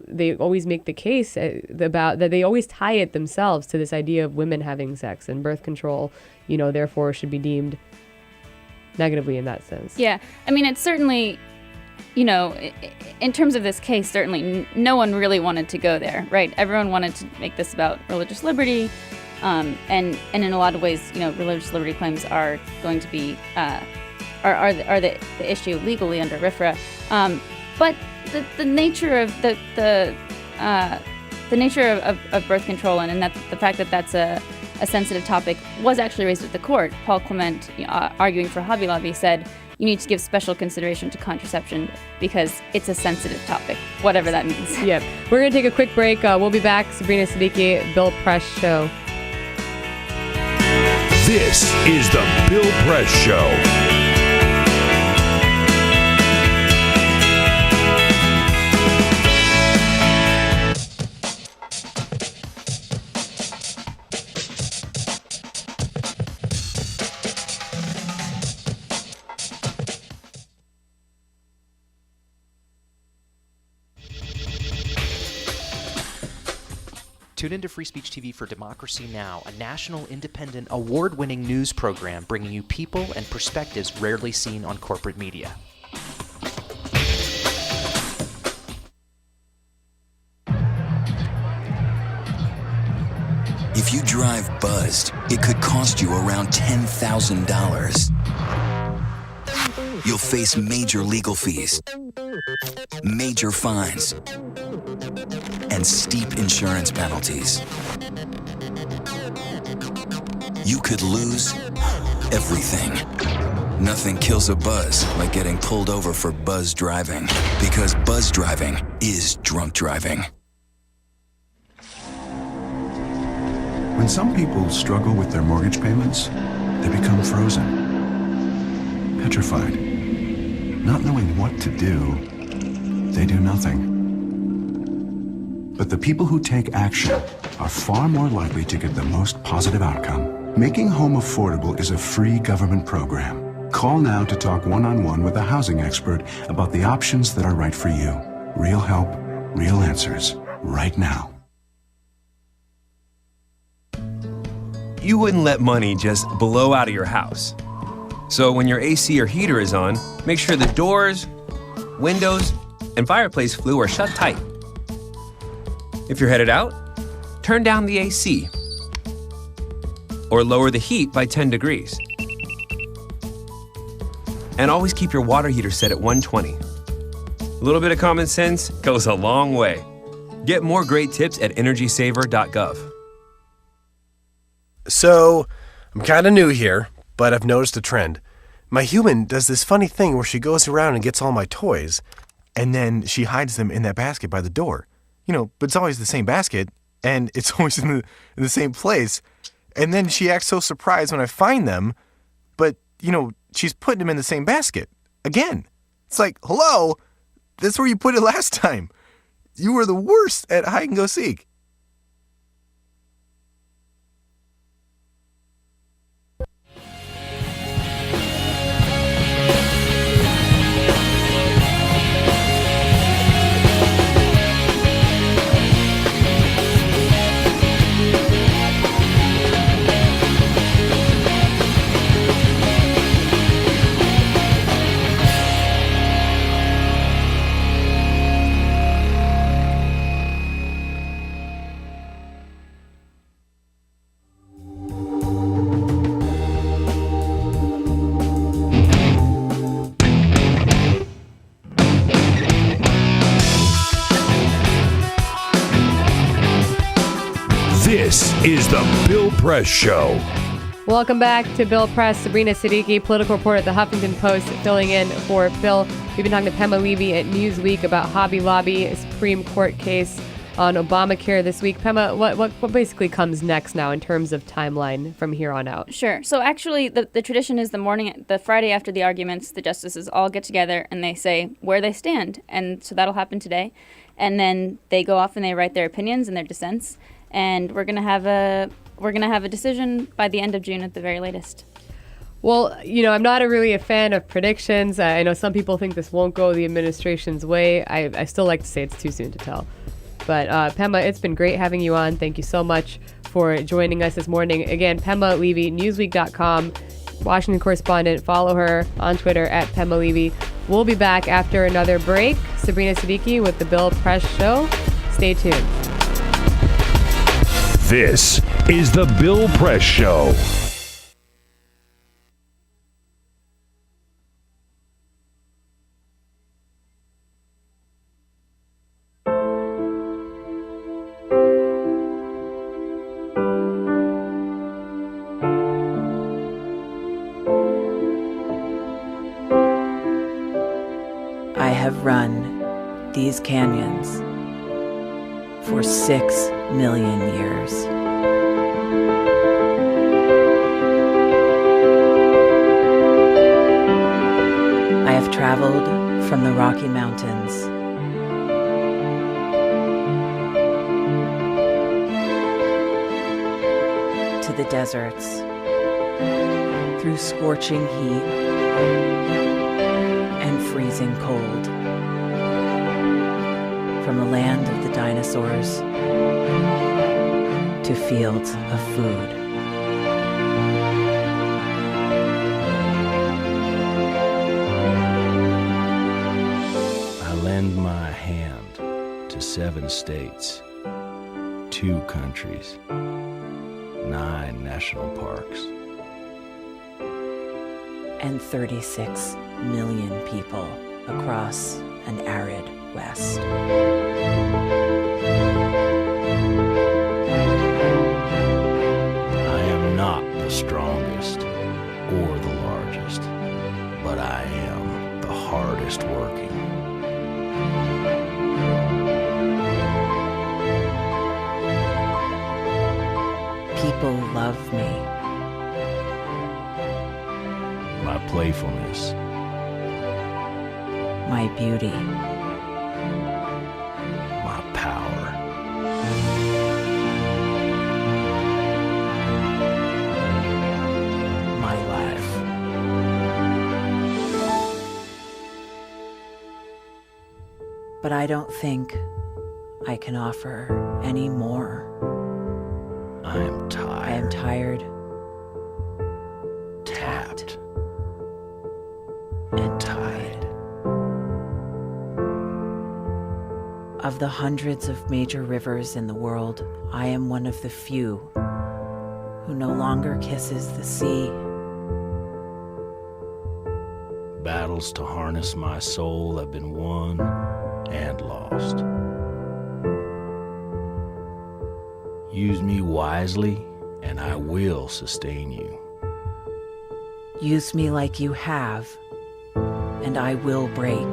they always make the case about that they always tie it themselves to this idea of women having sex, and birth control, therefore should be deemed negatively in that sense. Yeah. I mean, it's certainly, in terms of this case, certainly no one really wanted to go there, right? Everyone wanted to make this about religious liberty. And in a lot of ways, religious liberty claims are going to be, are the issue legally under RFRA. But the nature of the nature of birth control and that the fact that that's a sensitive topic was actually raised at the court. Paul Clement, arguing for Hobby Lobby, said you need to give special consideration to contraception because it's a sensitive topic, whatever that means. Yep. We're going to take a quick break. We'll be back. Sabrina Siddiqui, Bill Press Show. This is the Bill Press Show. Tune into Free Speech TV for Democracy Now!, a national, independent, award-winning news program bringing you people and perspectives rarely seen on corporate media. If you drive buzzed, it could cost you around $10,000. You'll face major legal fees, major fines, and steep insurance penalties. You could lose everything. Nothing kills a buzz like getting pulled over for buzz driving, because buzz driving is drunk driving. When some people struggle with their mortgage payments, they become frozen, petrified. Not knowing what to do, they do nothing. But the people who take action are far more likely to get the most positive outcome. Making home affordable is a free government program. Call now to talk one-on-one with a housing expert about the options that are right for you. Real help, real answers, right now. You wouldn't let money just blow out of your house. So when your AC or heater is on, make sure the doors, windows, and fireplace flue are shut tight. If you're headed out, turn down the AC or lower the heat by 10 degrees. And always keep your water heater set at 120. A little bit of common sense goes a long way. Get more great tips at energysaver.gov. So, I'm kind of new here, but I've noticed a trend. My human does this funny thing where she goes around and gets all my toys, and then she hides them in that basket by the door. But it's always the same basket, and it's always in the same place. And then she acts so surprised when I find them, but, she's putting them in the same basket. Again. It's like, hello, that's where you put it last time. You were the worst at hide and go seek. This is the Bill Press Show. Welcome back to Bill Press. Sabrina Siddiqui, political reporter at the Huffington Post, filling in for Bill. We've been talking to Pema Levy at NewsWeek about Hobby Lobby, a Supreme Court case on Obamacare this week. Pema, what basically comes next now in terms of timeline from here on out? Sure. So actually, the tradition is the Friday after the arguments, the justices all get together and they say where they stand. And so that'll happen today. And then they go off and they write their opinions and their dissents. And we're gonna have a decision by the end of June at the very latest. Well, I'm not really a fan of predictions. I know some people think this won't go the administration's way. I still like to say it's too soon to tell. But Pema, it's been great having you on. Thank you so much for joining us this morning. Again, Pema Levy, newsweek.com, Washington correspondent. Follow her on Twitter at Pema Levy. We'll be back after another break. Sabrina Siddiqui with the Bill Press Show. Stay tuned. This is the Bill Press Show. I have run these canyons for 6 million years. I have traveled from the Rocky Mountains to the deserts, through scorching heat and freezing cold, from the land of the dinosaurs to fields of food. I lend my hand to 7 states, 2 countries, 9 national parks, and 36 million people across an arid West. I am not the strongest or the largest, but I am the hardest working. People love me. My playfulness, My beauty. my power, My life. But I don't think I can offer any more. I am tired. I am tired, tapped, and tied. Of the hundreds of major rivers in the world, I am one of the few who no longer kisses the sea. Battles to harness my soul have been won and lost. Use me wisely, and I will sustain you. Use me like you have, and I will break.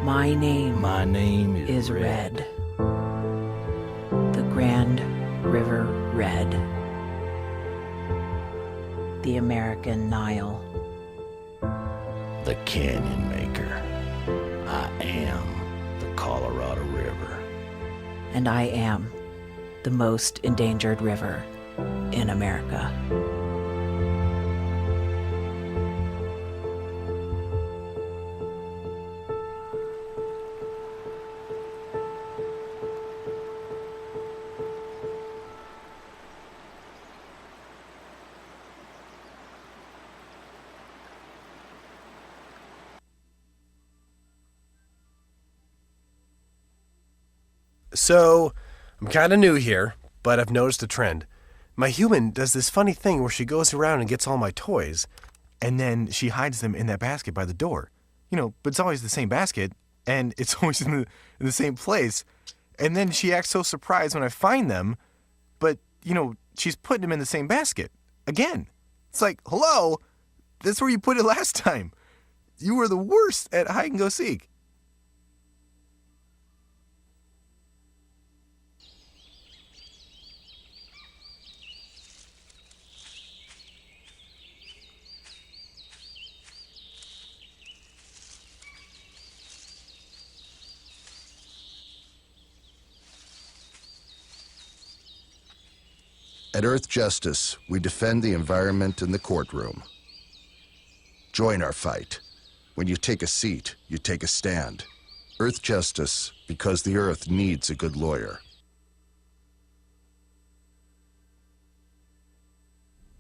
My name is Red. The Grand River Red. The American Nile. The Canyon Maker. I am the Colorado River. And I am the most endangered river in America. So, I'm kind of new here, but I've noticed a trend. My human does this funny thing where she goes around and gets all my toys, and then she hides them in that basket by the door. But it's always the same basket, and it's always in the same place. And then she acts so surprised when I find them, but, she's putting them in the same basket. Again. It's like, hello? That's where you put it last time. You were the worst at hide and go seek. At Earth Justice, we defend the environment in the courtroom. Join our fight. When you take a seat, you take a stand. Earth Justice, because the Earth needs a good lawyer.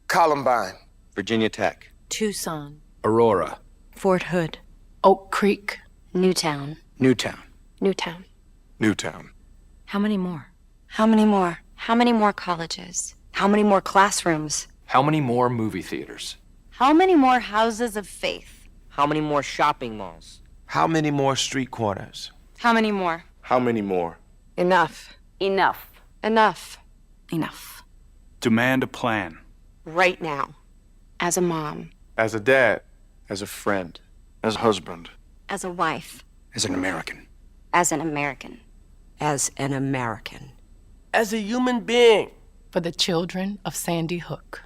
Columbine. Virginia Tech. Tucson. Aurora. Fort Hood. Oak Creek. Newtown. Newtown. Newtown. Newtown. How many more? How many more? How many more colleges? How many more classrooms? How many more movie theaters? How many more houses of faith? How many more shopping malls? How many more street corners? How many more? How many more? Enough. Enough. Enough. Enough. Demand a plan. Right now. As a mom. As a dad. As a friend. As a husband. As a wife. As an American. As an American. As an American. As a human being. For the children of Sandy Hook.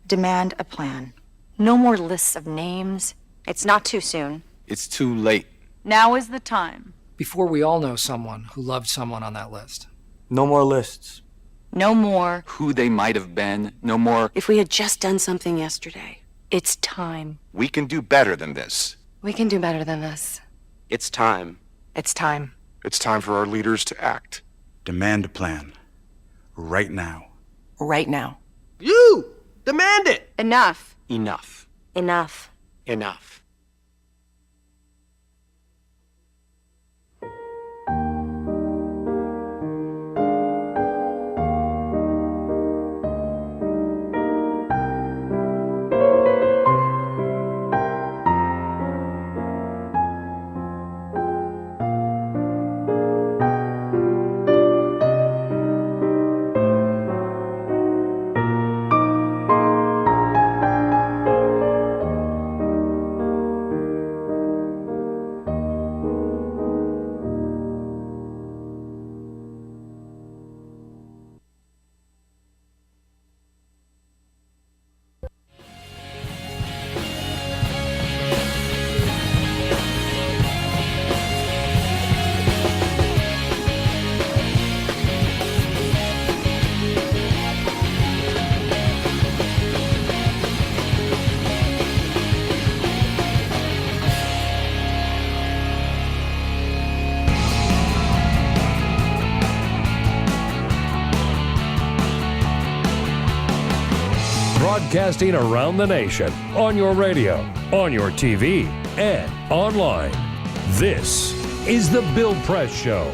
Demand a plan. No more lists of names. It's not too soon. It's too late. Now is the time. Before we all know someone who loved someone on that list. No more lists. No more. Who they might have been. No more. If we had just done something yesterday. It's time. We can do better than this. We can do better than this. It's time. It's time. It's time for our leaders to act. Demand a plan. Right now. Right now. You! Demand it! Enough. Enough. Enough. Enough. Broadcasting around the nation, on your radio, on your TV, and online. This is The Bill Press Show.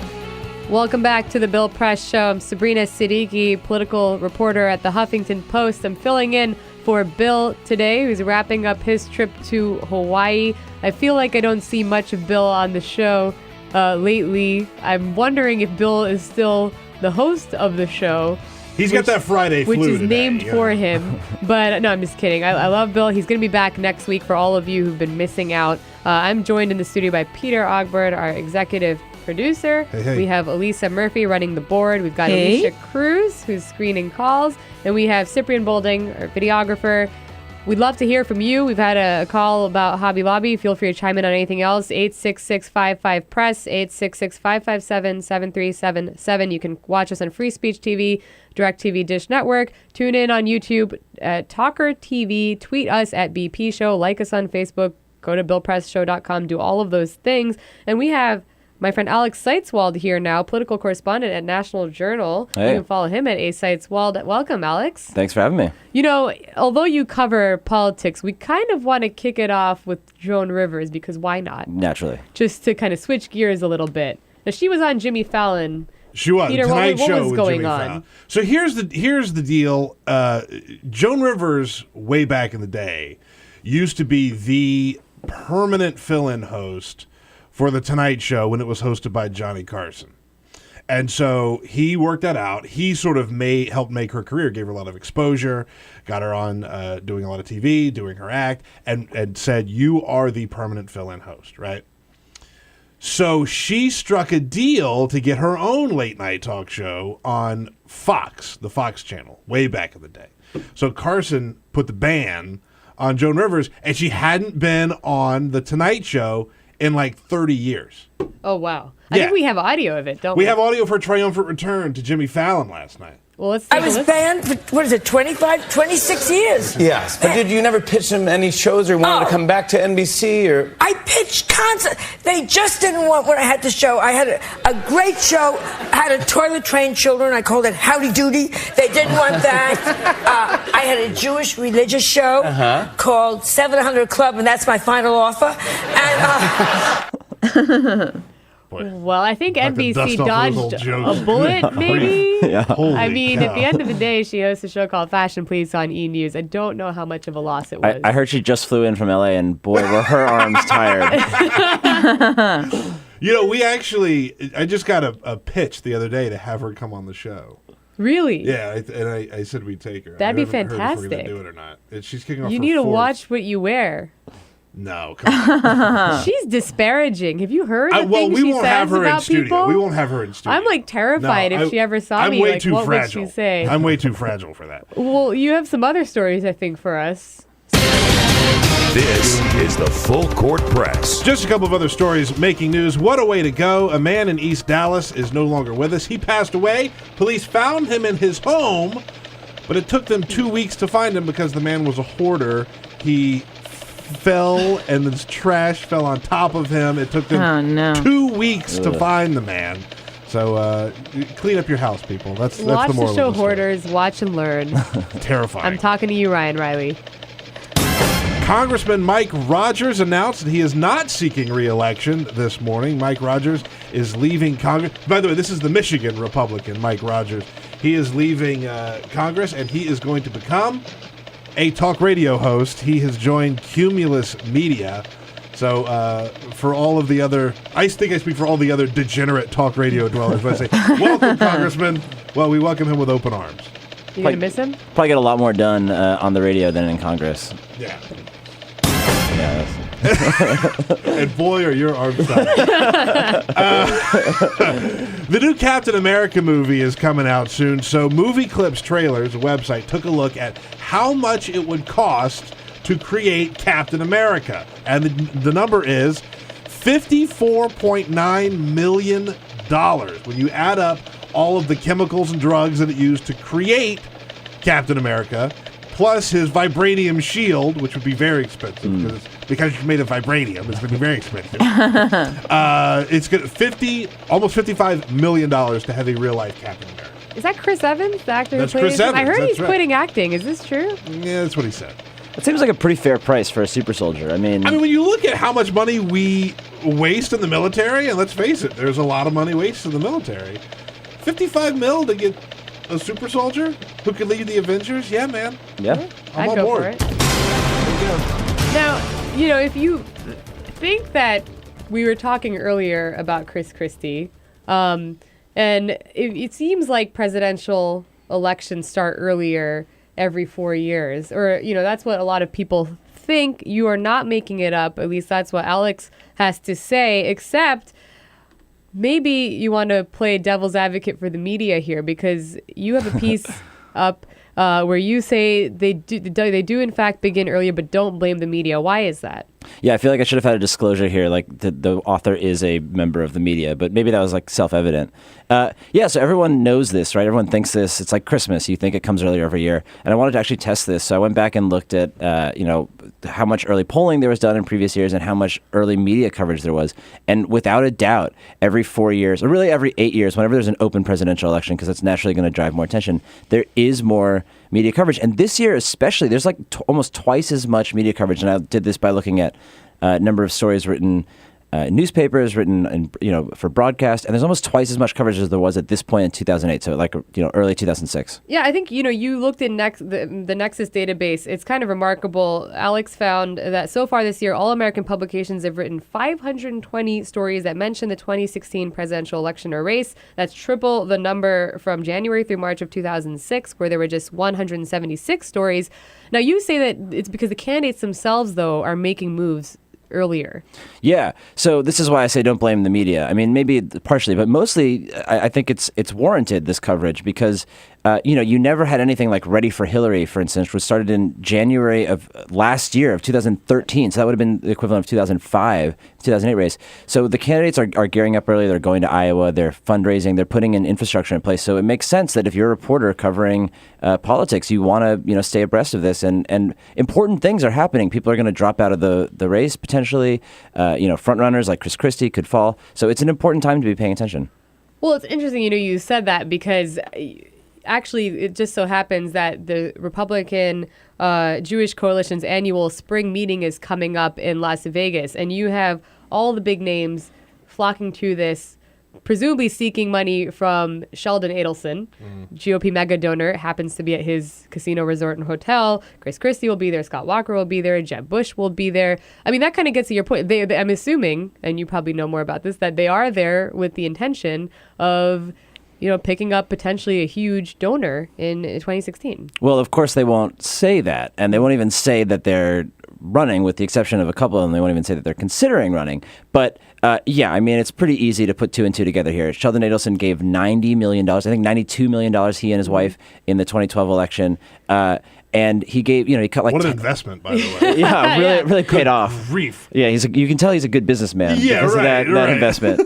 Welcome back to The Bill Press Show. I'm Sabrina Siddiqui, political reporter at the Huffington Post. I'm filling in for Bill today, who's wrapping up his trip to Hawaii. I feel like I don't see much of Bill on the show lately. I'm wondering if Bill is still the host of the show. He's got that Friday flu which is today, named for him. But no, I'm just kidding. I love Bill. He's going to be back next week for all of you who've been missing out. I'm joined in the studio by Peter Ogbert, our executive producer. Hey. We have Elisa Murphy running the board. We've got Hey. Alicia Cruz, who's screening calls. And we have Cyprian Bolding, our videographer. We'd love to hear from you. We've had a call about Hobby Lobby. Feel free to chime in on anything else. 866-55-PRESS, 866-557-7377. You can watch us on Free Speech TV, DirecTV Dish Network. Tune in on YouTube at TawkrTV. Tweet us at BP Show. Like us on Facebook. Go to BillPressShow.com. Do all of those things. And we have my friend Alex Seitz-Wald here now, political correspondent at National Journal. Hey. You can follow him at Seitz-Wald. Welcome, Alex. Thanks for having me. You know, although you cover politics, we kind of want to kick it off with Joan Rivers, because why not? Naturally. Just to kind of switch gears a little bit. Now, she was on Jimmy Fallon. She was. Peter, Tonight what Show was with going Jimmy on? Fallon. So here's the deal. Joan Rivers, way back in the day, used to be the permanent fill-in host for The Tonight Show when it was hosted by Johnny Carson. And so he worked that out. He sort of helped make her career, gave her a lot of exposure, got her on doing a lot of TV, doing her act, and said, you are the permanent fill-in host, right? So she struck a deal to get her own late-night talk show on Fox, the Fox channel, way back in the day. So Carson put the ban on Joan Rivers, and she hadn't been on The Tonight Show in like 30 years. Oh, wow. I think we have audio of it, don't we? We have audio of her triumphant return to Jimmy Fallon last night. Well, let's I was banned for, 26 years? Yes, but did you never pitch him any shows or wanted to come back to NBC? Or I pitched constant. They just didn't want what I had to show. I had a great show. I had a toilet train children. I called it Howdy Doody. They didn't want that. I had a Jewish religious show called 700 Club, and that's my final offer. And well, I think NBC dodged a bullet, maybe. I mean, at the end of the day, she hosts a show called Fashion Police on E! News. I don't know how much of a loss it was. I heard she just flew in from LA, and boy, were her arms tired. I just got a pitch the other day to have her come on the show. Really? Yeah, and I said we'd take her. That'd be heard if we're fantastic. gonna do it or not. She's kicking off. You her need to fourth. watch what you wear. No, come on. She's disparaging. Have you heard the well, things we she won't says have her in about studio. people? We won't have her in studio. I'm like terrified if she ever saw I'm me. way Like, too what fragile. would she say? I'm way too fragile for that. Well, you have some other stories, I think, for us. This is the Full Court Press. Just a couple of other stories making news. What a way to go. A man in East Dallas is no longer with us. He passed away. Police found him in his home, but it took them 2 weeks to find him because the man was a hoarder. He fell and his trash fell on top of him. It took them 2 weeks to find the man. So clean up your house, people. That's the moral of the Watch the show story. Hoarders. Watch and learn. Terrifying. I'm talking to you, Ryan Riley. Congressman Mike Rogers announced that he is not seeking re-election this morning. Mike Rogers is leaving Congress. By the way, this is the Michigan Republican, Mike Rogers. He is leaving Congress, and he is going to become a talk radio host. He has joined Cumulus Media. So for all of the other, I think I speak for all the other degenerate talk radio dwellers when I say, welcome, Congressman. Well, we welcome him with open arms. You going to miss him? Probably get a lot more done on the radio than in Congress. Yeah. Yeah. And boy, are your arms tired. The new Captain America movie is coming out soon, so Movie Clips Trailers, a website, took a look at how much it would cost to create Captain America. And the number is $54.9 million. When you add up all of the chemicals and drugs that it used to create Captain America, plus his vibranium shield, which would be very expensive because it's made of vibranium. It's going to be very expensive. It's going to almost $55 million to have a real life Captain America. Is that Chris Evans, the actor That's who plays Chris him? Evans, I heard that's he's right. quitting acting. Is this true? Yeah, that's what he said. It seems like a pretty fair price for a super soldier. I mean, when you look at how much money we waste in the military, and let's face it, there's a lot of money wasted in the military. $55 million to get a super soldier who could lead the Avengers? Yeah, man. Yeah. I'm I'd on go board. for it. Now, if you think that we were talking earlier about Chris Christie, and it seems like presidential elections start earlier every 4 years, or that's what a lot of people think. You are not making it up. At least that's what Alex has to say, except maybe you want to play devil's advocate for the media here, because you have a piece up where you say they do in fact begin earlier, but don't blame the media. Why is that? Yeah, I feel like I should have had a disclosure here, like the author is a member of the media, but maybe that was like self-evident. So everyone knows this, right? Everyone thinks this. It's like Christmas. You think it comes earlier every year. And I wanted to actually test this. So I went back and looked at, how much early polling there was done in previous years and how much early media coverage there was. And without a doubt, every 4 years, or really every 8 years, whenever there's an open presidential election, because that's naturally going to drive more attention, there is more media coverage. And this year especially, there's like almost twice as much media coverage. And I did this by looking at number of stories written newspapers, written for broadcast, and there's almost twice as much coverage as there was at this point in 2008. So early 2006. Yeah, I think you looked at the Nexus database. It's kind of remarkable. Alex found that so far this year, all American publications have written 520 stories that mention the 2016 presidential election or race. That's triple the number from January through March of 2006, where there were just 176 stories. Now, you say that it's because the candidates themselves, though, are making moves earlier. Yeah. So this is why I say don't blame the media. I mean, maybe partially, but mostly I think it's warranted, this coverage, because you never had anything like Ready for Hillary, for instance, which started in January of last year of 2013. So that would have been the equivalent of 2005, 2008 race. So the candidates are gearing up early. They're going to Iowa. They're fundraising. They're putting in infrastructure in place. So it makes sense that if you're a reporter covering politics, you want to stay abreast of this. And important things are happening. People are going to drop out of the race potentially. Front runners like Chris Christie could fall. So it's an important time to be paying attention. Well, it's interesting, you said that because actually it just so happens that the Republican Jewish Coalition's annual spring meeting is coming up in Las Vegas, and you have all the big names flocking to this, presumably seeking money from Sheldon Adelson, GOP mega donor, happens to be at his casino resort and hotel. Chris Christie will be there. Scott Walker will be there. Jeb Bush will be there. I mean, that kind of gets to your point. I'm assuming, and you probably know more about this, that they are there with the intention of picking up potentially a huge donor in 2016. Well, of course, they won't say that. And they won't even say that they're running, with the exception of a couple of them. They won't even say that they're considering running. But it's pretty easy to put two and two together here. Sheldon Adelson gave $90 million, I think $92 million, he and his wife, in the 2012 election. And he gave, he cut like... What an investment, by the way. Yeah, really paid off. Grief. Yeah, you can tell he's a good businessman because of that investment.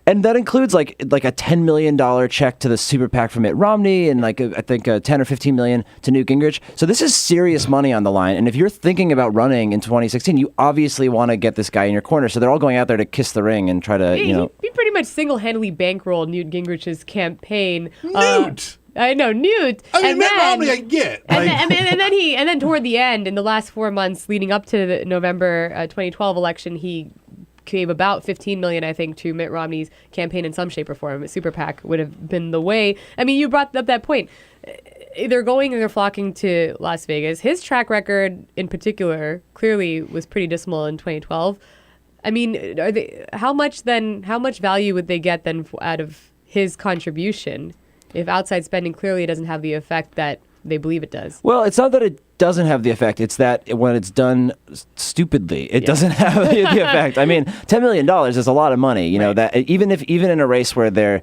And that includes like a $10 million check to the super PAC for Mitt Romney and I think 10 or 15 million to Newt Gingrich. So this is serious money on the line. And if you're thinking about running in 2016, you obviously want to get this guy in your corner. So they're all going out there to kiss the ring and try to, He pretty much single-handedly bankrolled Newt Gingrich's campaign. Newt! I know, Newt. Mitt Romney, I get. And then toward the end, in the last 4 months leading up to the November 2012 election, he gave about $15 million, I think, to Mitt Romney's campaign in some shape or form. A super PAC would have been the way. I mean, you brought up that point. They're going and they're flocking to Las Vegas. His track record, in particular, clearly was pretty dismal in 2012. I mean, how much value would they get then out of his contribution if outside spending clearly doesn't have the effect that they believe it does? Well, it's not that it doesn't have the effect. It's that when it's done stupidly, it doesn't have the effect. I mean, $10 million is a lot of money. That even in a race where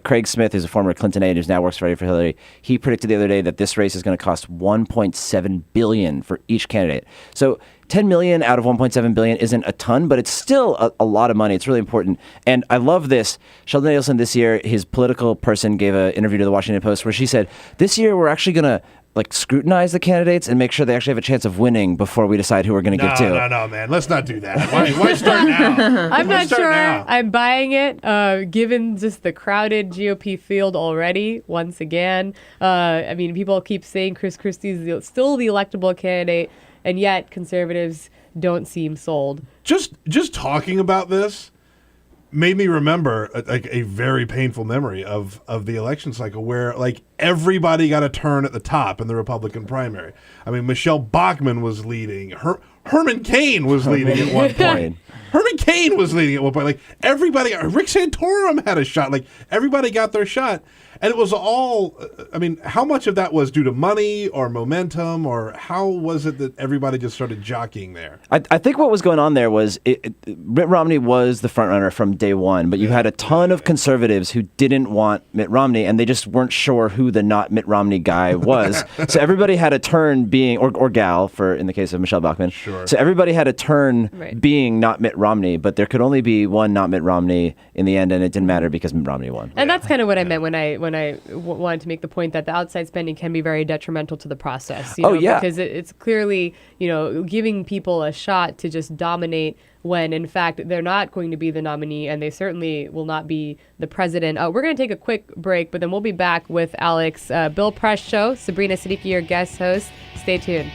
Craig Smith, who's a former Clinton aide who now works for Hillary, he predicted the other day that this race is going to cost $1.7 billion for each candidate. So $10 million out of $1.7 billion isn't a ton, but it's still a lot of money. It's really important. And I love this. Sheldon Adelson this year, his political person gave an interview to the Washington Post where she said, this year we're actually going to scrutinize the candidates and make sure they actually have a chance of winning before we decide who we're going to give to. No, man. Let's not do that. Why start now? I'm not sure I'm buying it, given just the crowded GOP field already, once again. People keep saying Chris Christie's still the electable candidate, and yet conservatives don't seem sold. Just talking about this made me remember a very painful memory of the election cycle where everybody got a turn at the top in the Republican primary. I mean, Michelle Bachmann was leading. Herman Cain was leading at one point. Herman Cain was leading at one point. Everybody, Rick Santorum had a shot. Everybody got their shot. And it was all, how much of that was due to money or momentum, or how was it that everybody just started jockeying there? I think what was going on there was Mitt Romney was the front runner from day one, but you had a ton of conservatives who didn't want Mitt Romney, and they just weren't sure who the not Mitt Romney guy was. So everybody had a turn being, or gal, in the case of Michelle Bachmann. Sure. So everybody had a turn being not Mitt Romney, but there could only be one not Mitt Romney in the end, and it didn't matter because Mitt Romney won. And that's kind of what I meant when I wanted to make the point that the outside spending can be very detrimental to the process. Because it's clearly, giving people a shot to just dominate when, in fact, they're not going to be the nominee and they certainly will not be the president. We're going to take a quick break, but then we'll be back with Alex. Bill Press Show. Sabrina Siddiqui, your guest host. Stay tuned.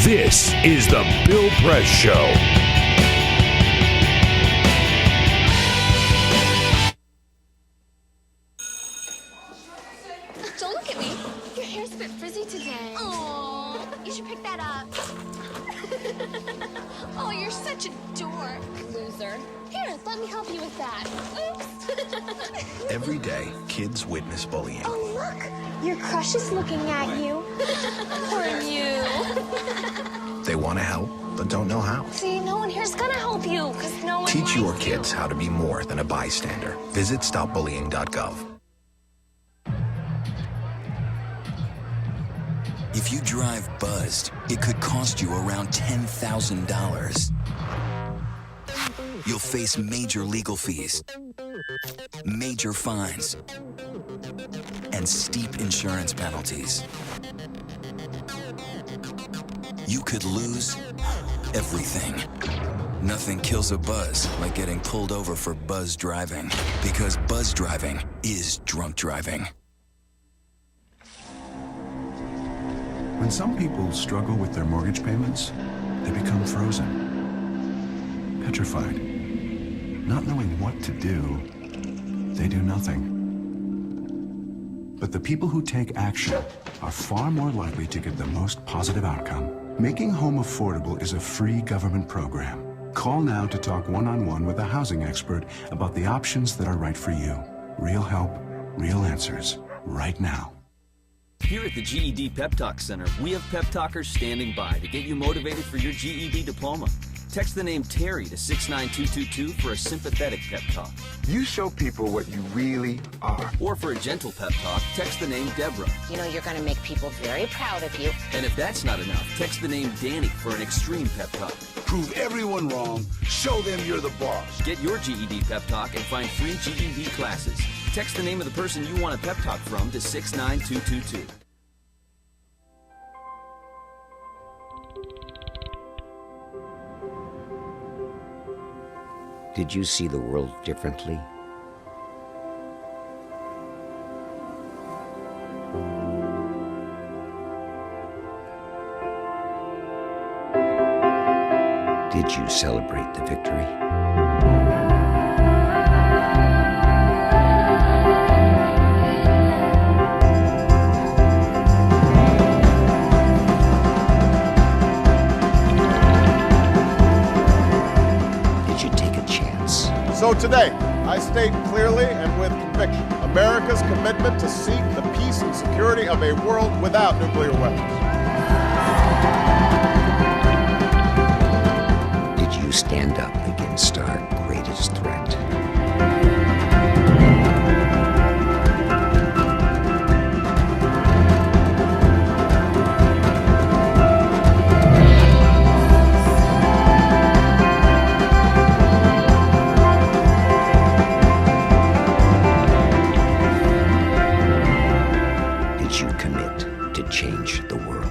This is the Bill Press Show. Don't look at me. Your hair's a bit frizzy today. Oh, you should pick that up. Oh, you're such a dork, loser. Here, let me help you with that. Oops. Every day, kids witness bullying. Oh, look. Your crush is looking at you. Poor you. They want to help, but don't know how. See, no one here's gonna help you, because no one Teach your likes you. kids how to be more than a bystander. Visit stopbullying.gov. If you drive buzzed, it could cost you around $10,000. You'll face major legal fees, major fines, and steep insurance penalties. You could lose everything. Nothing kills a buzz like getting pulled over for buzz driving, because buzz driving is drunk driving. When some people struggle with their mortgage payments, they become frozen, petrified. Not knowing what to do, they do nothing. But the people who take action are far more likely to get the most positive outcome. Making home affordable is a free government program. Call now to talk one-on-one with a housing expert about the options that are right for you. Real help, real answers, right now. Here at the GED Pep Talk Center, we have pep talkers standing by to get you motivated for your GED diploma. Text the name Terry to 69222 for a sympathetic pep talk. You show people what you really are. Or for a gentle pep talk, text the name Deborah. You know you're going to make people very proud of you. And if that's not enough, text the name Danny for an extreme pep talk. Prove everyone wrong. Show them you're the boss. Get your GED pep talk and find free GED classes. Text the name of the person you want a pep talk from to 69222. Did you see the world differently? Did you celebrate the victory? So today, I state clearly and with conviction America's commitment to seek the peace and security of a world without nuclear weapons. Did you stand up against our greatest threat? Change the world.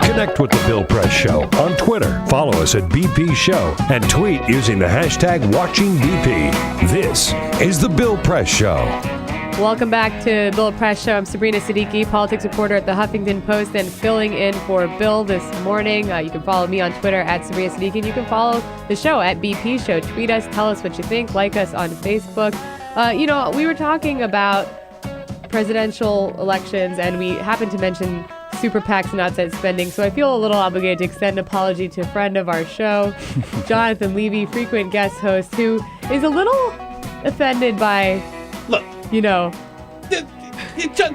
Connect with The Bill Press Show on Twitter. Follow us at BP Show and tweet using the hashtag WatchingBP. This is The Bill Press Show. Welcome back to Bill Press Show. I'm Sabrina Siddiqui, politics reporter at the Huffington Post and filling in for Bill this morning. You can follow me on Twitter at Sabrina Siddiqui, and you can follow the show at BP Show. Tweet us, tell us what you think, like us on Facebook. We were talking about presidential elections, and we happened to mention super PACs and outside spending, so I feel a little obligated to extend an apology to a friend of our show, Jonathan Levy, frequent guest host, who is a little offended by,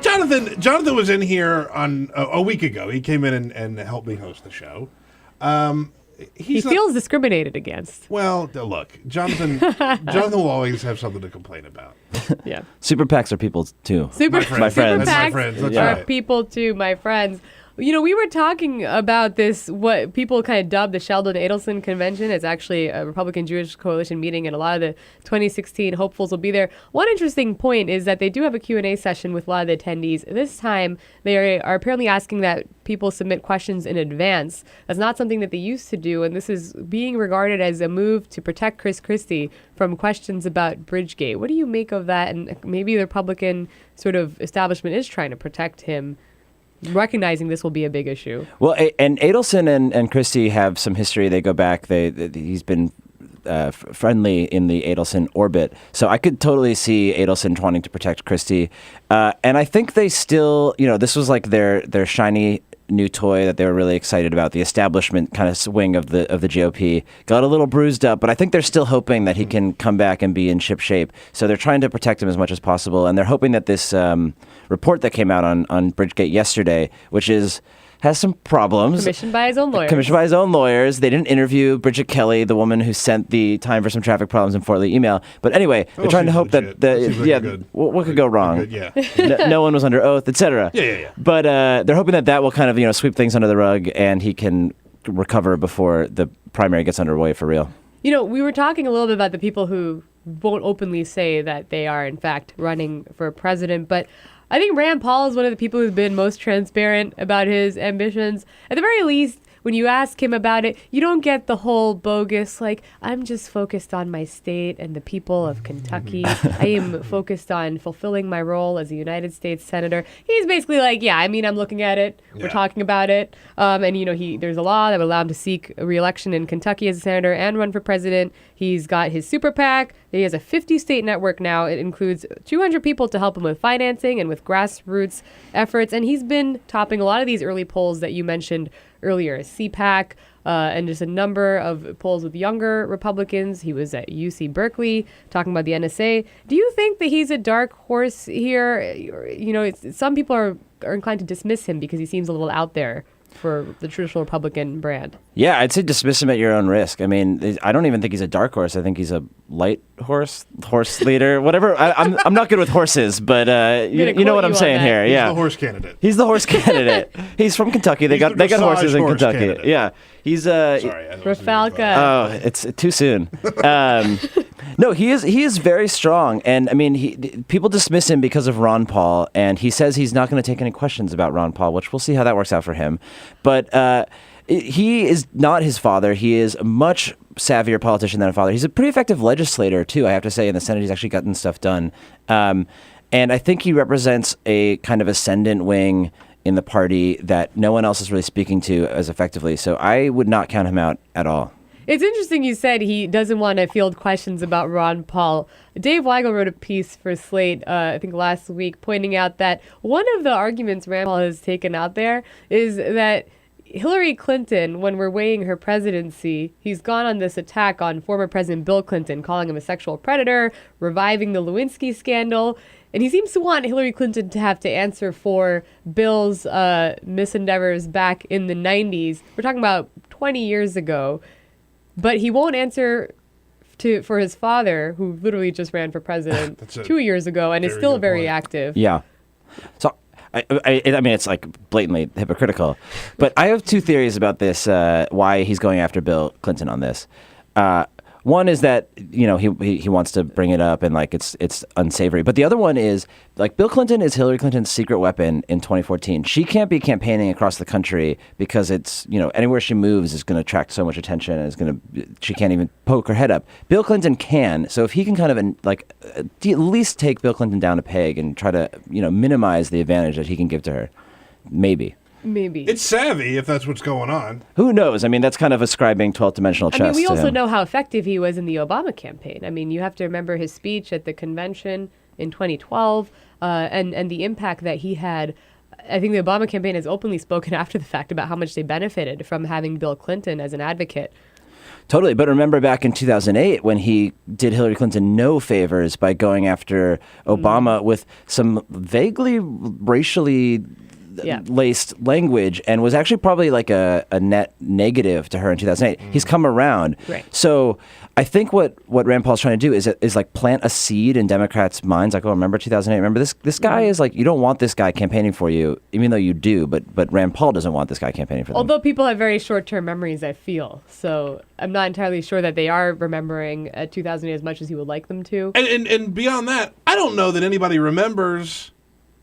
Jonathan was in here on a week ago. He came in and helped me host the show. He feels discriminated against. Well, look, Jonathan will always have something to complain about. Yeah. Super PACs are people too. Super my friends. PACs That's are right. people too, my friends. We were talking about this, what people kind of dubbed the Sheldon-Adelson Convention. It's actually a Republican Jewish Coalition meeting, and a lot of the 2016 hopefuls will be there. One interesting point is that they do have a Q&A session with a lot of the attendees. This time, they are apparently asking that people submit questions in advance. That's not something that they used to do, and this is being regarded as a move to protect Chris Christie from questions about Bridgegate. What do you make of that? And maybe the Republican sort of establishment is trying to protect him, recognizing this will be a big issue. Well, and Adelson and Christie have some history. They go back. He's been friendly in the Adelson orbit. So I could totally see Adelson wanting to protect Christie. And I think they still, this was like their shiny new toy that they were really excited about. The establishment kind of swing of the GOP got a little bruised up, but I think they're still hoping that he can come back and be in ship shape. So they're trying to protect him as much as possible, and they're hoping that this report that came out on Bridgegate yesterday, which has some problems. Commissioned by his own lawyers. They didn't interview Bridget Kelly, the woman who sent the time for some traffic problems in Fort Lee email. But anyway, they're trying to hope that what could go wrong? No one was under oath, etc. Yeah. But they're hoping that will kind of sweep things under the rug, and he can recover before the primary gets underway for real. We were talking a little bit about the people who won't openly say that they are in fact running for president, but I think Rand Paul is one of the people who's been most transparent about his ambitions. At the very least, when you ask him about it, you don't get the whole bogus, I'm just focused on my state and the people of Kentucky. I am focused on fulfilling my role as a United States Senator. He's basically I'm looking at it. We're talking about it. And, there's a law that would allow him to seek a re-election in Kentucky as a senator and run for president. He's got his super PAC. He has a 50-state network now. It includes 200 people to help him with financing and with grassroots efforts. And he's been topping a lot of these early polls that you mentioned earlier, CPAC, and just a number of polls with younger Republicans. He was at UC Berkeley talking about the NSA. Do you think that he's a dark horse here? Some people are inclined to dismiss him because he seems a little out there for the traditional Republican brand. Yeah, I'd say dismiss him at your own risk. I mean, I don't even think he's a dark horse. I think he's a light horse leader, whatever. I'm not good with horses, but you know what I'm saying here. He's the horse candidate. He's the horse candidate. He's from Kentucky. They got horses in Kentucky. Candidate. Yeah, he's Rafalka. Oh, it's too soon. No, he is very strong, and I mean, people dismiss him because of Ron Paul, and he says he's not going to take any questions about Ron Paul, which we'll see how that works out for him. But he is not his father. He is a much savvier politician than a father. He's a pretty effective legislator too, I have to say. In the Senate, he's actually gotten stuff done, and I think he represents a kind of ascendant wing in the party that no one else is really speaking to as effectively. So I would not count him out at all. It's interesting you said he doesn't want to field questions about Ron Paul. Dave Weigel wrote a piece for Slate, I think last week, pointing out that one of the arguments Rand Paul has taken out there is that Hillary Clinton, when we're weighing her presidency, he's gone on this attack on former President Bill Clinton, calling him a sexual predator, reviving the Lewinsky scandal. And he seems to want Hillary Clinton to have to answer for Bill's misendeavors back in the 90s. We're talking about 20 years ago. But he won't answer for his father, who literally just ran for president 2 years ago and is still very active. Yeah. So, I mean, it's blatantly hypocritical. But I have two theories about this, why he's going after Bill Clinton on this. One is that, he wants to bring it up and it's unsavory. But the other one is Bill Clinton is Hillary Clinton's secret weapon in 2014. She can't be campaigning across the country because it's, anywhere she moves is going to attract so much attention and she can't even poke her head up. Bill Clinton can. So if he can kind of at least take Bill Clinton down a peg and try to, minimize the advantage that he can give to her, maybe. Maybe. It's savvy if that's what's going on. Who knows? I mean, that's kind of ascribing 12-dimensional chess. I mean, we also him. know how effective he was in the Obama campaign. I mean, you have to remember his speech at the convention in 2012 and the impact that he had. I think the Obama campaign has openly spoken after the fact about how much they benefited from having Bill Clinton as an advocate. Totally. But remember back in 2008 when he did Hillary Clinton no favors by going after Obama with some vaguely racially laced language and was actually probably like a net negative to her in 2008. He's come around. Right. So I think what Rand Paul's trying to do is like plant a seed in Democrats' minds. Like, oh, remember 2008? Remember this guy is like, you don't want this guy campaigning for you, even though you do. But Rand Paul doesn't want this guy campaigning for them. Although people have very short-term memories, I feel. So I'm not entirely sure that they are remembering 2008 as much as he would like them to. And beyond that, I don't know that anybody remembers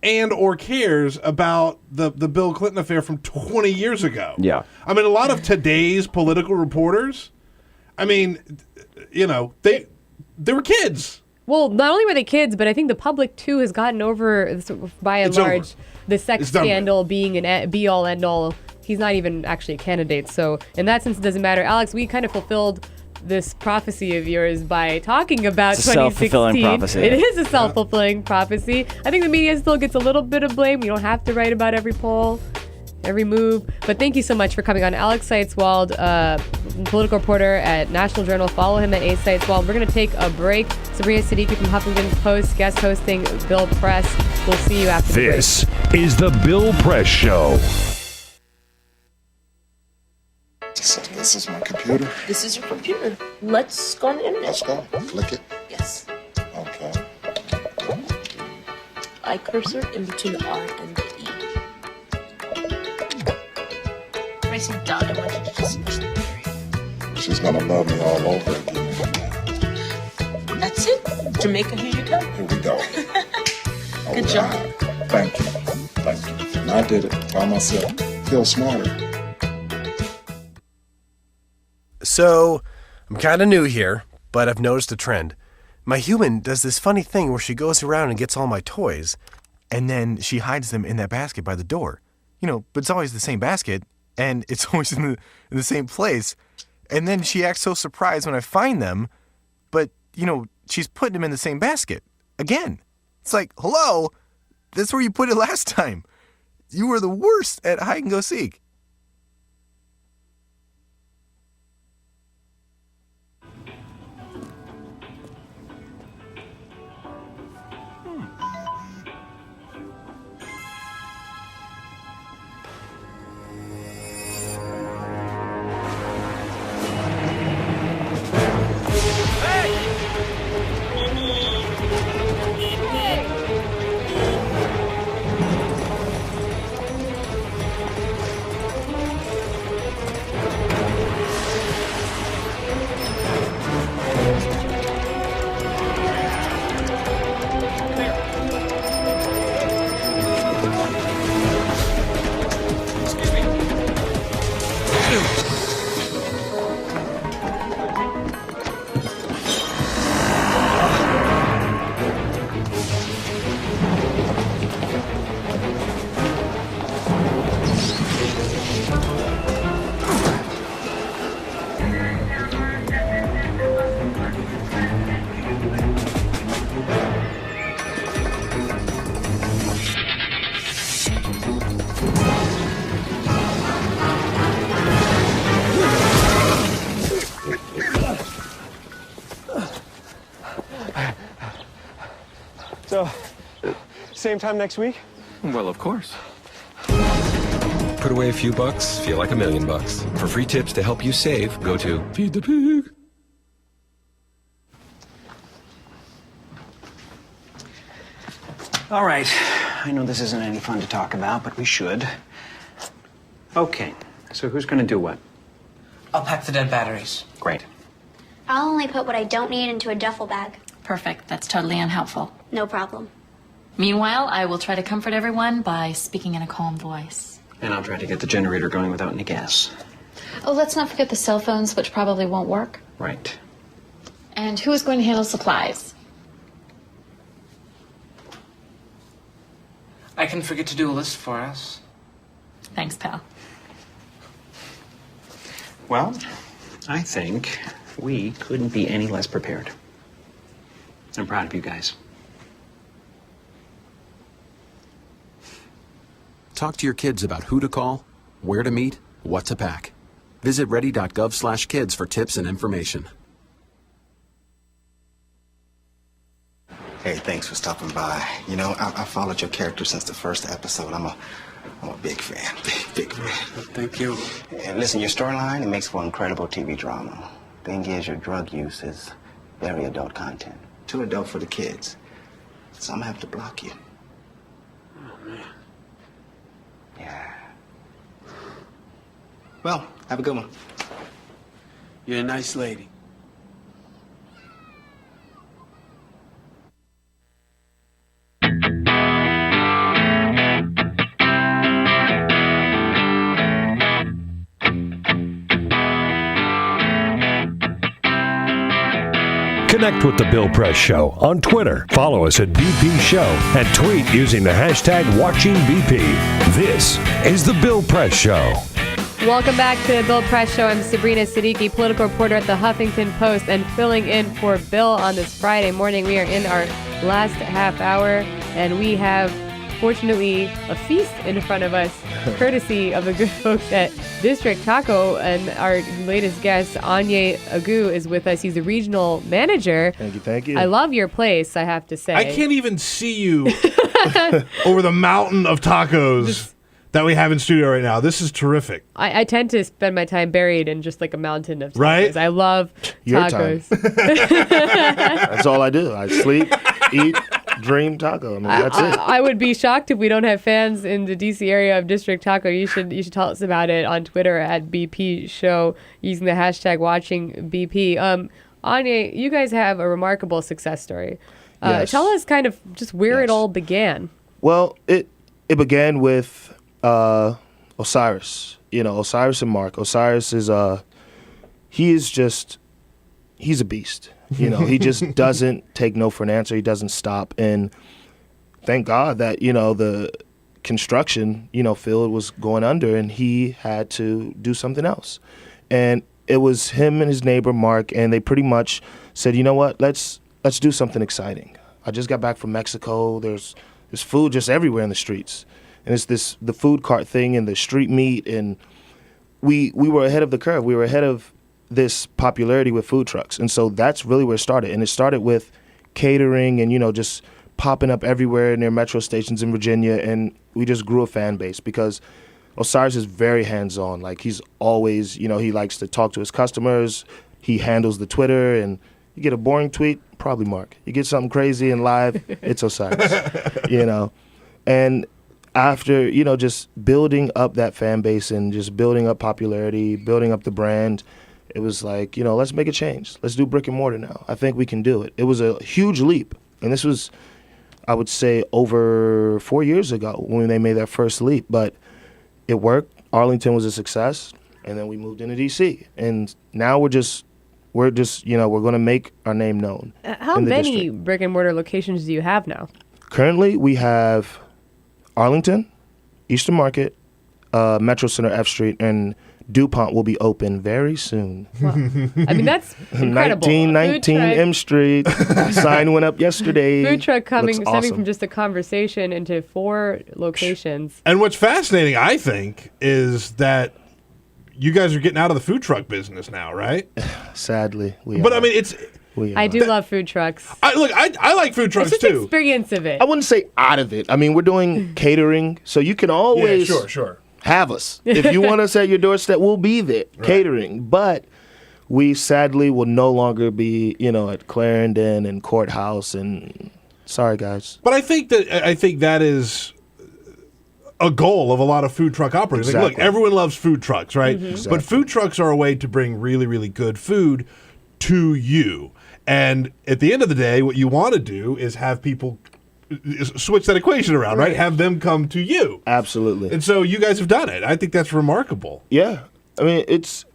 and or cares about the Bill Clinton affair from 20 years ago. Yeah. I mean, a lot of today's political reporters, I mean, you know, they were kids. Well, not only were they kids, but I think the public, too, has gotten over, by and large, the sex scandal being an be-all, end-all. He's not even actually a candidate. So in that sense, it doesn't matter. Alex, we kind of fulfilled this prophecy of yours by talking about 2016. Self-fulfilling prophecy. It is a self-fulfilling prophecy. I think the media still gets a little bit of blame. You don't have to write about every poll, every move. But thank you so much for coming on. Alex Seitz-Wald, political reporter at National Journal. Follow him at Seitz-Wald. We're going to take a break. Sabrina Siddiqui from Huffington Post, guest hosting Bill Press. We'll see you after the break. This is the Bill Press Show. So this is my computer. This is your computer. Let's go on the internet. Let's go. Click it. Yes. Okay. I cursor in between the R and the E. When I say dot, I want you to just push the period. She's gonna love me all over again. That's it. Jamaica, here you go. Here we go. Good job. Thank you. Thank you. And I did it by myself. Feel smarter. So, I'm kind of new here, but I've noticed a trend. My human does this funny thing where she goes around and gets all my toys, and then she hides them in that basket by the door. You know, but it's always the same basket, and it's always in the same place. And then she acts so surprised when I find them, but, you know, she's putting them in the same basket. Again. It's like, hello? That's where you put it last time. You were the worst at hide and go seek. So, same time next week? Well, of course. Put away a few bucks, feel like $1 million. For free tips to help you save, go to Feed the Pig. All right. I know this isn't any fun to talk about, but we should. Okay. So who's going to do what? I'll pack the dead batteries. Great. I'll only put what I don't need into a duffel bag. Perfect. That's totally unhelpful. No problem. Meanwhile, I will try to comfort everyone by speaking in a calm voice. And I'll try to get the generator going without any gas. Oh, let's not forget the cell phones, which probably won't work. Right. And who is going to handle supplies? I can forget to do a list for us. Thanks, pal. Well, I think we couldn't be any less prepared. I'm proud of you guys. Talk to your kids about who to call, where to meet, what to pack. Visit ready.gov/kids for tips and information. Hey, thanks for stopping by. You know, I followed your character since the first episode. I'm a big fan. Big fan. Thank you. And listen, your storyline, it makes for incredible TV drama. Thing is, your drug use is very adult content. Too adult for the kids. So I'm gonna have to block you. Oh, man. Yeah. Well, have a good one. You're a nice lady. Connect with The Bill Press Show on Twitter. Follow us at BP Show and tweet using the hashtag WatchingBP. This is The Bill Press Show. Welcome back to the Bill Press Show. I'm Sabrina Siddiqui, political reporter at the Huffington Post, and filling in for Bill on this Friday morning. We are in our last half hour, and we have, fortunately, a feast in front of us, courtesy of the good folks at District Taco. And our latest guest, Anye Agu, is with us. He's the regional manager. Thank you. I love your place, I have to say. I can't even see you over the mountain of tacos that we have in studio right now. This is terrific. I tend to spend my time buried in just like a mountain of tacos. Right? I love Your tacos. That's all I do. I sleep, eat, dream taco. I mean, that's it. I would be shocked if we don't have fans in the DC area of District Taco. You should tell us about it on Twitter at BP Show using the hashtag WatchingBP. Anya, you guys have a remarkable success story. Yes. Tell us kind of just where it all began. Well, it began with Osiris. You know, Osiris and Mark. Osiris is he's a beast. You know, he just doesn't take no for an answer. He doesn't stop. And thank God that, you know, the construction, you know, field was going under and he had to do something else. And it was him and his neighbor, Mark, and they pretty much said, you know what, let's do something exciting. I just got back from Mexico. There's food just everywhere in the streets. And it's the food cart thing and the street meat. And we were ahead of the curve. We were ahead of this popularity with food trucks. And so that's really where it started. And it started with catering and, you know, just popping up everywhere near metro stations in Virginia. And we just grew a fan base because Osiris is very hands-on. Like, he's always, you know, he likes to talk to his customers. He handles the Twitter. And you get a boring tweet, probably Mark. You get something crazy and live, it's Osiris, you know. And after, you know, just building up that fan base and just building up popularity, building up the brand, it was like, you know, let's make a change. Let's do brick and mortar now. I think we can do it. It was a huge leap. And this was, I would say, over 4 years ago when they made their first leap. But it worked. Arlington was a success. And then we moved into D.C. And now we're just, you know, we're going to make our name known. How many brick and mortar locations do you have now? Currently, we have Arlington, Eastern Market, Metro Center F Street, and DuPont will be open very soon. Wow. I mean, that's incredible. 1919 M Street. Sign went up yesterday. Food truck stemming awesome. from just a conversation into 4 locations. And what's fascinating, I think, is that you guys are getting out of the food truck business now, right? Sadly, we But are. I mean, it's. I do love food trucks. I like food trucks it's just too. Experience of it. I wouldn't say out of it. I mean, we're doing catering, so you can always sure. have us. If you want us at your doorstep, we'll be there, catering. But we sadly will no longer be, you know, at Clarendon and Courthouse. And sorry, guys. But I think that is a goal of a lot of food truck operators. Like, Exactly. look, everyone loves food trucks, right? Mm-hmm. Exactly. But food trucks are a way to bring really, really good food to you. And at the end of the day, what you want to do is have people switch that equation around, right? Have them come to you. Absolutely. And so you guys have done it. I think that's remarkable. Yeah. I mean, it's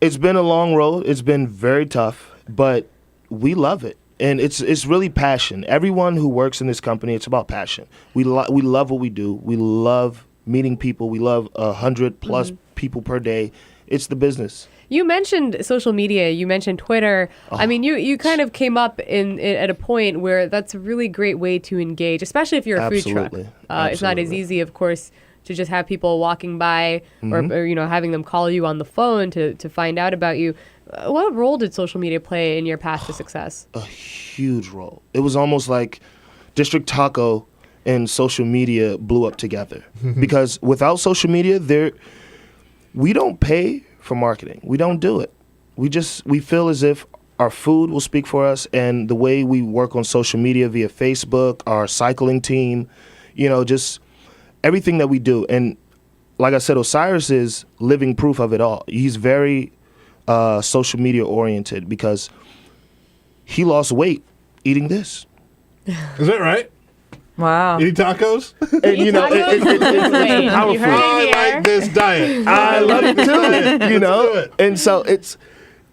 been a long road. It's been very tough, but we love it. And it's really passion. Everyone who works in this company, it's about passion. We love what we do. We love meeting people. We love 100+ people per day. It's the business. You mentioned social media. You mentioned Twitter. I mean, you kind of came up at a point where that's a really great way to engage, especially if you're a food truck. It's not as easy, of course, to just have people walking by or you know, having them call you on the phone to find out about you. What role did social media play in your path to success? A huge role. It was almost like District Taco and social media blew up together. Because without social media, we don't pay for marketing. We don't do it. We feel as if our food will speak for us, and the way we work on social media via Facebook, our cycling team, just everything that we do. And like I said, Osiris is living proof of it all. He's very social media oriented because he lost weight eating this. Is that right? Wow. Eating tacos? And, it's powerful. I like this diet. I love it too. And so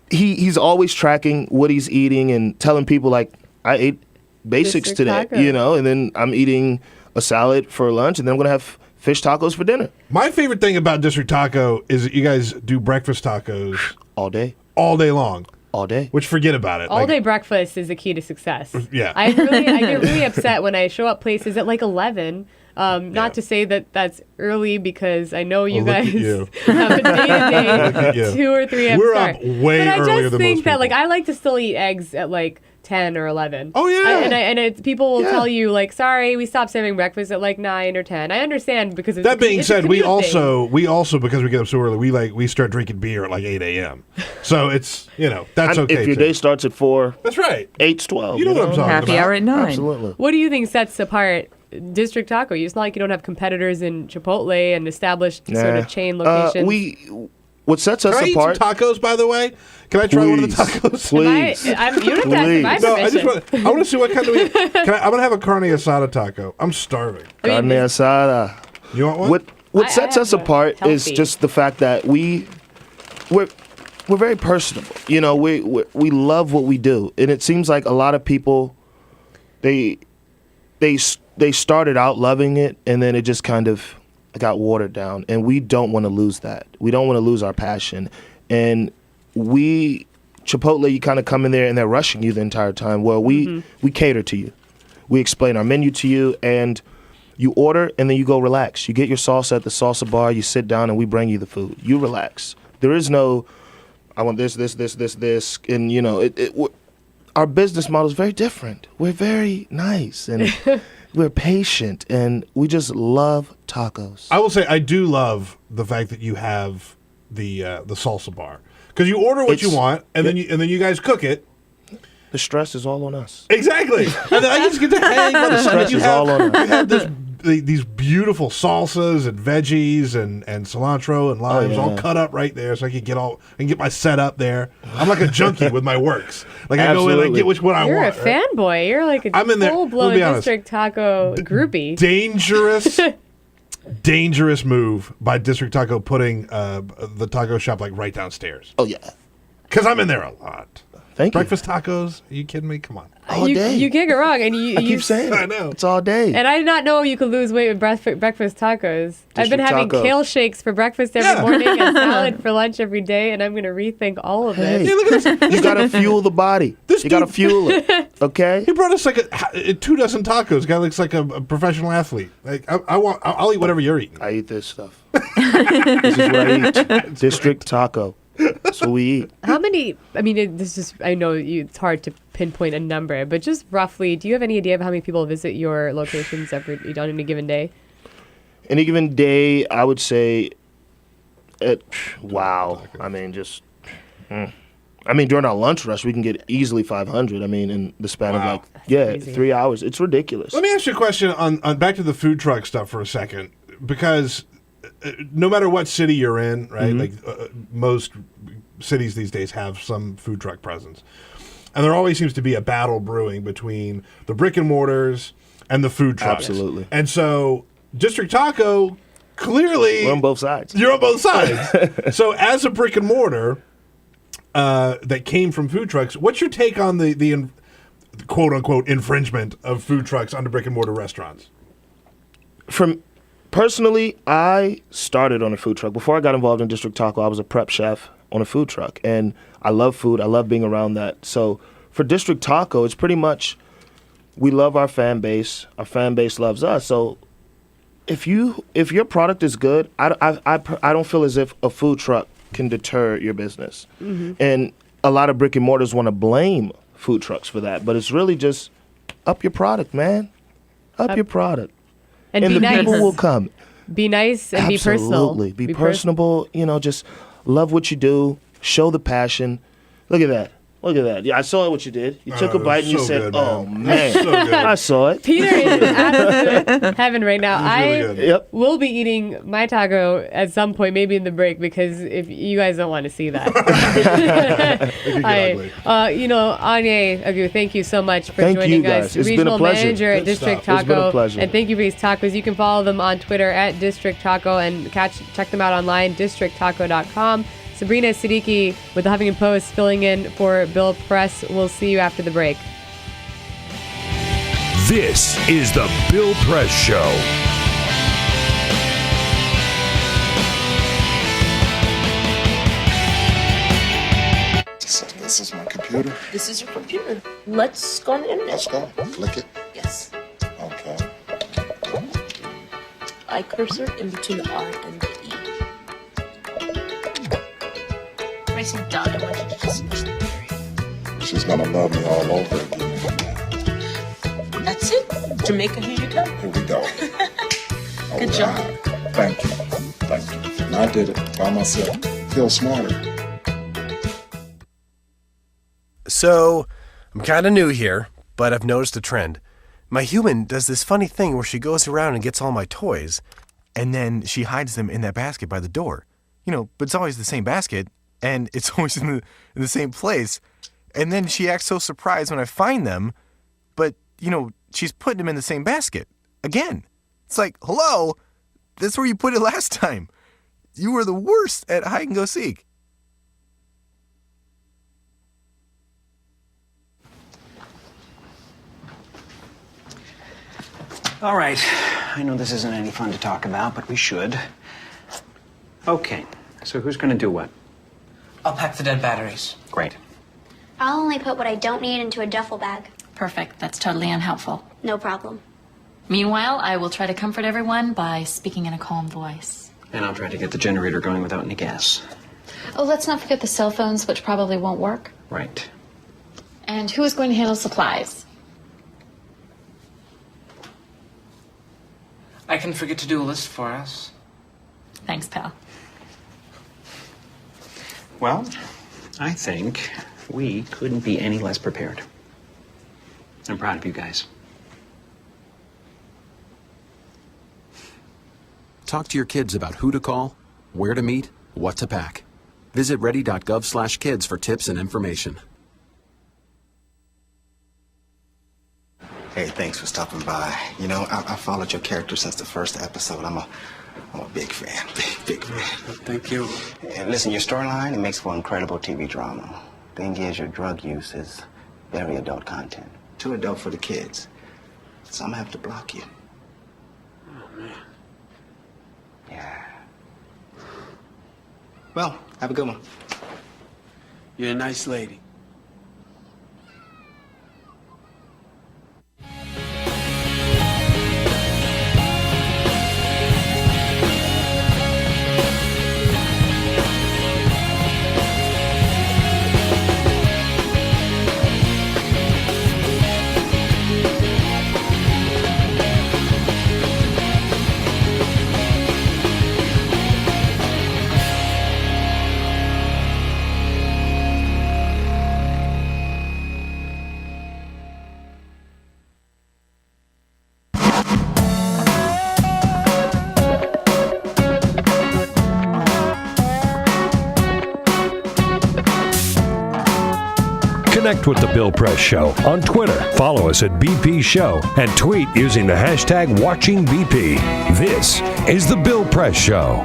he's always tracking what he's eating and telling people like, I ate basics District today, taco. and then I'm eating a salad for lunch, and then I'm gonna have fish tacos for dinner. My favorite thing about District Taco is that you guys do breakfast tacos all day long. All day. Which forget about it. All day breakfast is the key to success. Yeah. I get really upset when I show up places at like 11. Not to say that that's early because I know you guys have a day-to-day 2 or 3 a.m. We're start. up way but earlier I just than think most that people. like I like to still eat eggs at like 10 or 11. Oh yeah. People will tell you like, sorry, we stopped serving breakfast at like 9 or 10. I understand because it's That being said, we commute thing. also because we get up so early, we start drinking beer at like 8 a.m. So it's that's okay. If your too. day starts at 4, that's right. 8's 12. You know what I'm talking Happy about. hour at 9. Absolutely. What do you think sets apart District Taco? It's not like you don't have competitors in Chipotle and established sort of chain locations. What sets us Can I apart? eat some tacos, by the way? Can I try one of the tacos? Please. You don't have to ask my permission. I want to see what kind of. I'm going to have a carne asada taco. I'm starving. Carne asada. You want one? What sets us apart is just the fact that we're very personable. We love what we do, and it seems like a lot of people they started out loving it, and then it just kind of got watered down, and we don't want to lose that. We don't want to lose our passion, and Chipotle, you kind of come in there and they're rushing you the entire time. Well, we cater to you. We explain our menu to you, and you order, and then you go relax. You get your salsa at the salsa bar, you sit down, and we bring you the food. You relax. There is no, I want this, and our business model is very different. We're very nice, and we're patient, and we just love tacos. I will say I do love the fact that you have the salsa bar because you order what you want, and then you guys cook it. The stress is all on us. Exactly, and then I just get to hang on the stress is all on us. You have these beautiful salsas and veggies and cilantro and limes all cut up right there, so I can get my setup there. I'm like a junkie with my works. Like I go in, I get which one I want. You're a fanboy. You're like a full-blown District Taco groupie. Dangerous move by District Taco putting the taco shop like right downstairs. Oh yeah, because I'm in there a lot. Thank you. Breakfast tacos? Are you kidding me? Come on. All day. You can't get wrong. And I keep saying I know. It's all day. And I did not know you could lose weight with breakfast tacos. I've been having kale shakes for breakfast every morning and salad for lunch every day, and I'm going to rethink all of Hey, this. look at this. You got to fuel the body. You got to fuel it. Okay? He brought us like 2 dozen tacos. Guy looks like a professional athlete. Like I'll eat whatever you're eating. I eat this stuff. This is what I eat. District Taco. That's what we eat. How many, I mean, I know it's hard to pinpoint a number, but just roughly, do you have any idea of how many people visit your locations on any given day? Any given day, I would say, during our lunch rush, we can get easily 500. I mean, in the span of 3 hours. It's ridiculous. Let me ask you a question on back to the food truck stuff for a second, because no matter what city you're in, right? Like most cities these days have some food truck presence, and there always seems to be a battle brewing between the brick and mortars and the food trucks. Absolutely. And so, District Taco clearly we're on both sides. You're on both sides. So, as a brick and mortar that came from food trucks, what's your take on the quote unquote infringement of food trucks onto brick and mortar restaurants? Personally, I started on a food truck. Before I got involved in District Taco, I was a prep chef on a food truck. And I love food. I love being around that. So for District Taco, it's pretty much we love our fan base. Our fan base loves us. So if your product is good, I don't feel as if a food truck can deter your business. And a lot of brick and mortars want to blame food trucks for that. But it's really just up your product, man. Up your product. And be the nice. people will come. Be nice and be personal. Absolutely. Be personable. Just love what you do. Show the passion. Look at that. Look at that. Yeah, I saw what you did. You took a bite and you said, good, "Oh man, So good. I saw it." Peter is in absolute heaven right now. Really good. Yep. Will be eating my taco at some point, maybe in the break, because if you guys don't want to see that. Anya Agu, thank you so much for Thank joining you guys. us. It's been a Regional pleasure. Manager at Good District stuff. It's been a Taco. pleasure. And thank you for these tacos. You can follow them on Twitter at District Taco and check them out online, districttaco.com. Sabrina, Siddiqui with the Huffington Post filling in for Bill Press. We'll see you after the break. This is the Bill Press Show. So this is my computer. This is your computer. Let's go on the internet. Let's go. Click it. Yes. Okay. I cursor in between the R and the E. Pressing done. I want you to just push the period. She's gonna love me all over again. That's it. Jamaica, here you come. Here we go. Good job. Thank you. Thank you. And I did it by myself. Feel smarter. So, I'm kind of new here, but I've noticed a trend. My human does this funny thing where she goes around and gets all my toys, and then she hides them in that basket by the door. But it's always the same basket, and it's always in the same place. And then she acts so surprised when I find them, but, she's putting them in the same basket. Again. It's like, hello, that's where you put it last time. You were the worst at hide and go seek. All right. I know this isn't any fun to talk about, but we should. Okay. So who's going to do what? I'll pack the dead batteries. Great. I'll only put what I don't need into a duffel bag. Perfect. That's totally unhelpful. No problem. Meanwhile, I will try to comfort everyone by speaking in a calm voice. And I'll try to get the generator going without any gas. Oh, let's not forget the cell phones, which probably won't work. Right. And who is going to handle supplies? I can forget to do a list for us. Thanks, pal. Well, I think we couldn't be any less prepared. I'm proud of you guys. Talk to your kids about who to call, where to meet, what to pack. Visit ready.gov/kids for tips and information. Hey, thanks for stopping by. I followed your character since the first episode. I'm a big fan. Big fan. Thank you. And listen, your storyline, it makes for incredible TV drama. Thing is, your drug use is very adult content. Too adult for the kids. So I'm gonna have to block you. Oh, man. Yeah. Well, have a good one. You're a nice lady. Connect with The Bill Press Show on Twitter. Follow us at BP Show and tweet using the hashtag WatchingBP. This is The Bill Press Show.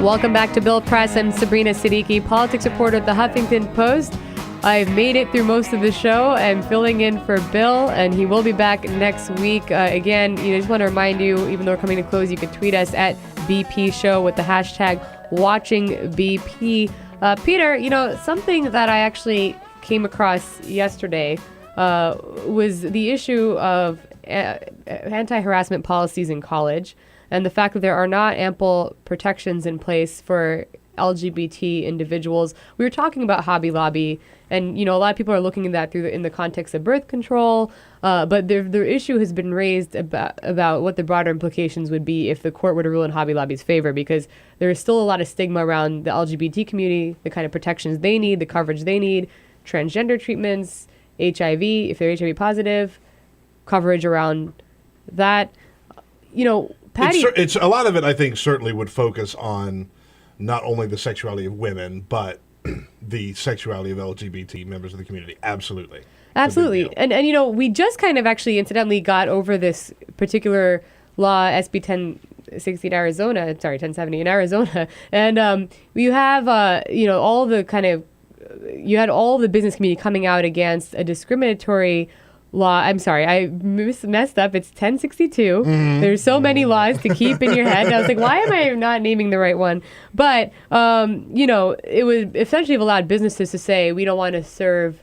Welcome back to Bill Press. I'm Sabrina Siddiqui, politics reporter at the Huffington Post. I've made it through most of the show. I'm filling in for Bill, and he will be back next week. Again, I just want to remind you, even though we're coming to close, you can tweet us at BP Show with the hashtag WatchingBP. Peter, something that I actually came across yesterday was the issue of anti-harassment policies in college and the fact that there are not ample protections in place for LGBT individuals. We were talking about Hobby Lobby, and a lot of people are looking at that in the context of birth control. But the issue has been raised about what the broader implications would be if the court were to rule in Hobby Lobby's favor, because there is still a lot of stigma around the LGBT community, the kind of protections they need, the coverage they need, transgender treatments, HIV, if they're HIV positive, coverage around that. Patty, it's a lot of it, I think, certainly would focus on not only the sexuality of women, but the sexuality of LGBT members of the community. Absolutely. Absolutely. And we just kind of actually incidentally got over this particular law, SB 1060 in Arizona, 1070 in Arizona. And you have, all the kind of, you had all the business community coming out against a discriminatory law. I'm sorry, I messed up. It's 1062. There's so many laws to keep in your head. And I was like, why am I not naming the right one? But, it would essentially have allowed businesses to say, we don't want to serve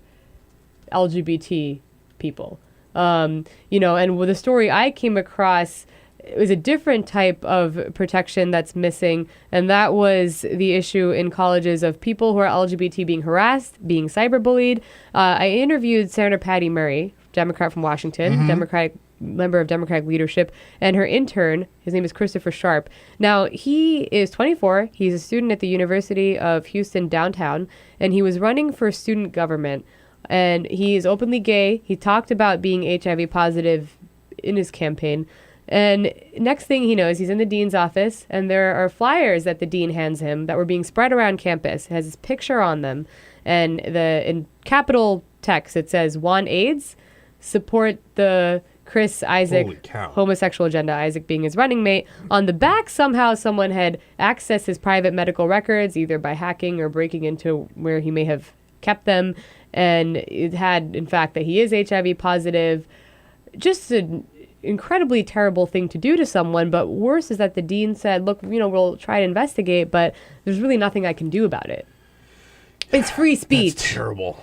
LGBT people. And with the story I came across, it was a different type of protection that's missing, and that was the issue in colleges of people who are LGBT being harassed, being cyberbullied. I interviewed Senator Patty Murray, Democrat from Washington, Democratic member of Democratic leadership, and her intern, his name is Christopher Sharp. Now, he is 24. He's a student at the University of Houston downtown, and he was running for student government. And he is openly gay. He talked about being HIV positive in his campaign. And next thing he knows, he's in the dean's office, and there are flyers that the dean hands him that were being spread around campus. It has his picture on them. And in capital text, it says, "Want AIDS? Support the Chris Isaac homosexual agenda," Isaac being his running mate. On the back, somehow someone had accessed his private medical records, either by hacking or breaking into where he may have kept them. And it had, in fact, that he is HIV positive. Just an incredibly terrible thing to do to someone. But worse is that the dean said, look, we'll try to investigate, but there's really nothing I can do about it. It's free speech. That's terrible.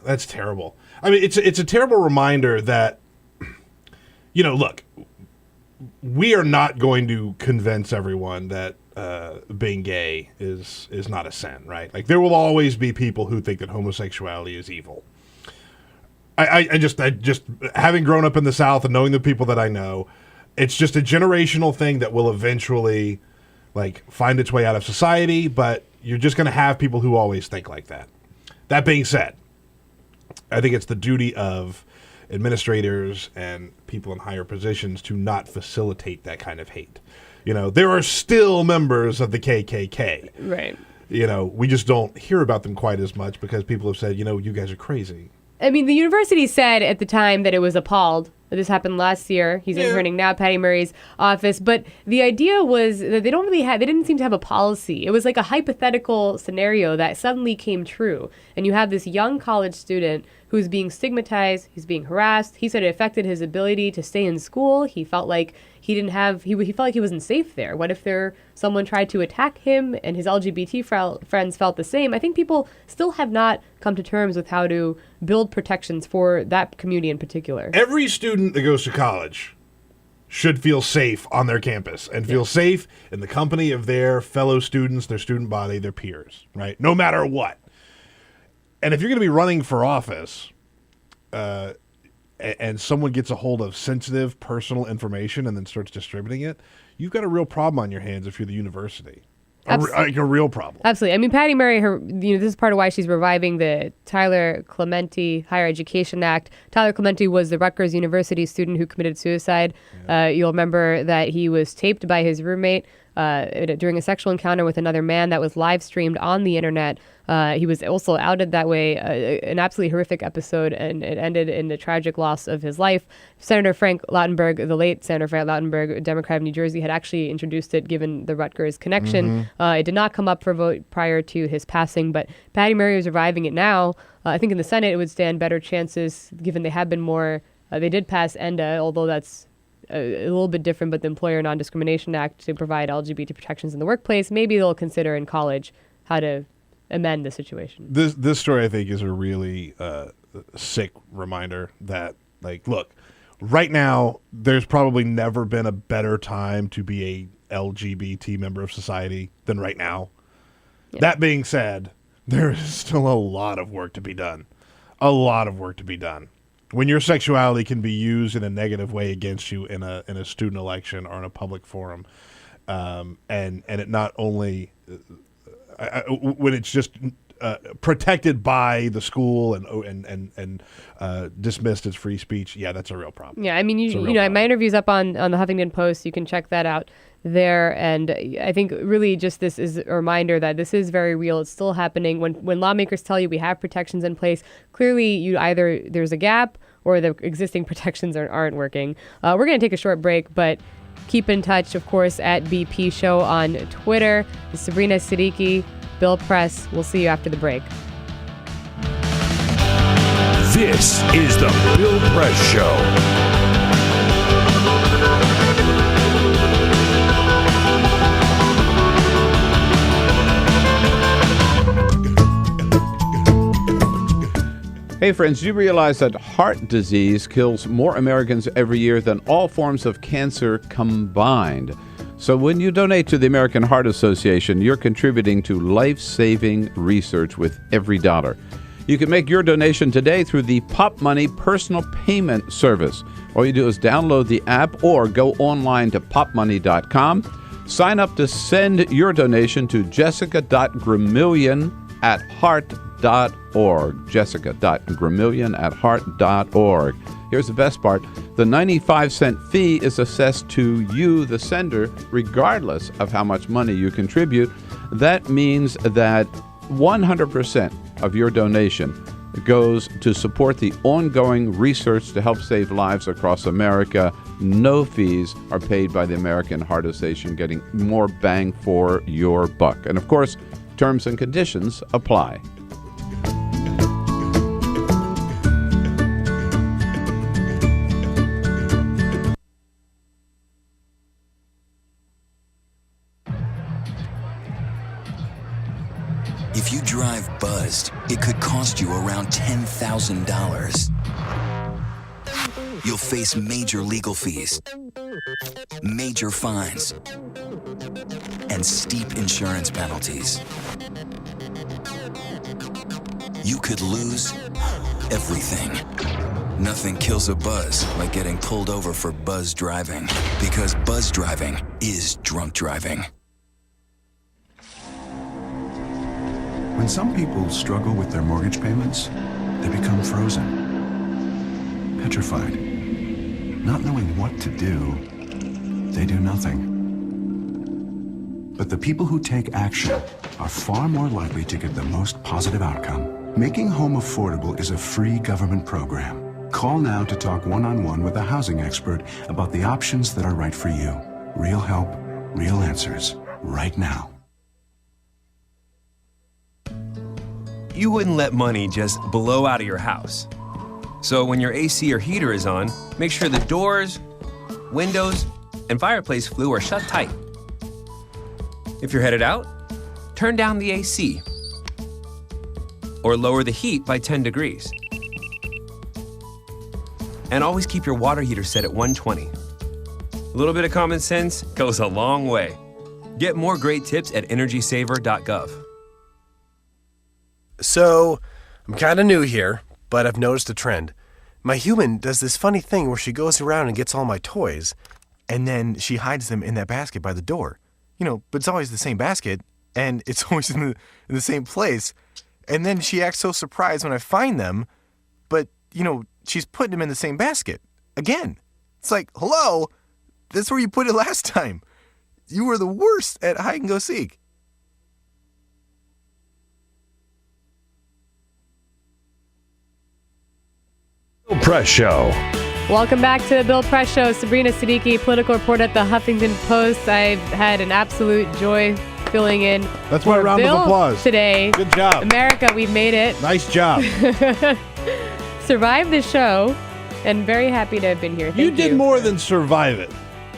That's terrible. I mean, it's a terrible reminder that, look, we are not going to convince everyone that being gay is not a sin, right? Like, there will always be people who think that homosexuality is evil. I just having grown up in the South and knowing the people that I know, it's just a generational thing that will eventually find its way out of society, but you're just going to have people who always think like that. That being said, I think it's the duty of administrators and people in higher positions to not facilitate that kind of hate. There are still members of the KKK. Right. We just don't hear about them quite as much because people have said, you guys are crazy. I mean, the university said at the time that it was appalled. This happened last year. He's interning now, Patty Murray's office. But the idea was that they didn't seem to have a policy. It was like a hypothetical scenario that suddenly came true. And you have this young college student who's being stigmatized, he's being harassed. He said it affected his ability to stay in school. He felt like he felt like he wasn't safe there. What if someone tried to attack him and his LGBT friends felt the same? I think people still have not come to terms with how to build protections for that community in particular. Every student that goes to college should feel safe on their campus and feel safe in the company of their fellow students, their student body, their peers, right? No matter what. And if you're going to be running for office and someone gets a hold of sensitive personal information and then starts distributing it, you've got a real problem on your hands if you're the university. A real problem. Absolutely. I mean, Patty Murray, this is part of why she's reviving the Tyler Clementi Higher Education Act. Tyler Clementi was the Rutgers University student who committed suicide. You'll remember that he was taped by his roommate during a sexual encounter with another man that was live streamed on the internet. He was also outed that way, an absolutely horrific episode, and it ended in the tragic loss of his life. Senator Frank Lautenberg, the late Senator Frank Lautenberg, a Democrat of New Jersey, had actually introduced it given the Rutgers connection. It did not come up for a vote prior to his passing, but Patty Murray is reviving it now. I think in the Senate it would stand better chances given they have been more, they did pass ENDA, although that's a little bit different, but the Employer Non-Discrimination Act to provide LGBT protections in the workplace. Maybe they'll consider in college how to amend the situation. This story, I think, is a really sick reminder that, look, right now, there's probably never been a better time to be a LGBT member of society than right now. Yeah. That being said, there is still a lot of work to be done. A lot of work to be done. When your sexuality can be used in a negative way against you in a student election or in a public forum, and it not only when it's just protected by the school and dismissed as free speech, yeah, that's a real problem. Yeah, I mean, my interview's up on the Huffington Post. You can check that out there. And I think really just this is a reminder that this is very real. It's still happening. When lawmakers tell you we have protections in place, clearly there's a gap or the existing protections aren't working. We're going to take a short break, but keep in touch, of course, at BP Show on Twitter. Sabrina, Siddiqui, Bill Press. We'll see you after the break. This is the Bill Press Show. Hey friends, do you realize that heart disease kills more Americans every year than all forms of cancer combined? So when you donate to the American Heart Association, you're contributing to life-saving research with every dollar. You can make your donation today through the Pop Money personal payment service. All you do is download the app or go online to popmoney.com. Sign up to send your donation to jessica.gramillion@heart.org. Jessica.gramillion@heart.org. Here's the best part. The 95-cent fee is assessed to you, the sender, regardless of how much money you contribute. That means that 100% of your donation goes to support the ongoing research to help save lives across America. No fees are paid by the American Heart Association, getting more bang for your buck. And of course, terms and conditions apply. If you drive buzzed, it could cost you around $10,000. You'll face major legal fees, major fines, and steep insurance penalties. You could lose everything. Nothing kills a buzz like getting pulled over for buzz driving, because buzz driving is drunk driving. When some people struggle with their mortgage payments, they become frozen, petrified. Not knowing what to do, they do nothing. But the people who take action are far more likely to get the most positive outcome. Making home affordable is a free government program. Call now to talk one-on-one with a housing expert about the options that are right for you. Real help, real answers, right now. You wouldn't let money just blow out of your house. So when your AC or heater is on, make sure the doors, windows, and fireplace flue are shut tight. If you're headed out, turn down the AC or lower the heat by 10 degrees. And always keep your water heater set at 120. A little bit of common sense goes a long way. Get more great tips at energysaver.gov. So, I'm kind of new here, but I've noticed a trend. My human does this funny thing where she goes around and gets all my toys, and then she hides them in that basket by the door. But it's always the same basket, and it's always in the same place. And then she acts so surprised when I find them, but, she's putting them in the same basket. Again. It's like, hello? That's where you put it last time. You were the worst at hide and go seek. Bill Press Show. Welcome back to the Bill Press Show. Sabrina Siddiqui, political reporter at the Huffington Post. I've had an absolute joy filling in. That's my round Bill of applause today. Good job. America, we've made it. Nice job. Survived the show, and very happy to have been here. Thank you. You did more than survive it.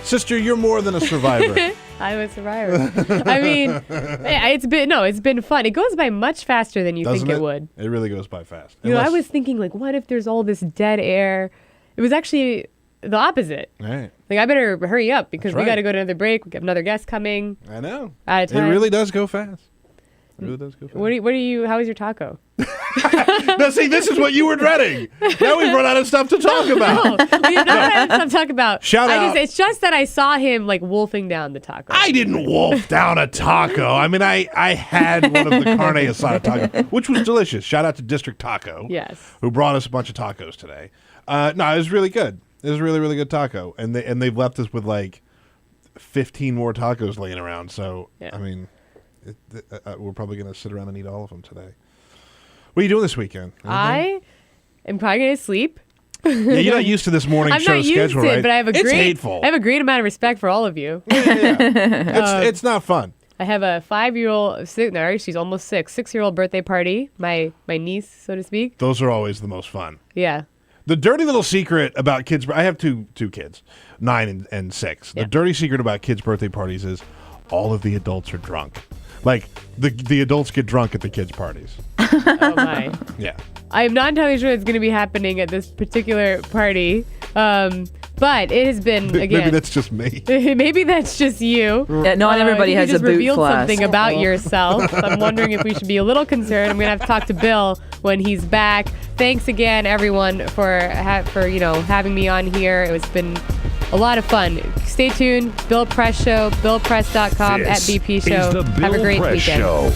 Sister, you're more than a survivor. I'm a survivor. I mean, it's been fun. It goes by much faster than you Doesn't think it would. It really goes by fast. I was thinking, what if there's all this dead air? It was actually the opposite. Right. I better hurry up because That's we got to right. go to another break. We have another guest coming. I know. Out of time. It really does go fast. Ooh, that's good. What are you? How was your taco? Now, see, this is what you were dreading. Now we've run out of stuff to talk about. No, we have not had stuff to talk about. Shout out. It's just that I saw him like wolfing down the taco. I didn't wolf down a taco. I mean, I had one of the carne asada taco, which was delicious. Shout out to District Taco. Yes. Who brought us a bunch of tacos today. No, it was really good. It was a really, really good taco. And they've left us with like 15 more tacos laying around. So, yeah. I mean, we're probably going to sit around and eat all of them today. What are you doing this weekend? Anything? I am probably going to sleep. Yeah, you're not used to this morning show schedule, right? But I have It's hateful. I have a great amount of respect for all of you. It's not fun. I have a 5-year-old, she's almost 6-year-old birthday party. My niece, so to speak. Those are always the most fun. Yeah. The dirty little secret about kids, I have two kids, 9 and 6. Yeah. The dirty secret about kids' birthday parties is all of the adults are drunk. Like, the adults get drunk at the kids' parties. Oh, my. Yeah. I am not entirely sure it's going to be happening at this particular party. But it has been, again. Maybe that's just me. Maybe that's just you. Yeah, not everybody has you just a boot revealed flask. something about yourself. I'm wondering if we should be a little concerned. I'm going to have to talk to Bill when he's back. Thanks again, everyone, for having me on here. It's been a lot of fun. Stay tuned. Bill Press Show, BillPress.com, This @BP Show. is the Bill Have a great Press weekend. Show.